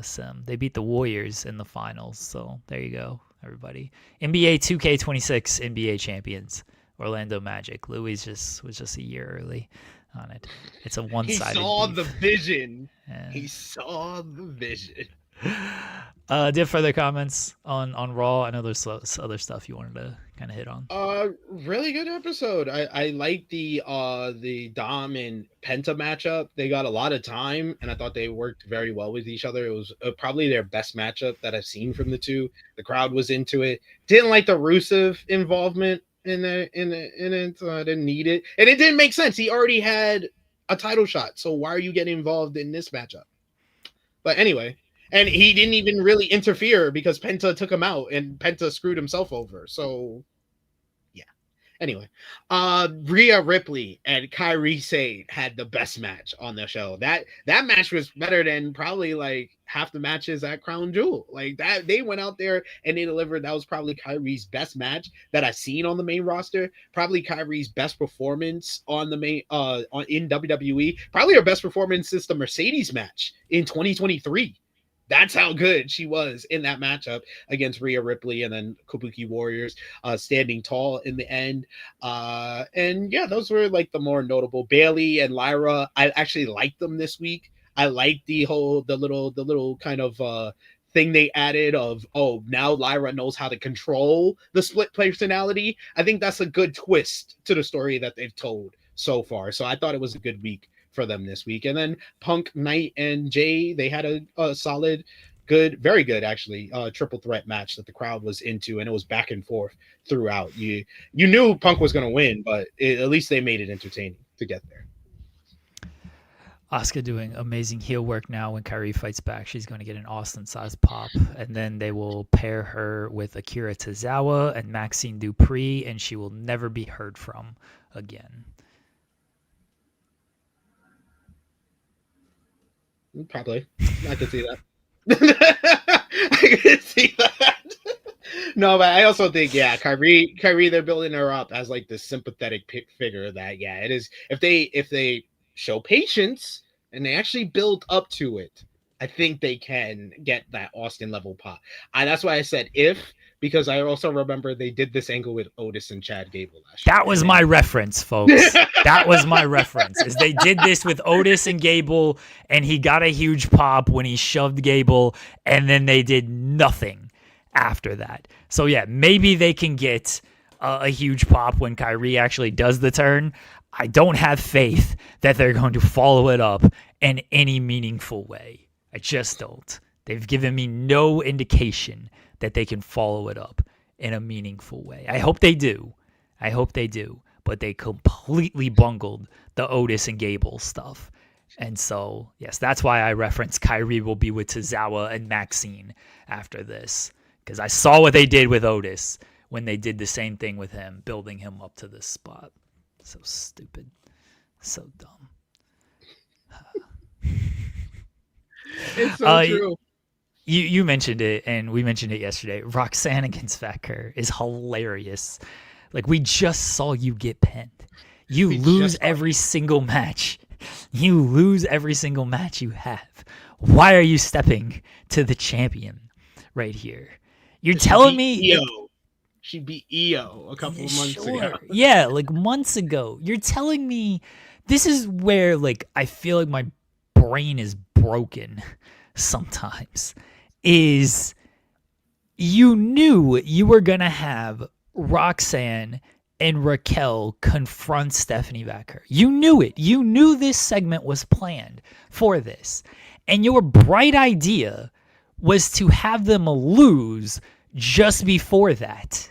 Speaker 1: sim. They beat the Warriors in the finals. So there you go, everybody. NBA 2K26 NBA champions, Orlando Magic. Louis was just a year early on it. It's a one-sided.
Speaker 2: He saw
Speaker 1: beef.
Speaker 2: the vision.
Speaker 1: Yeah.
Speaker 2: He saw the vision.
Speaker 1: Do you have further comments on Raw? I know there's other stuff you wanted to kind of hit on.
Speaker 2: Really good episode. I like the Dom and Penta matchup. They got a lot of time, and I thought they worked very well with each other. It was probably their best matchup that I've seen from the two. The crowd was into it. Didn't like the Rusev involvement in it, so I didn't need it, and it didn't make sense. He already had a title shot, so why are you getting involved in this matchup? But anyway. And he didn't even really interfere because Penta took him out and Penta screwed himself over. So, yeah. Anyway, Rhea Ripley and Kairi Sane had the best match on the show. That match was better than probably like half the matches at Crown Jewel. Like that, they went out there and they delivered. That was probably Kairi's best match that I've seen on the main roster. Probably Kairi's best performance on the main in WWE. Probably her best performance since the Mercedes match in 2023. That's how good she was in that matchup against Rhea Ripley and then Kabuki Warriors, standing tall in the end. And yeah, those were like the more notable. Bayley and Lyra, I actually liked them this week. I liked the little kind of thing they added of, now Lyra knows how to control the split personality. I think that's a good twist to the story that they've told so far. So I thought it was a good week for them this week. And then Punk, Knight, and Jay, they had a solid, good, very good actually, triple threat match that the crowd was into, and it was back and forth throughout. You knew Punk was going to win, but at least they made it entertaining to get there.
Speaker 1: Asuka doing amazing heel work now. When Kairi fights back, she's going to get an Austin-sized pop, and then they will pair her with Akira Tozawa and Maxine Dupree, and she will never be heard from again.
Speaker 2: Probably. I could see that. I could see that. No, but I also think, yeah, Kyrie, they're building her up as like this sympathetic figure that, yeah, it is. If they show patience and they actually build up to it, I think they can get that Austin level pop. That's why I said because I also remember they did this angle with Otis and Chad Gable last year.
Speaker 1: That was my reference, folks. That was my reference. Is they did this with Otis and Gable, and he got a huge pop when he shoved Gable, and then they did nothing after that. So yeah, maybe they can get a huge pop when Kyrie actually does the turn. I don't have faith that they're going to follow it up in any meaningful way. I just don't. They've given me no indication that they can follow it up in a meaningful way. I hope they do. But they completely bungled the Otis and Gable stuff. And so, yes, that's why I referenced Kyrie will be with Tozawa and Maxine after this. Because I saw what they did with Otis when they did the same thing with him, building him up to this spot. So stupid. So dumb.
Speaker 2: It's so true.
Speaker 1: You mentioned it, and we mentioned it yesterday. Roxanne against Vacker is hilarious. Like, we just saw you get pinned. You lose every single match. You lose every single match you have. Why are you stepping to the champion right here? You're telling me...
Speaker 2: She beat Io a couple of months ago.
Speaker 1: Yeah, like months ago. You're telling me... This is where, like, I feel like my brain is broken sometimes. Is you knew you were going to have Roxanne and Raquel confront Stephanie Vacker. You knew it. You knew this segment was planned for this. And your bright idea was to have them lose just before that.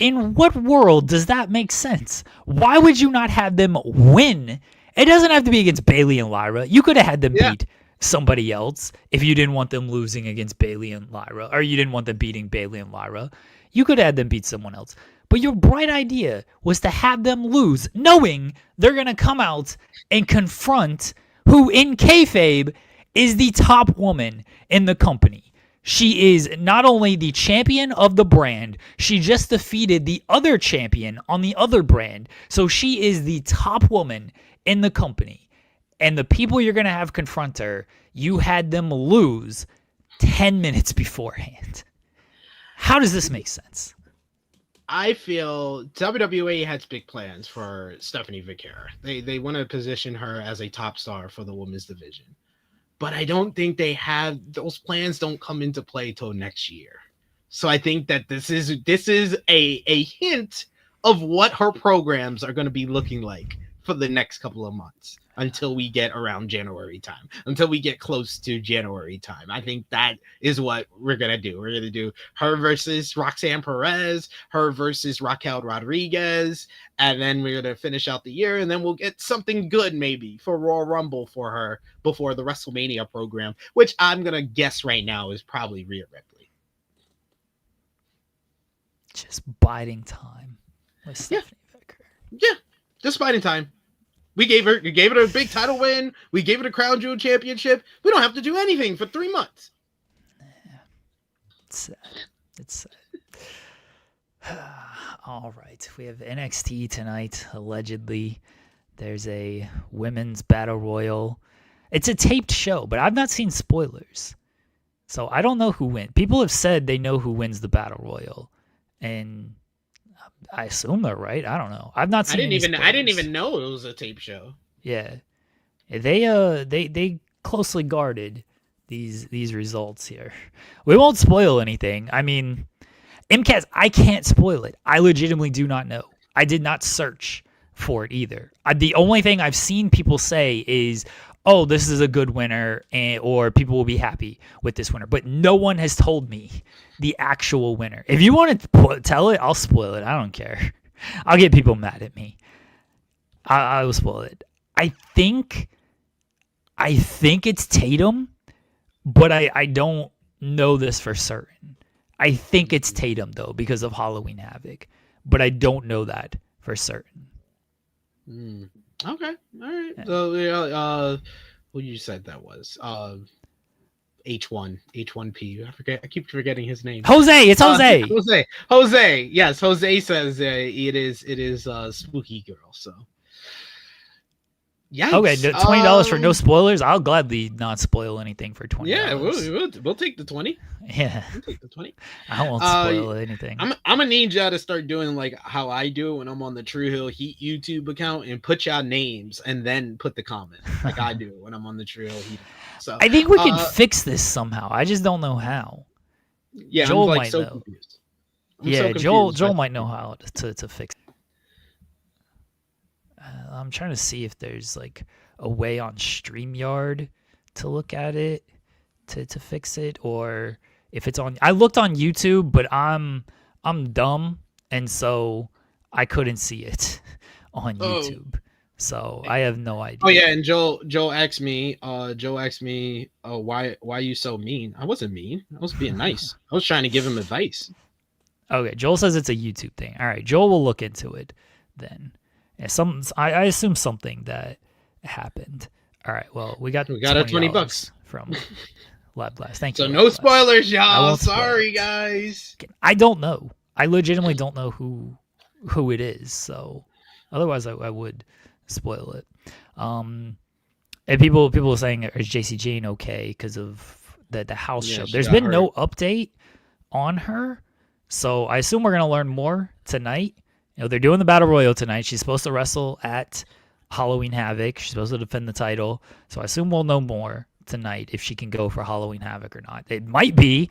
Speaker 1: In what world does that make sense? Why would you not have them win? It doesn't have to be against Bayley and Lyra. You could have had them beat somebody else if you didn't want them losing against Bayley and Lyra, or you didn't want them beating Bayley and Lyra. You could have had them beat someone else. But your bright idea was to have them lose, knowing they're going to come out and confront who, in kayfabe, is the top woman in the company. She is not only the champion of the brand, she just defeated the other champion on the other brand. So she is the top woman in the company. And the people you're going to have confront her, you had them lose 10 minutes beforehand. How does this make sense?
Speaker 2: I feel WWE has big plans for Stephanie Vaquera. They want to position her as a top star for the women's division. But I don't think they have those plans don't come into play till next year. So I think that this is a hint of what her programs are going to be looking like for the next couple of months until we get around January time, until we get close to January time. I think that is what we're going to do. We're going to do her versus Roxanne Perez, her versus Raquel Rodriguez, and then we're going to finish out the year, and then we'll get something good maybe for Royal Rumble for her before the WrestleMania program, which I'm going to guess right now is probably Rhea Ripley.
Speaker 1: Just biding time with Stephanie Vaquera.
Speaker 2: Yeah, just biding time. We gave her a big title win. We gave her the Crown Jewel Championship. We don't have to do anything for 3 months.
Speaker 1: Yeah. It's sad. All right. We have NXT tonight, allegedly. There's a women's battle royal. It's a taped show, but I've not seen spoilers. So I don't know who wins. People have said they know who wins the battle royal. And I assume they're right. I don't know. I've not seen. I
Speaker 2: didn't even know it was a tape show.
Speaker 1: Yeah, they closely guarded these results here. We won't spoil anything. I mean, MCAS, I can't spoil it. I legitimately do not know. I did not search for it either. The only thing I've seen people say is, "Oh, this is a good winner," or people will be happy with this winner. But no one has told me the actual winner. If you want to tell it, I'll spoil it. I don't care. I'll get people mad at me. I will spoil it. I think I think it's Tatum, but I don't know this for certain. I think it's Tatum though because of Halloween Havoc, but I don't know that for certain.
Speaker 2: Okay, all right.
Speaker 1: Yeah.
Speaker 2: So who you said that was? H1P. I keep forgetting his name.
Speaker 1: Jose, it's Jose.
Speaker 2: Jose. Yes, Jose says it is Spooky Girl. So
Speaker 1: Okay,
Speaker 2: yikes.
Speaker 1: $20 for no spoilers. I'll gladly not spoil anything for $20.
Speaker 2: Yeah, we'll take the 20.
Speaker 1: Yeah,
Speaker 2: We'll take the 20.
Speaker 1: I won't spoil anything.
Speaker 2: I'm gonna need y'all to start doing like how I do when I'm on the True Hill Heat YouTube account and put y'all names and then put the comment like I do when I'm on the True Hill Heat. So
Speaker 1: I think we can fix this somehow. I just don't know how.
Speaker 2: Yeah,
Speaker 1: Joel
Speaker 2: I'm like
Speaker 1: might
Speaker 2: so
Speaker 1: know.
Speaker 2: confused.
Speaker 1: Joel might know how to fix it. I'm trying to see if there's like a way on StreamYard to look at it to fix it, or if it's on. I looked on YouTube, but I'm dumb, and so I couldn't see it on YouTube. So I have no idea.
Speaker 2: Oh yeah, and Joel asked me, why you so mean? I wasn't mean. I was being nice. I was trying to give him advice.
Speaker 1: Okay, Joel says it's a YouTube thing. All right, Joel will look into it then. Yeah, I assume something that happened. All right, well, we got
Speaker 2: our $20
Speaker 1: from Lab Blast. Thank you.
Speaker 2: So no spoilers,
Speaker 1: I
Speaker 2: y'all.
Speaker 1: won't spoil
Speaker 2: Sorry,
Speaker 1: it.
Speaker 2: guys.
Speaker 1: I don't know. I legitimately don't know who it is. So otherwise, I would spoil it. And people were saying, is JC Jane okay because of the house show? There's been no update on her, so I assume we're gonna learn more tonight. You know, they're doing the Battle Royal tonight. She's supposed to wrestle at Halloween Havoc. She's supposed to defend the title. So I assume we'll know more tonight if she can go for Halloween Havoc or not. It might be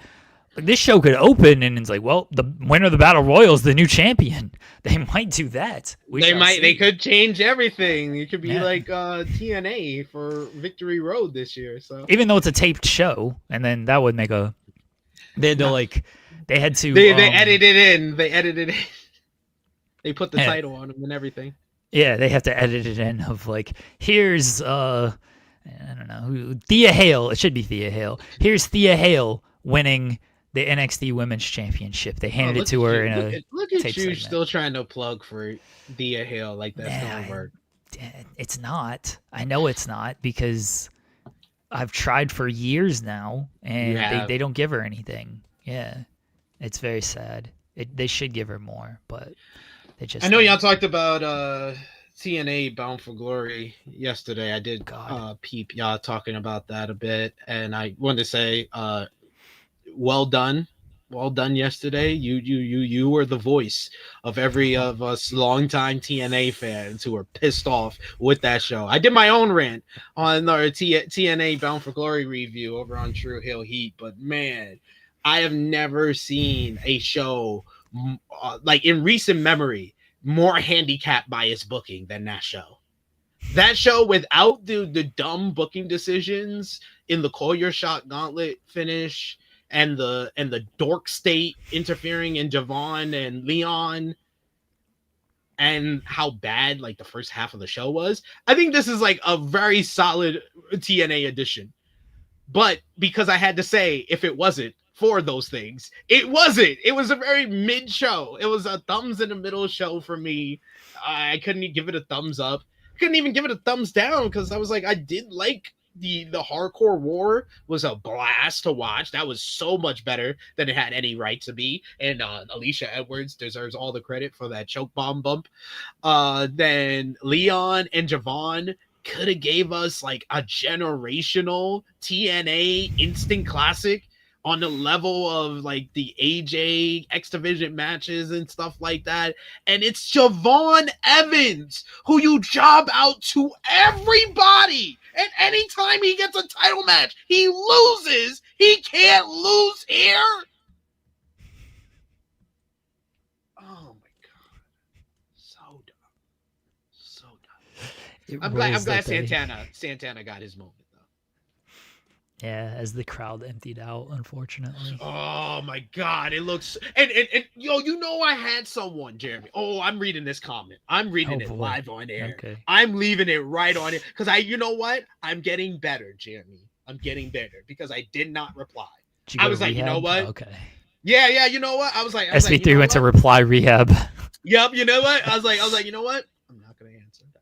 Speaker 1: like this show could open and it's like, well, the winner of the Battle Royal is the new champion. They might do that.
Speaker 2: They could change everything. It could be like TNA for Victory Road this year. So
Speaker 1: even though it's a taped show, and then that would make a they had to
Speaker 2: they edited it in. They edited it in. They put the title on them and everything.
Speaker 1: Yeah, they have to edit it in of like, here's I don't know, Thea Hale. It should be Thea Hale. Here's Thea Hale winning the NXT Women's Championship. They handed it to her in a
Speaker 2: look at
Speaker 1: tape
Speaker 2: you
Speaker 1: segment.
Speaker 2: Still trying to plug for Thea Hale like that's gonna work.
Speaker 1: It's not. I know it's not because I've tried for years now and they don't give her anything. Yeah, it's very sad. They should give her more, but they just.
Speaker 2: I know y'all talked about TNA Bound for Glory yesterday. I did peep y'all talking about that a bit, and I wanted to say, well done yesterday. You were the voice of every of us longtime TNA fans who were pissed off with that show. I did my own rant on our TNA Bound for Glory review over on True Hill Heat, but man, I have never seen a show like in recent memory more handicapped by its booking than that show. That show without the dumb booking decisions in the Call Your Shot Gauntlet finish and the dork state interfering in Javon and Leon and how bad like the first half of the show was. I think this is like a very solid TNA edition. But because I had to say if it wasn't for those things, it wasn't. It was a very mid show. It was a thumbs in the middle show for me. I couldn't even give it a thumbs up. Couldn't even give it a thumbs down because I was like, I did like the Hardcore War was a blast to watch. That was so much better than it had any right to be. And Alicia Edwards deserves all the credit for that choke bomb bump. Then Leon and Javon could have gave us like a generational TNA instant classic on the level of like the AJ X Division matches and stuff like that. And it's Javon Evans who you job out to everybody. And anytime he gets a title match, he loses. He can't lose here. Oh my God. So dumb. I'm glad Santana got his moment though.
Speaker 1: Yeah, as the crowd emptied out, unfortunately.
Speaker 2: Oh my God, it looks and yo, you know I had someone, Jeremy. Oh, I'm reading this comment. I'm reading it
Speaker 1: boy.
Speaker 2: live on air.
Speaker 1: Okay.
Speaker 2: I'm leaving it right on it because you know what? I'm getting better, Jeremy. I'm getting better because I did not reply. I was like, you know what?
Speaker 1: Okay.
Speaker 2: Yeah, you know what? I was like,
Speaker 1: SP3 went to reply rehab.
Speaker 2: Yep, you know what? I was like, you know what? I'm not gonna answer that.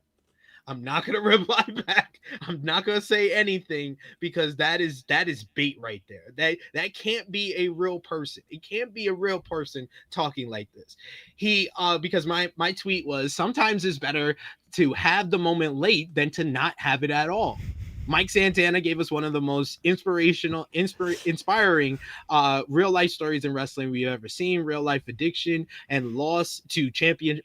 Speaker 2: I'm not gonna reply back. I'm not gonna say anything because that is bait right there. That can't be a real person. It can't be a real person talking like this. Because my tweet was sometimes it's better to have the moment late than to not have it at all. Mike Santana gave us one of the most inspiring real life stories in wrestling we've ever seen. Real life addiction and loss to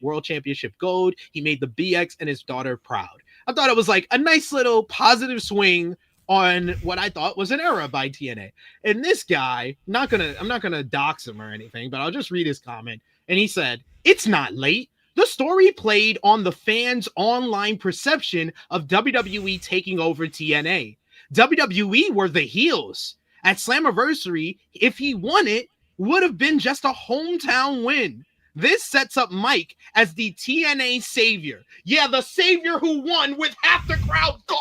Speaker 2: world championship gold. He made the BX and his daughter proud. I thought it was like a nice little positive swing on what I thought was an era by TNA. And this guy, I'm not gonna dox him or anything, but I'll just read his comment. And he said, "It's not late. The story played on the fans' online perception of WWE taking over TNA. WWE were the heels. At Slammiversary, if he won it, would have been just a hometown win. This sets up Mike as the TNA savior. Yeah, the savior who won with half the crowd gone.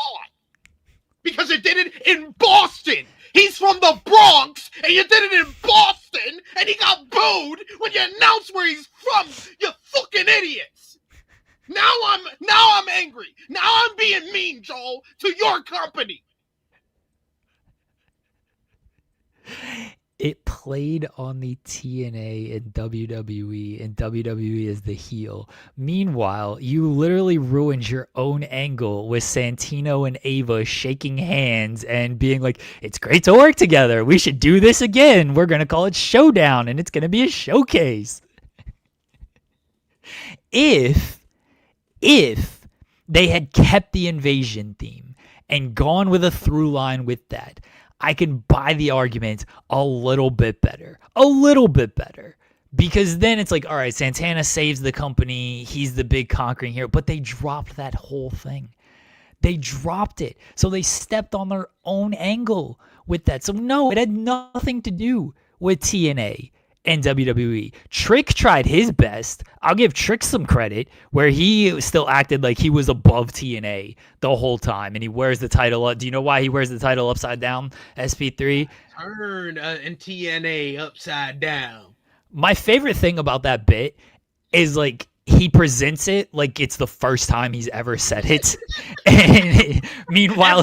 Speaker 2: Because it did it in Boston. He's from the Bronx, and you did it in Boston, and he got booed when you announced where he's from. You fucking idiots. Now I'm angry. Now I'm being mean, Joel, to your company.
Speaker 1: It played on the TNA and WWE, and WWE is the heel. Meanwhile, you literally ruined your own angle with Santino and Ava shaking hands and being like, it's great to work together. We should do this again. We're going to call it Showdown, and it's going to be a showcase. If they had kept the invasion theme and gone with a through line with that, I can buy the argument a little bit better. Because then it's like, all right, Santana saves the company. He's the big conquering hero. But they dropped that whole thing. They dropped it. So they stepped on their own angle with that. So no, it had nothing to do with TNA and WWE. Trick tried his best. I'll give Trick some credit where he still acted like he was above TNA the whole time, and he wears the title up. Do you know why he wears the title upside down, SP3?
Speaker 2: Turn in TNA upside down.
Speaker 1: My favorite thing about that bit is like he presents it like it's the first time he's ever said it. And meanwhile,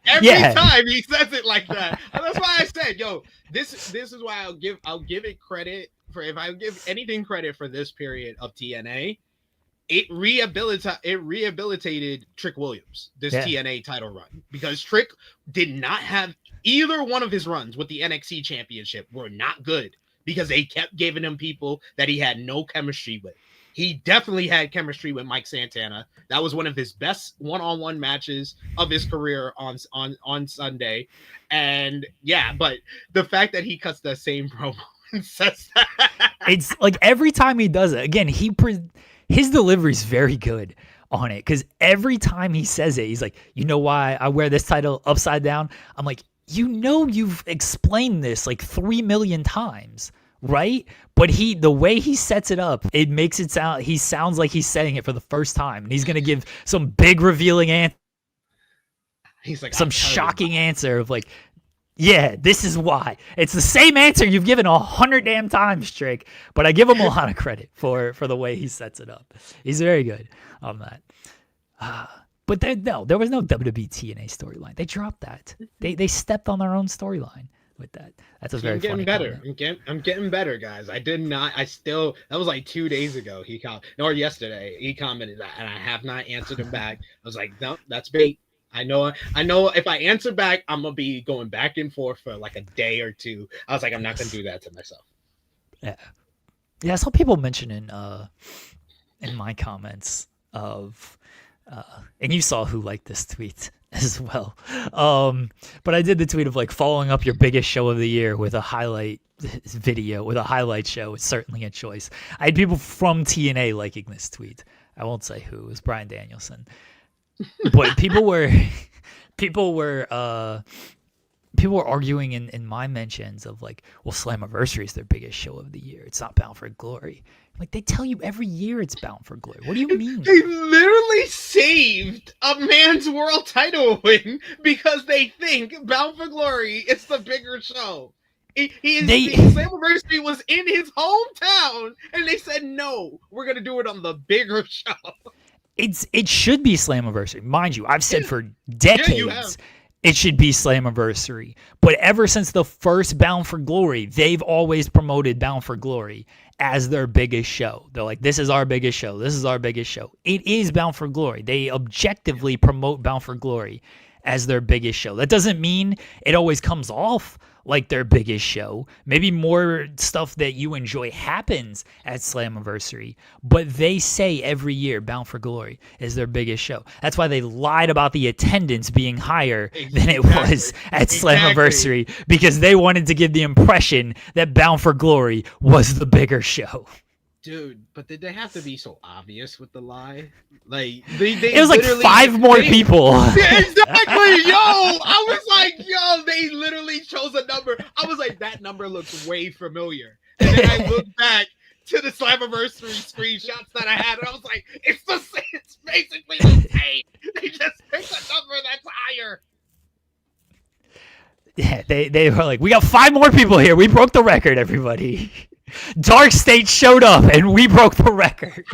Speaker 2: Every time he says it like that. And that's why I said, yo, this is why I'll give it credit for, if I give anything credit for this period of TNA, it rehabilitated Trick Williams, this TNA title run, because Trick did not have either one of his runs with the NXT Championship were not good because they kept giving him people that he had no chemistry with. He definitely had chemistry with Mike Santana. That was one of his best one-on-one matches of his career on Sunday. And yeah, but the fact that he cuts the same promo and says that.
Speaker 1: It's like every time he does it, again, his delivery is very good on it, because every time he says it, he's like, you know why I wear this title upside down? I'm like, you know, you've explained this like 3 million times. Right? But the way he sets it up, it makes it sound, he sounds like he's saying it for the first time. And he's going to give some big revealing answer.
Speaker 2: He's like,
Speaker 1: some shocking answer of like, yeah, this is why. It's the same answer you've given 100 damn times, Trick. But I give him a lot of credit for the way he sets it up. He's very good on that. But there was no WWE TNA storyline. They dropped that. They stepped on their own storyline with that. That's a very funny
Speaker 2: better. I'm getting better, guys. I still, that was like 2 days ago. Yesterday, he commented that, and I have not answered him back. I was like, no, that's bait. I know if I answer back, I'm gonna be going back and forth for like a day or two. I was like, I'm not gonna do that to myself.
Speaker 1: Yeah. I saw people mention in my comments of and you saw who liked this tweet as well. But I did the tweet of like following up your biggest show of the year with a highlight video, with a highlight show. It's certainly a choice. I had people from TNA liking this tweet. I won't say who. It was Bryan Danielson. But people were people are arguing in my mentions of like, well, Slammiversary is their biggest show of the year. It's not Bound for Glory. Like, they tell you every year it's Bound for Glory. What do you mean?
Speaker 2: They literally saved a man's world title win because they think Bound for Glory is the bigger show. The Slammiversary was in his hometown, and they said, no, we're going to do it on the bigger show.
Speaker 1: It should be Slammiversary. Mind you, I've said for decades it should be Slammiversary. But ever since the first Bound for Glory, they've always promoted Bound for Glory as their biggest show. They're like, this is our biggest show. This is our biggest show. It is Bound for Glory. They objectively promote Bound for Glory as their biggest show. That doesn't mean it always comes off like their biggest show. Maybe more stuff that you enjoy happens at Slammiversary, but they say every year Bound for Glory is their biggest show. That's why they lied about the attendance being higher than it was at Slammiversary, because they wanted to give the impression that Bound for Glory was the bigger show.
Speaker 2: Dude, but did they have to be so obvious with the lie? Like,
Speaker 1: it was like 5 more people.
Speaker 2: Yeah, exactly, yo! I was like, yo, they literally chose a number. I was like, that number looks way familiar. And then I looked back to the Slammiversary screenshots that I had, and I was like, it's basically the same. They just picked a number that's higher.
Speaker 1: Yeah, they were like, we got 5 more people here. We broke the record, everybody. Dark State showed up and we broke the record.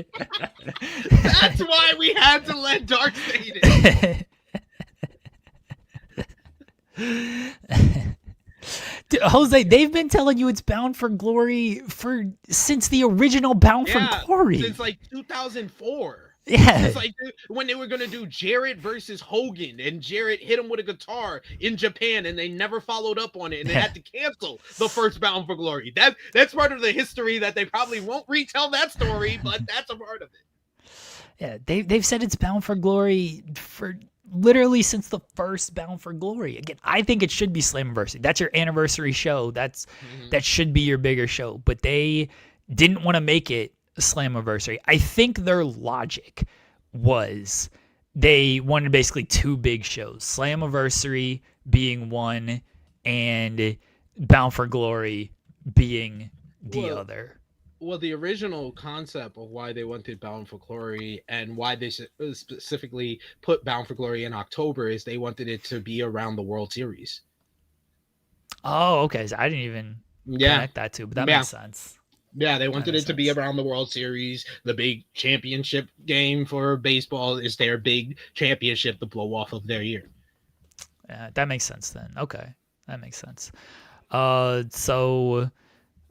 Speaker 2: That's why we had to let Dark State in.
Speaker 1: Dude, Jose, they've been telling you it's Bound for Glory since the original Bound for Glory.
Speaker 2: Since like 2004.
Speaker 1: Yeah.
Speaker 2: It's like when they were going to do Jarrett versus Hogan, and Jarrett hit him with a guitar in Japan, and they never followed up on it, and they had to cancel the first Bound for Glory. That's part of the history that they probably won't retell that story, but that's a part of it.
Speaker 1: Yeah, they've said it's Bound for Glory for literally since the first Bound for Glory. Again, I think it should be Slammiversary. That's your anniversary show. That should be your bigger show, but they didn't want to make it Slammiversary. I think their logic was they wanted basically 2 big shows, Slammiversary being one and Bound for Glory being the other.
Speaker 2: Well, the original concept of why they wanted Bound for Glory and why they specifically put Bound for Glory in October is they wanted it to be around the World Series.
Speaker 1: Oh, okay. So I didn't even connect that too, but that makes sense.
Speaker 2: Yeah, they wanted it to be around the World Series. The big championship game for baseball is their big championship to blow off of their year.
Speaker 1: Yeah, that makes sense then. Okay, that makes sense. So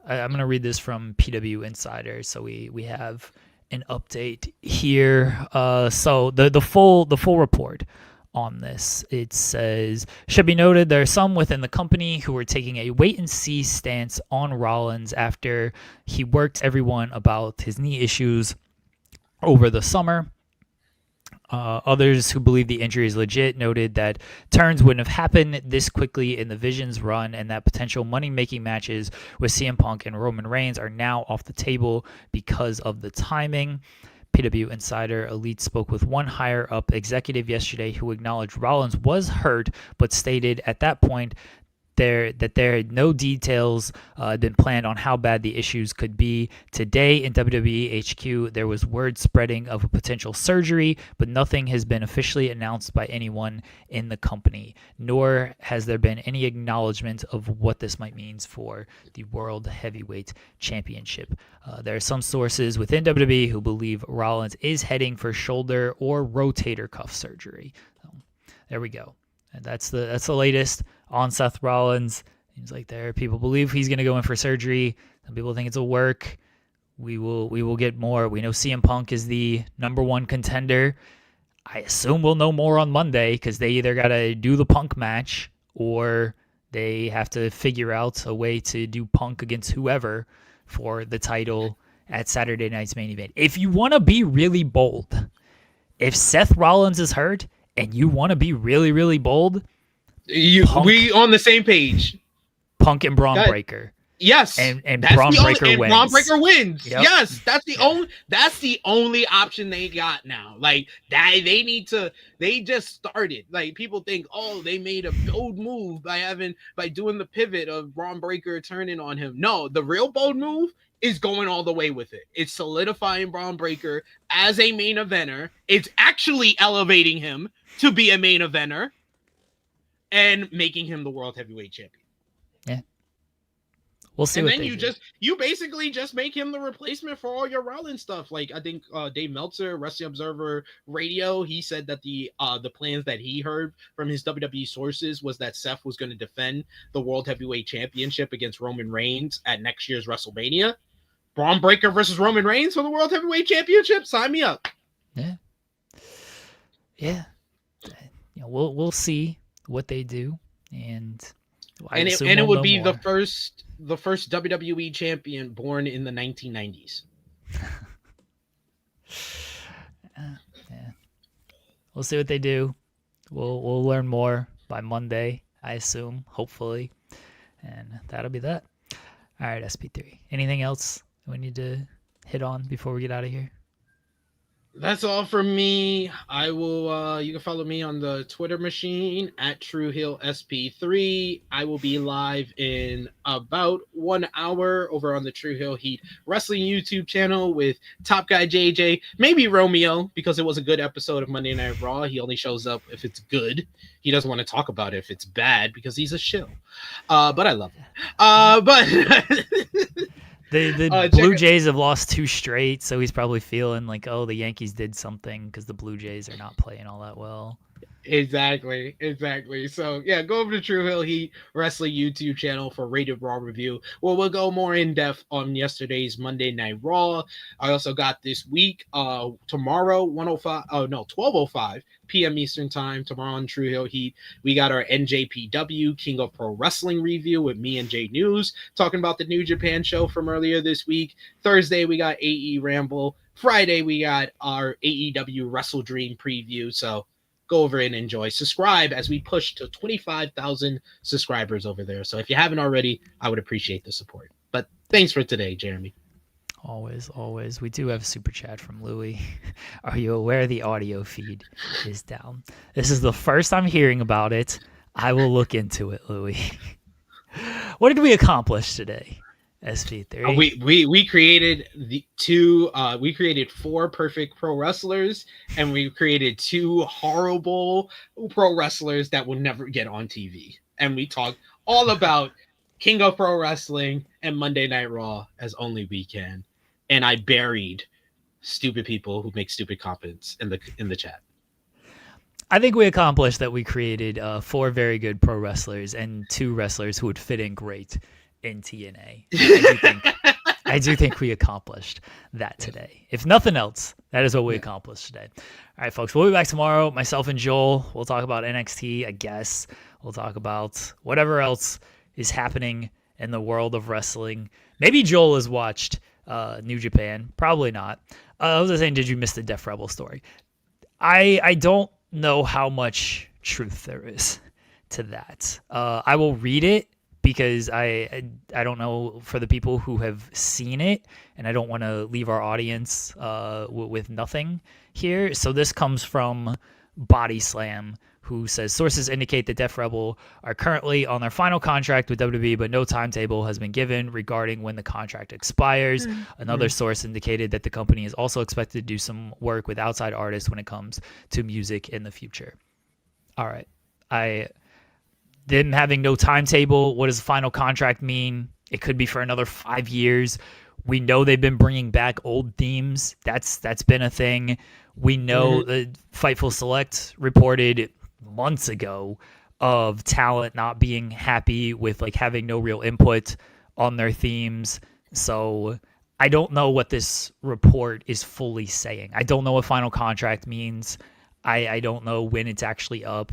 Speaker 1: I'm going to read this from PW Insider. So we have an update here. So the full report on this. It says, should be noted there are some within the company who are taking a wait-and-see stance on Rollins after he worked everyone about his knee issues over the summer. Others who believe the injury is legit noted that turns wouldn't have happened this quickly in the Vision's run and that potential money-making matches with CM Punk and Roman Reigns are now off the table because of the timing. PW Insider Elite spoke with one higher-up executive yesterday who acknowledged Rollins was hurt, but stated at that point that there had no details been planned on how bad the issues could be. Today in WWE HQ, there was word spreading of a potential surgery, but nothing has been officially announced by anyone in the company, nor has there been any acknowledgement of what this might mean for the World Heavyweight Championship. There are some sources within WWE who believe Rollins is heading for shoulder or rotator cuff surgery. So, there we go. And that's the latest on Seth Rollins. Seems like there are people believe he's going to go in for surgery. Some people think it'll work. We will get more. We know CM Punk is the number 1 contender. I assume we'll know more on Monday because they either got to do the Punk match or they have to figure out a way to do Punk against whoever for the title at Saturday night's main event. If you want to be really bold, if Seth Rollins is hurt and you want to be really, really bold,
Speaker 2: we on the same page.
Speaker 1: Punk and Braun Breaker.
Speaker 2: Yes,
Speaker 1: and
Speaker 2: that's
Speaker 1: Braun
Speaker 2: the only,
Speaker 1: Breaker
Speaker 2: and
Speaker 1: wins.
Speaker 2: Braun Breaker wins.
Speaker 1: Yep.
Speaker 2: Yes, that's the only option they got now. Like that, they just started. Like people think, oh, they made a bold move by doing the pivot of Braun Breaker turning on him. No, the real bold move is going all the way with it. It's solidifying Braun Breaker as a main eventer. It's actually elevating him to be a main eventer and making him the world heavyweight champion.
Speaker 1: Yeah. We'll see.
Speaker 2: And
Speaker 1: what
Speaker 2: then
Speaker 1: they
Speaker 2: you basically just make him the replacement for all your Rollins stuff. Like I think Dave Meltzer, Wrestling Observer Radio, he said that the plans that he heard from his WWE sources was that Seth was going to defend the World Heavyweight Championship against Roman Reigns at next year's WrestleMania. Braun Breaker versus Roman Reigns for the World Heavyweight Championship. Sign me up.
Speaker 1: Yeah. You know, we'll see what they do, and
Speaker 2: it would be the first WWE champion born in the 1990s.
Speaker 1: Yeah. We'll see what they do. We'll learn more by Monday, I assume, hopefully, and that'll be that. All right, SP3. Anything else we need to hit on before we get out of here?
Speaker 2: That's all from me. I will you can follow me on the Twitter machine at TrueHillSP3. I will be live in about 1 hour over on the True Hill Heat Wrestling YouTube channel with Top Guy JJ, maybe Romeo, because it was a good episode of Monday Night Raw. He only shows up if it's good. He doesn't want to talk about it if it's bad because he's a shill. But I love him. But
Speaker 1: The Blue Jays have lost 2 straight, so he's probably feeling like, oh, the Yankees did something because the Blue Jays are not playing all that well.
Speaker 2: Exactly. So yeah, go over to True Hill Heat Wrestling YouTube channel for Rated Raw review. Well, we'll go more in depth on yesterday's Monday Night Raw. I also got this week, tomorrow, 12:05 p.m. Eastern time, tomorrow on True Hill Heat. We got our NJPW King of Pro Wrestling review with me and Jay News, talking about the New Japan show from earlier this week. Thursday, we got AE Ramble. Friday, we got our AEW Wrestle Dream preview. So go over and enjoy. Subscribe as we push to 25,000 subscribers over there. So if you haven't already, I would appreciate the support. But thanks for today, Jeremy.
Speaker 1: Always. We do have a super chat from Louie. Are you aware the audio feed is down? This is the first I'm hearing about it. I will look into it, Louie. What did we accomplish today? SP3.
Speaker 2: We created we created 4 perfect pro wrestlers, and we created 2 horrible pro wrestlers that will never get on TV. And we talked all about King of Pro Wrestling and Monday Night Raw as only we can. And I buried stupid people who make stupid comments in the chat.
Speaker 1: I think we accomplished that. We created 4 very good pro wrestlers and 2 wrestlers who would fit in great in TNA. I do think we accomplished that today. If nothing else, that is what we accomplished today. All right, folks, we'll be back tomorrow. Myself and Joel, we'll talk about NXT, I guess. We'll talk about whatever else is happening in the world of wrestling. Maybe Joel has watched New Japan. Probably not. I was saying, did you miss the Def Rebel story? I don't know how much truth there is to that. I will read it because I don't know for the people who have seen it, and I don't want to leave our audience with nothing here. So this comes from Body Slam, who says sources indicate that Def Rebel are currently on their final contract with WWE, but no timetable has been given regarding when the contract expires. Another source indicated that the company is also expected to do some work with outside artists when it comes to music in the future. All right. Them having no timetable, what does the final contract mean? It could be for another 5 years. We know they've been bringing back old themes. That's been a thing. We know the Fightful Select reported months ago of talent not being happy with like having no real input on their themes. So I don't know what this report is fully saying. I don't know what final contract means. I don't know when it's actually up.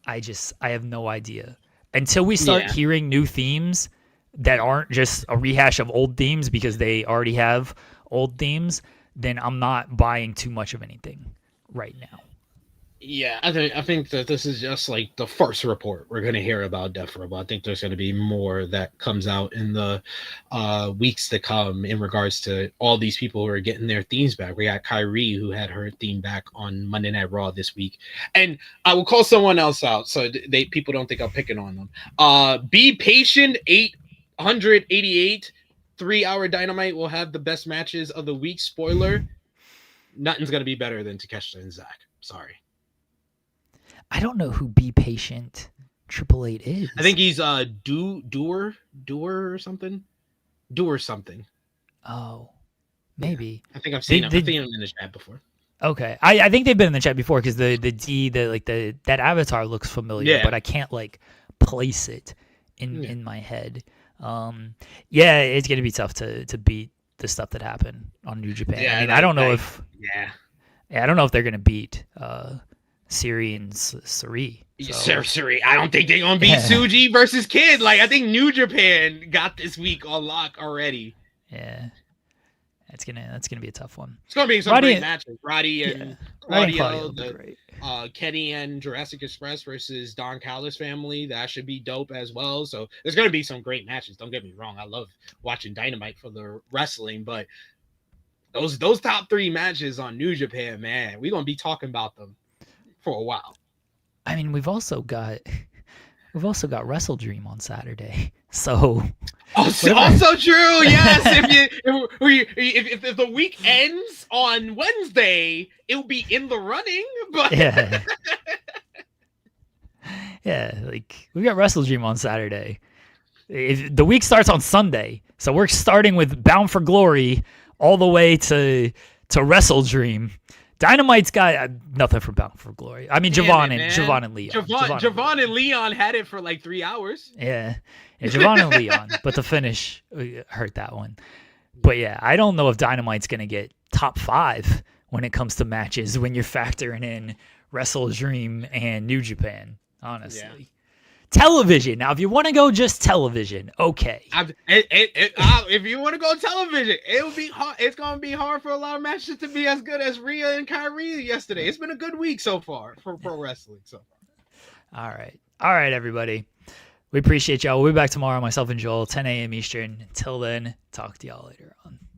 Speaker 1: I have no idea. Until we start hearing new themes that aren't just a rehash of old themes because they already have old themes, then I'm not buying too much of anything right now.
Speaker 2: Yeah, I think that this is just like the first report we're going to hear about Death Row. I think there's going to be more that comes out in the weeks to come in regards to all these people who are getting their themes back. We got Kyrie, who had her theme back on Monday Night Raw this week, and I will call someone else out so they people don't think I'm picking on them. Be patient. 888 3-hour Dynamite will have the best matches of the week. Spoiler: nothing's going to be better than Takeshita and Zach. Sorry.
Speaker 1: I don't know who Be Patient Triple Eight is.
Speaker 2: I think he's doer or something. Doer something.
Speaker 1: Oh, maybe.
Speaker 2: Yeah. I think I've seen him. I've seen him in the chat before.
Speaker 1: Okay, I think they've been in the chat before because that avatar looks familiar, but I can't like place it in my head. Yeah, it's gonna be tough to beat the stuff that happened on New Japan.
Speaker 2: Yeah,
Speaker 1: I mean, I don't know if they're gonna beat Siri and Suri.
Speaker 2: Suri. I don't think they're gonna beat Suji versus Kid. Like I think New Japan got this week on lock already.
Speaker 1: Yeah. That's gonna be a tough one.
Speaker 2: It's gonna be some great matches. Roddy and Claudio, Kenny and Jurassic Express versus Don Callis family. That should be dope as well. So there's gonna be some great matches. Don't get me wrong. I love watching Dynamite for the wrestling, but those top 3 matches on New Japan, man, we're gonna be talking about them for a while.
Speaker 1: I mean, we've also got Wrestle Dream on Saturday. So
Speaker 2: also true. Yes, if the week ends on Wednesday, it will be in the running. But
Speaker 1: yeah, like we got Wrestle Dream on Saturday. If the week starts on Sunday, so we're starting with Bound for Glory all the way to Wrestle Dream. Dynamite's got nothing for Bound for Glory. I mean, Javon and Leon.
Speaker 2: Javon and Leon had it for like 3 hours.
Speaker 1: Yeah, Javon and Leon, but the finish hurt that one. But yeah, I don't know if Dynamite's going to get top 5 when it comes to matches when you're factoring in Wrestle Dream and New Japan, honestly. Yeah. Television. Now, if you want to go just television, okay.
Speaker 2: If you want to go television, it'll be hard. It's going to be hard for a lot of matches to be as good as Rhea and Kyrie yesterday. It's been a good week so far for pro wrestling. So far.
Speaker 1: All right, everybody. We appreciate y'all. We'll be back tomorrow, myself and Joel, 10 a.m. Eastern. Until then, talk to y'all later on.